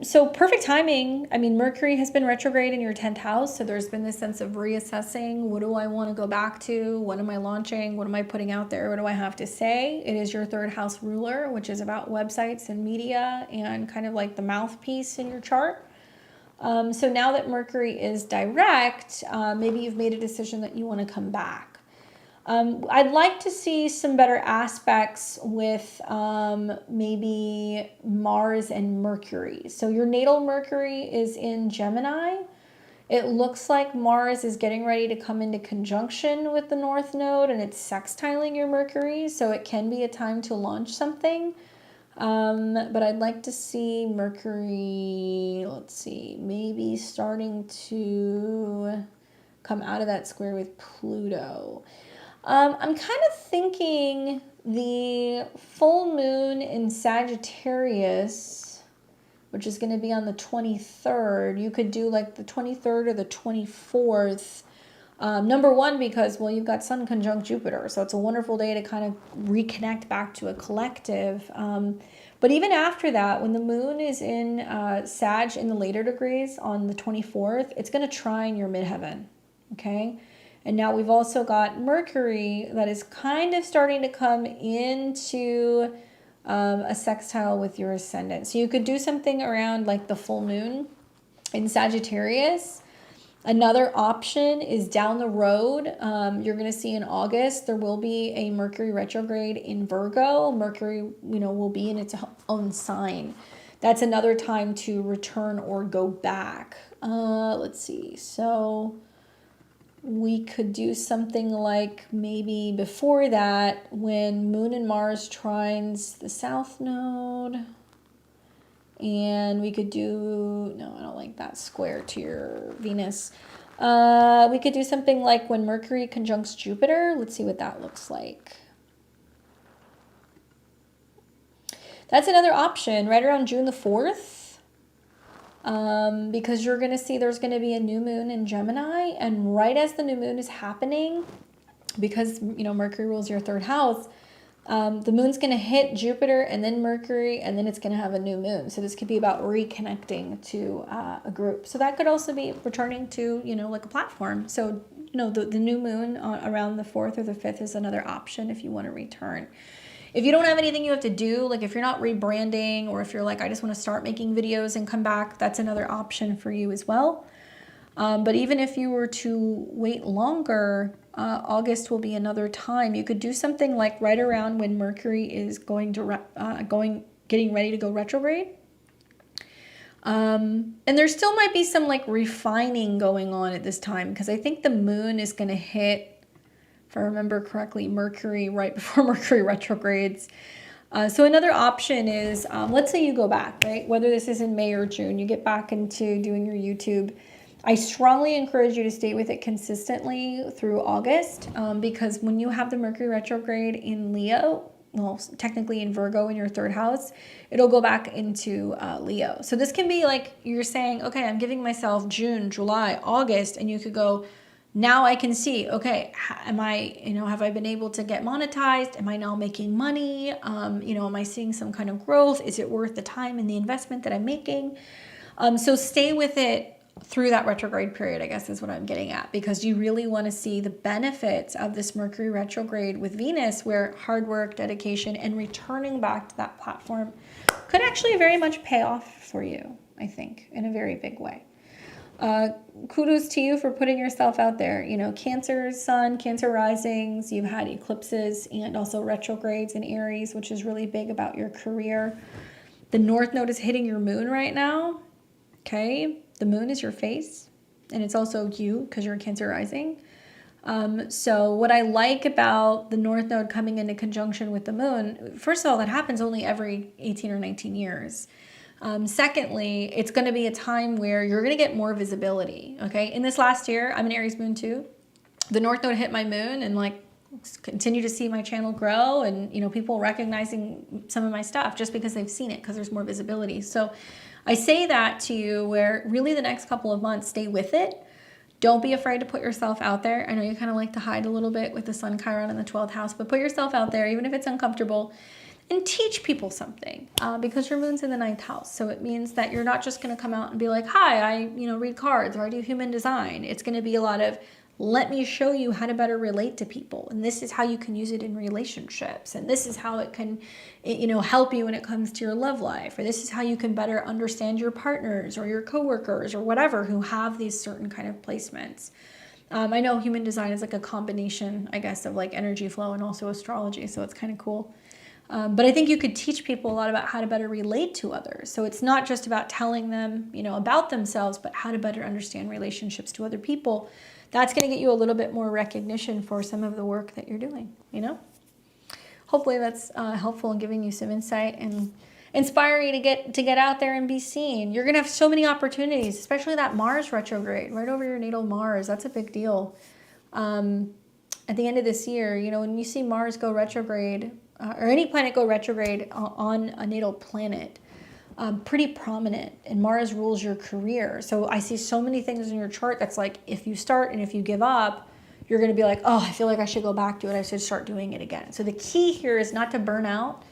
So perfect timing. I mean, Mercury has been retrograde in your 10th house. So there's been this sense of reassessing. What do I want to go back to? What am I launching? What am I putting out there? What do I have to say? It is your 3rd house ruler, which is about websites and media and kind of like the mouthpiece in your chart. So now that Mercury is direct, maybe you've made a decision that you want to come back. I'd like to see some better aspects with maybe Mars and Mercury. So your natal Mercury is in Gemini. It looks like Mars is getting ready to come into conjunction with the North Node and it's sextiling your Mercury. So it can be a time to launch something. But I'd like to see Mercury, let's see, maybe starting to come out of that square with Pluto. I'm kind of thinking the full moon in Sagittarius, which is going to be on the 23rd. You could do like the 23rd or the 24th. Number one, because, well, you've got Sun conjunct Jupiter, so it's a wonderful day to kind of reconnect back to a collective. But even after that, when the moon is in Sag in the later degrees on the 24th, it's going to trine your midheaven. okay? And now we've also got Mercury that is kind of starting to come into a sextile with your ascendant. So you could do something around like the full moon in Sagittarius. Another option is down the road. You're going to see in August, there will be a Mercury retrograde in Virgo. Mercury, will be in its own sign. That's another time to return or go back. Let's see. So we could do something like maybe before that when Moon and Mars trines the South Node. And we could do, no, I don't like that square to your Venus. We could do something like when Mercury conjuncts Jupiter. Let's see what that looks like. That's another option right around June the 4th. Because you're going to see there's going to be a new moon in Gemini. And right as the new moon is happening, because, Mercury rules your third house, the moon's going to hit Jupiter and then Mercury, and then it's going to have a new moon. So this could be about reconnecting to a group. So that could also be returning to, like a platform. So, the new moon around the 4th or the 5th is another option if you want to return. If you don't have anything you have to do, like if you're not rebranding, or if you're like, I just want to start making videos and come back, that's another option for you as well. But even if you were to wait longer, August will be another time. You could do something like right around when Mercury is getting ready to go retrograde. And there still might be some like refining going on at this time, because I think the moon is going to hit, if I remember correctly, Mercury right before Mercury retrogrades. So another option is, let's say you go back, right? Whether this is in May or June, you get back into doing your YouTube. I strongly encourage you to stay with it consistently through August, because when you have the Mercury retrograde in Leo, well, technically in Virgo in your third house, it'll go back into Leo. So this can be like you're saying, okay, I'm giving myself June, July, August, and you could go, now I can see, okay, am I, have I been able to get monetized? Am I now making money? Am I seeing some kind of growth? Is it worth the time and the investment that I'm making? So stay with it through that retrograde period, I guess is what I'm getting at, because you really want to see the benefits of this Mercury retrograde with Venus, where hard work, dedication, and returning back to that platform could actually very much pay off for you, I think, in a very big way. Kudos to you for putting yourself out there. Cancer sun, Cancer risings, you've had eclipses and also retrogrades in Aries, which is really big about your career. The North Node is hitting your moon right now. Okay. The moon is your face, and it's also you because you're Cancer rising. So what I like about the North Node coming into conjunction with the moon, first of all, that happens only every 18 or 19 years. Secondly, it's going to be a time where you're going to get more visibility. Okay. In this last year, I'm an Aries moon too. The North Node hit my moon and like continue to see my channel grow, and, people recognizing some of my stuff just because they've seen it, because there's more visibility. So I say that to you where really the next couple of months, stay with it. Don't be afraid to put yourself out there. I know you kind of like to hide a little bit with the Sun Chiron in the 12th house, but put yourself out there, even if it's uncomfortable, and teach people something, because your moon's in the 9th house. So it means that you're not just going to come out and be like, hi, I read cards, or I do human design. It's going to be a lot of, let me show you how to better relate to people. And this is how you can use it in relationships. And this is how it can, help you when it comes to your love life. Or this is how you can better understand your partners or your coworkers or whatever who have these certain kind of placements. I know human design is like a combination, I guess, of like energy flow and also astrology. So it's kind of cool. But I think you could teach people a lot about how to better relate to others. So it's not just about telling them, about themselves, but how to better understand relationships to other people. That's going to get you a little bit more recognition for some of the work that you're doing, Hopefully that's helpful in giving you some insight and inspire you to get out there and be seen. You're going to have so many opportunities, especially that Mars retrograde right over your natal Mars. That's a big deal. At the end of this year, when you see Mars go retrograde, or any planet go retrograde on a natal planet, pretty prominent, and Mars rules your career. So I see so many things in your chart that's like, if you start and if you give up, you're going to be like, oh, I feel like I should go back to it. I should start doing it again. So the key here is not to burn out,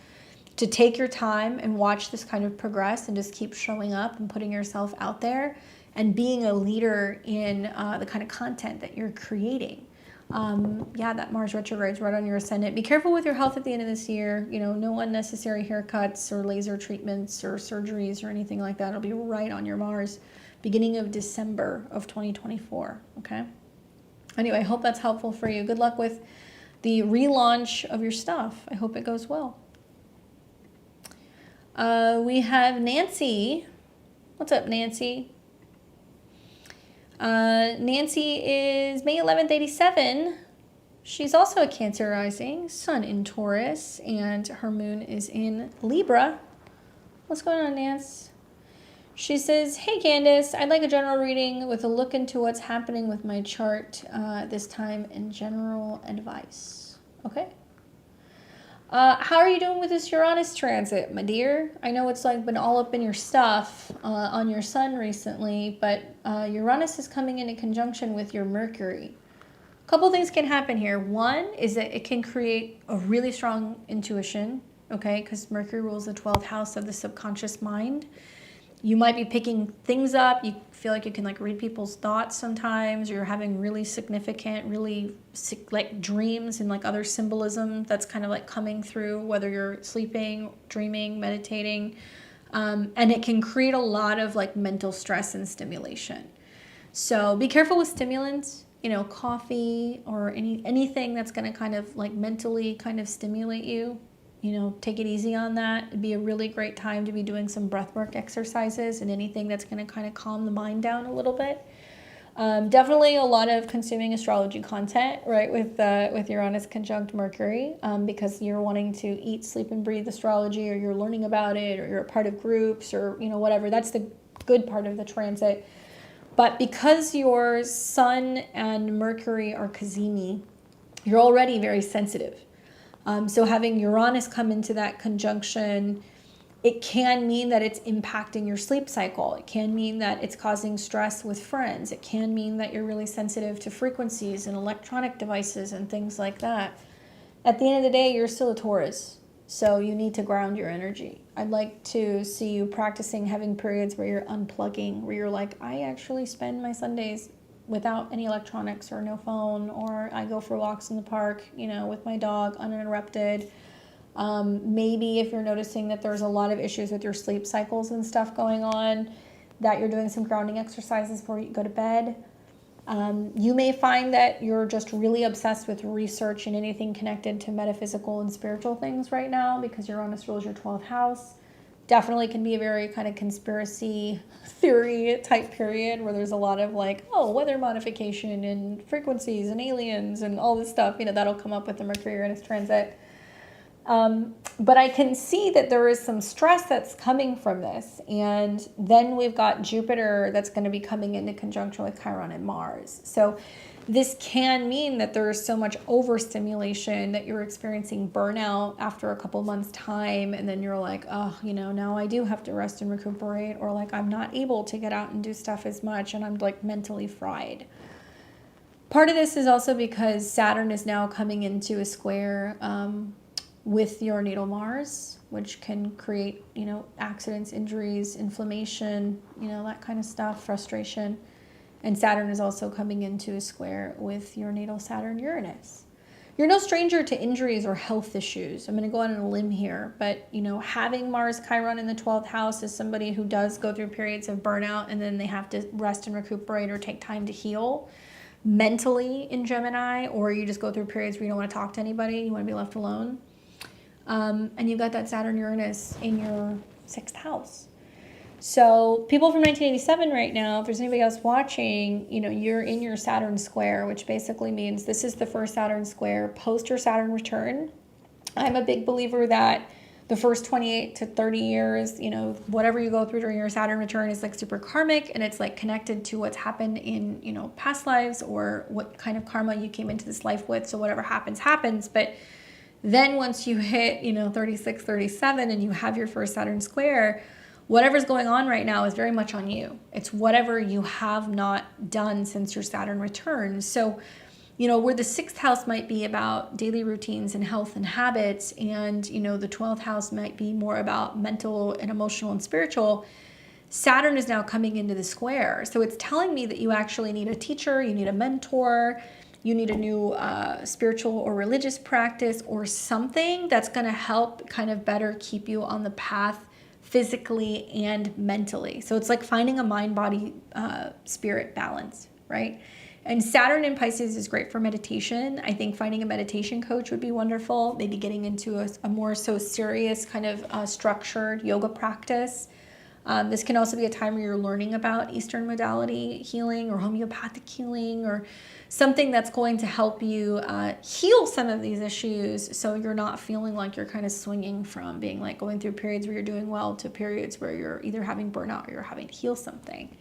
to take your time and watch this kind of progress and just keep showing up and putting yourself out there and being a leader in the kind of content that you're creating. Yeah, that Mars retrograde is right on your ascendant. Be careful with your health at the end of this year. You know, no unnecessary haircuts or laser treatments or surgeries or anything like that. It'll be right on your Mars, beginning of December of 2024. Okay. Anyway, I hope that's helpful for you. Good luck with the relaunch of your stuff. I hope it goes well. We have Nancy. What's up, Nancy? Nancy is May 11th, 87. She's also a Cancer rising, Sun in Taurus, and her moon is in Libra. What's going on, Nance? She says, hey, Candace, I'd like a general reading with a look into what's happening with my chart this time and general advice. Okay. How are you doing with this Uranus transit, my dear? I know it's like been all up in your stuff on your sun recently, but Uranus is coming in conjunction with your Mercury. A couple things can happen here. One is that it can create a really strong intuition, okay, because Mercury rules the 12th house of the subconscious mind. You might be picking things up. You feel like you can like read people's thoughts sometimes. You're having really significant, really like dreams and like other symbolism that's kind of like coming through, whether you're sleeping, dreaming, meditating. And it can create a lot of like mental stress and stimulation. So be careful with stimulants, you know, coffee or anything that's going to kind of like mentally kind of stimulate you. You know, take it easy on that. It'd be a really great time to be doing some breathwork exercises and anything that's going to kind of calm the mind down a little bit. Definitely a lot of consuming astrology content, right, with Uranus conjunct Mercury, because you're wanting to eat, sleep, and breathe astrology, or you're learning about it, or you're a part of groups, or, you know, whatever. That's the good part of the transit. But because your Sun and Mercury are cazimi, you're already very sensitive. So having Uranus come into that conjunction, it can mean that it's impacting your sleep cycle. It can mean that it's causing stress with friends. It can mean that you're really sensitive to frequencies and electronic devices and things like that. At the end of the day, you're still a Taurus, so you need to ground your energy. I'd like to see you practicing having periods where you're unplugging, where you're like, I actually spend my Sundays without any electronics or no phone, or I go for walks in the park, you know, with my dog uninterrupted. Maybe if you're noticing that there's a lot of issues with your sleep cycles and stuff going on, that you're doing some grounding exercises before you go to bed. You may find that you're just really obsessed with research and anything connected to metaphysical and spiritual things right now because Uranus rules your 12th house. Definitely can be a very kind of conspiracy theory type period where there's a lot of like, oh, weather modification and frequencies and aliens and all this stuff, you know, that'll come up with the Mercury-Uranus transit. But I can see that there is some stress that's coming from this. And then we've got Jupiter that's going to be coming into conjunction with Chiron and Mars. So this can mean that there is so much overstimulation that you're experiencing burnout after a couple months' time. And then you're like, oh, you know, now I do have to rest and recuperate, or like I'm not able to get out and do stuff as much. And I'm like mentally fried. Part of this is also because Saturn is now coming into a square with your natal Mars, which can create, you know, accidents, injuries, inflammation, you know, that kind of stuff, frustration. And Saturn is also coming into a square with your natal Saturn-Uranus. You're no stranger to injuries or health issues. I'm going to go out on a limb here, but, you know, having Mars Chiron in the 12th house is somebody who does go through periods of burnout and then they have to rest and recuperate or take time to heal mentally in Gemini, or you just go through periods where you don't want to talk to anybody, you want to be left alone. And you've got that Saturn-Uranus in your 6th house. So people from 1987 right now, if there's anybody else watching, you know, you're in your Saturn square, which basically means this is the first Saturn square post your Saturn return. I'm a big believer that the first 28 to 30 years, you know, whatever you go through during your Saturn return is like super karmic, and it's like connected to what's happened in, you know, past lives or what kind of karma you came into this life with. So whatever happens, happens. But then once you hit, you know, 36, 37 and you have your first Saturn square, whatever's going on right now is very much on you. It's whatever you have not done since your Saturn return. So, you know, where the 6th house might be about daily routines and health and habits, and, you know, the 12th house might be more about mental and emotional and spiritual, Saturn is now coming into the square. So it's telling me that you actually need a teacher, you need a mentor, you need a new spiritual or religious practice or something that's going to help kind of better keep you on the path physically and mentally. So it's like finding a mind, body, spirit balance, right? And Saturn in Pisces is great for meditation. I think finding a meditation coach would be wonderful. Maybe getting into a more so serious kind of structured yoga practice. This can also be a time where you're learning about Eastern modality healing or homeopathic healing or something that's going to help you heal some of these issues, so you're not feeling like you're kind of swinging from being like going through periods where you're doing well to periods where you're either having burnout or you're having to heal something.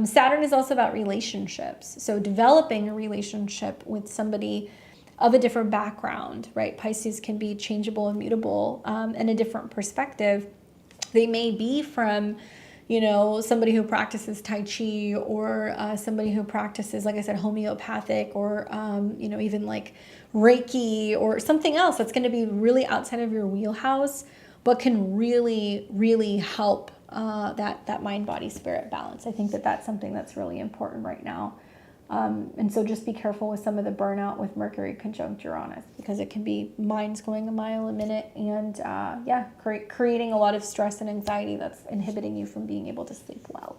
Saturn is also about relationships. So developing a relationship with somebody of a different background, right? Pisces can be changeable and mutable and a different perspective. They may be from, you know, somebody who practices Tai Chi or somebody who practices, like I said, homeopathic or, you know, even like Reiki or something else that's going to be really outside of your wheelhouse, but can really, really help that mind, body, spirit balance. I think that that's something that's really important right now. And so just be careful with some of the burnout with Mercury conjunct Uranus, because it can be minds going a mile a minute and creating a lot of stress and anxiety that's inhibiting you from being able to sleep well.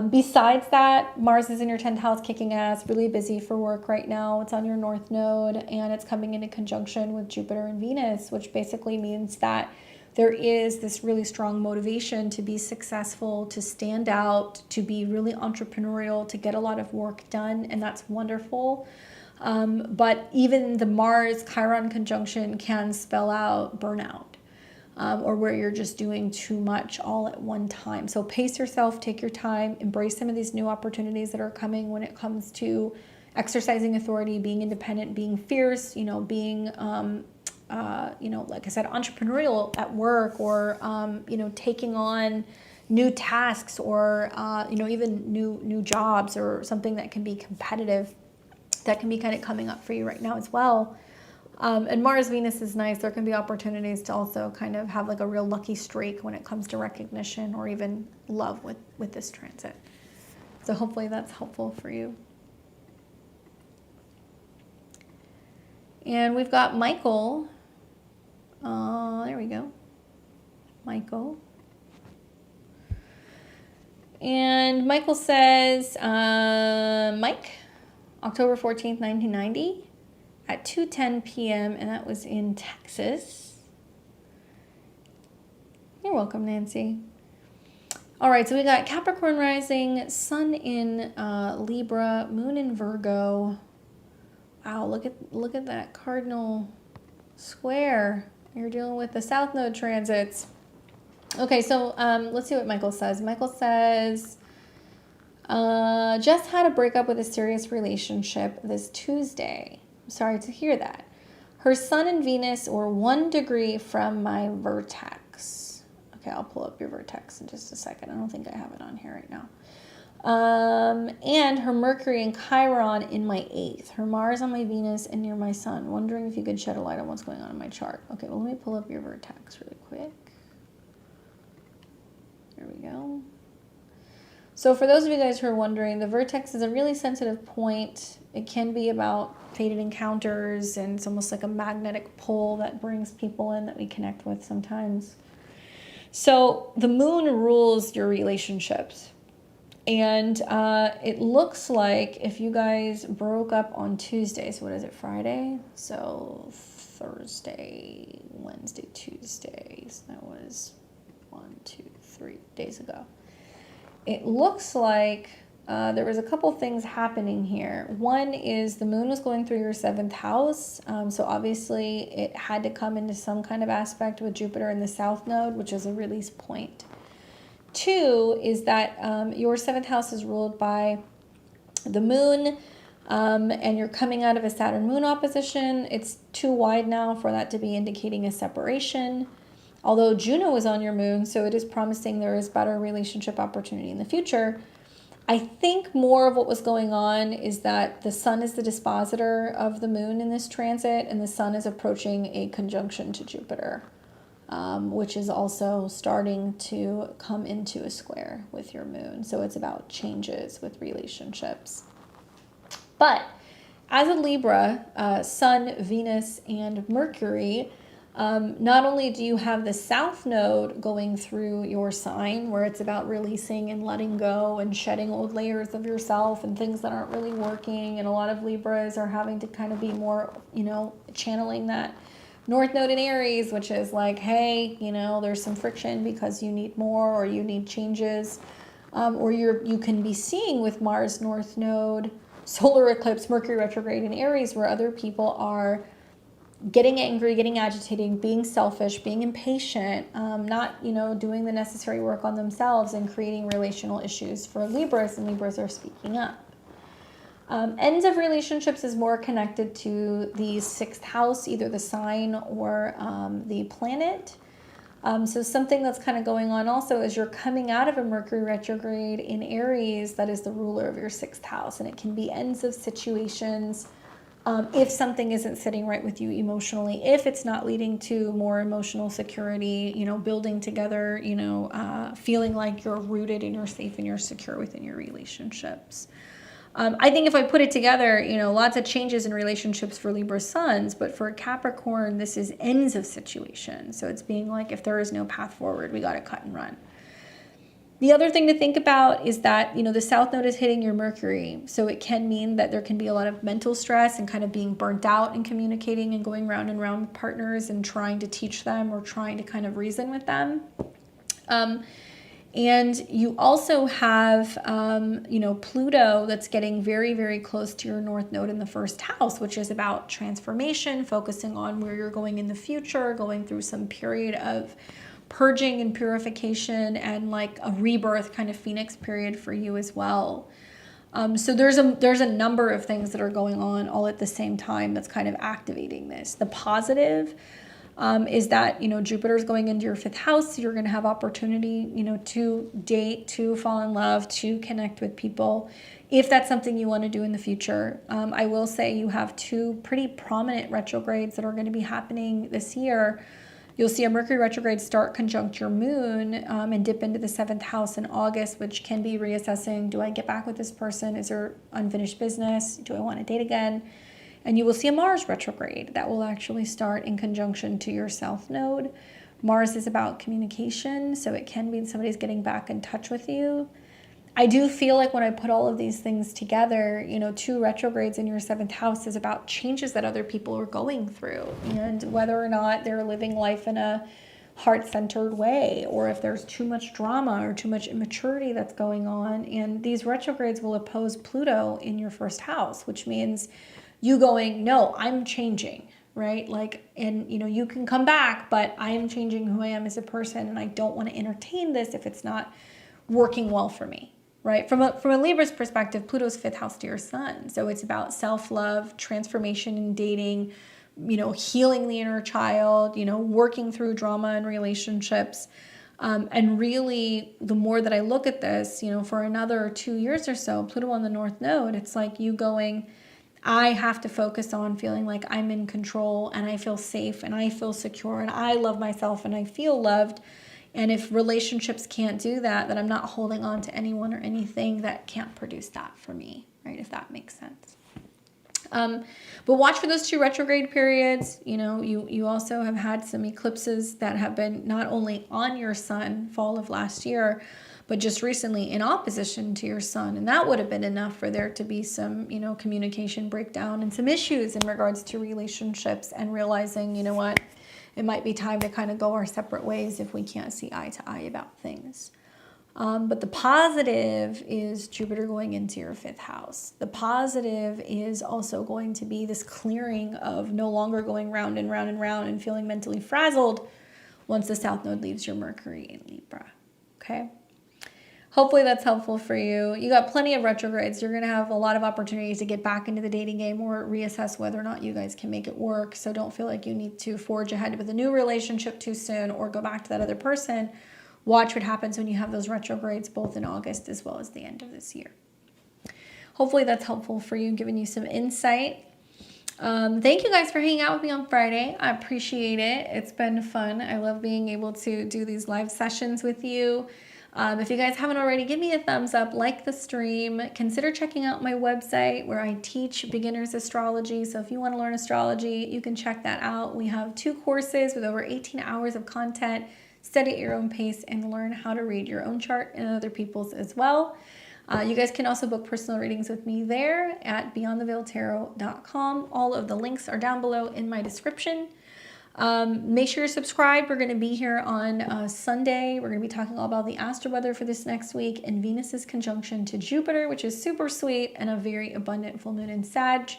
Besides that, Mars is in your 10th house kicking ass, really busy for work right now. It's on your North Node and it's coming into conjunction with Jupiter and Venus, which basically means that there is this really strong motivation to be successful, to stand out, to be really entrepreneurial, to get a lot of work done, and that's wonderful. But even the Mars-Chiron conjunction can spell out burnout, or where you're just doing too much all at one time. So pace yourself, take your time, embrace some of these new opportunities that are coming when it comes to exercising authority, being independent, being fierce, you know, being like I said, entrepreneurial at work, or, taking on new tasks, or, even new jobs, or something that can be competitive, that can be kind of coming up for you right now as well. And Mars Venus is nice. There can be opportunities to also kind of have like a real lucky streak when it comes to recognition or even love with this transit. So hopefully that's helpful for you. And we've got Michael. There we go. Michael. And Michael says, Mike, October 14th, 1990 at 2:10 p.m. And that was in Texas. You're welcome, Nancy. All right, so we got Capricorn rising, Sun in Libra, Moon in Virgo. Wow, look at that cardinal square. You're dealing with the South Node transits. Okay, so let's see what Michael says. Michael says, just had a breakup with a serious relationship this Tuesday. I'm sorry to hear that. Her Sun and Venus were 1 degree from my vertex. Okay, I'll pull up your vertex in just a second. I don't think I have it on here right now. And her Mercury and Chiron in my 8th. Her Mars on my Venus and near my Sun. Wondering if you could shed a light on what's going on in my chart. Okay, well, let me pull up your vertex really quick. There we go. So for those of you guys who are wondering, the vertex is a really sensitive point. It can be about fated encounters, and it's almost like a magnetic pull that brings people in that we connect with sometimes. So the moon rules your relationships. And it looks like if you guys broke up on Tuesday, so what is it, Friday? So Thursday, Wednesday, Tuesday, so that was 3 days ago. It looks like there was a couple things happening here. One is the moon was going through your 7th house. So obviously it had to come into some kind of aspect with Jupiter in the South Node, which is a release point. 2 is that your 7th house is ruled by the moon, and you're coming out of a Saturn-Moon opposition. It's too wide now for that to be indicating a separation. Although Juno is on your moon, so it is promising there is better relationship opportunity in the future. I think more of what was going on is that the sun is the dispositor of the moon in this transit, and the sun is approaching a conjunction to Jupiter. which is also starting to come into a square with your moon. So it's about changes with relationships. But as a Libra, Sun, Venus, and Mercury, not only do you have the South Node going through your sign, where it's about releasing and letting go and shedding old layers of yourself and things that aren't really working. And a lot of Libras are having to kind of be more, channeling that North Node in Aries, which is like, hey, there's some friction because you need more or you need changes. Or you can be seeing with Mars North Node, solar eclipse, Mercury retrograde in Aries, where other people are getting angry, getting agitated, being selfish, being impatient, not, doing the necessary work on themselves and creating relational issues for Libras, and Libras are speaking up. Ends of relationships is more connected to the 6th house, either the sign or the planet. So something that's kind of going on also is you're coming out of a Mercury retrograde in Aries that is the ruler of your 6th house, and it can be ends of situations. If something isn't sitting right with you emotionally, if it's not leading to more emotional security, building together, feeling like you're rooted and you're safe and you're secure within your relationships. I think if I put it together, lots of changes in relationships for Libra suns, but for Capricorn, this is ends of situations. So it's being like, if there is no path forward, we got to cut and run. The other thing to think about is that, the South Node is hitting your Mercury. So it can mean that there can be a lot of mental stress and kind of being burnt out in communicating and going round and round with partners and trying to teach them or trying to kind of reason with them. And you also have, Pluto that's getting very, very close to your North Node in the 1st house, which is about transformation, focusing on where you're going in the future, going through some period of purging and purification and like a rebirth kind of phoenix period for you as well. So there's a number of things that are going on all at the same time that's kind of activating this. The positive is that, Jupiter's going into your 5th house. So you're going to have opportunity, to date, to fall in love, to connect with people, if that's something you want to do in the future. I will say you have 2 pretty prominent retrogrades that are going to be happening this year. You'll see a Mercury retrograde start conjunct your moon and dip into the 7th house in August, which can be reassessing, do I get back with this person? Is there unfinished business? Do I want to date again? And you will see a Mars retrograde that will actually start in conjunction to your South Node. Mars is about communication, so it can mean somebody's getting back in touch with you. I do feel like when I put all of these things together, 2 retrogrades in your 7th house is about changes that other people are going through and whether or not they're living life in a heart-centered way, or if there's too much drama or too much immaturity that's going on. And these retrogrades will oppose Pluto in your 1st house, which means you going, no, I'm changing, right? And you can come back, but I am changing who I am as a person, and I don't want to entertain this if it's not working well for me. Right? From a Libra's perspective, Pluto's 5th house to your sun. So it's about self-love, transformation in dating, healing the inner child, working through drama in relationships. And really, the more that I look at this, for another 2 years or so, Pluto on the North Node, it's like you going, I have to focus on feeling like I'm in control and I feel safe and I feel secure and I love myself and I feel loved. And if relationships can't do that, then I'm not holding on to anyone or anything that can't produce that for me, right? If that makes sense. But watch for those 2 retrograde periods. You also have had some eclipses that have been not only on your sun fall of last year, but just recently in opposition to your sun. And that would have been enough for there to be some, communication breakdown and some issues in regards to relationships and realizing, what? It might be time to kind of go our separate ways if we can't see eye to eye about things. But the positive is Jupiter going into your 5th house. The positive is also going to be this clearing of no longer going round and round and round and feeling mentally frazzled once the South Node leaves your Mercury in Libra. Okay? Hopefully that's helpful for you. You got plenty of retrogrades. You're going to have a lot of opportunities to get back into the dating game or reassess whether or not you guys can make it work. So don't feel like you need to forge ahead with a new relationship too soon or go back to that other person. Watch what happens when you have those retrogrades both in August as well as the end of this year. Hopefully that's helpful for you, giving you some insight. Thank you guys for hanging out with me on Friday. I appreciate it. It's been fun. I love being able to do these live sessions with you. If you guys haven't already, give me a thumbs up, like the stream. Consider checking out my website where I teach beginners astrology. So if you want to learn astrology, you can check that out. We have 2 courses with over 18 hours of content. Study at your own pace and learn how to read your own chart and other people's as well. You guys can also book personal readings with me there at beyondtheveiltarot.com. All of the links are down below in my description. Make sure you're subscribed. We're going to be here on Sunday. We're going to be talking all about the astro weather for this next week and Venus's conjunction to Jupiter, which is super sweet, and a very abundant full moon in Sag.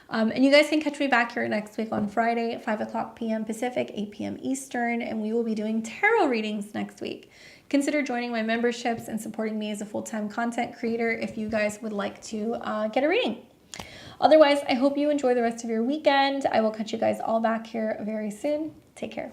And you guys can catch me back here next week on Friday at 5 o'clock p.m. Pacific, 8 p.m. Eastern, and we will be doing tarot readings next week. Consider joining my memberships and supporting me as a full-time content creator if you guys would like to get a reading. Otherwise, I hope you enjoy the rest of your weekend. I will catch you guys all back here very soon. Take care.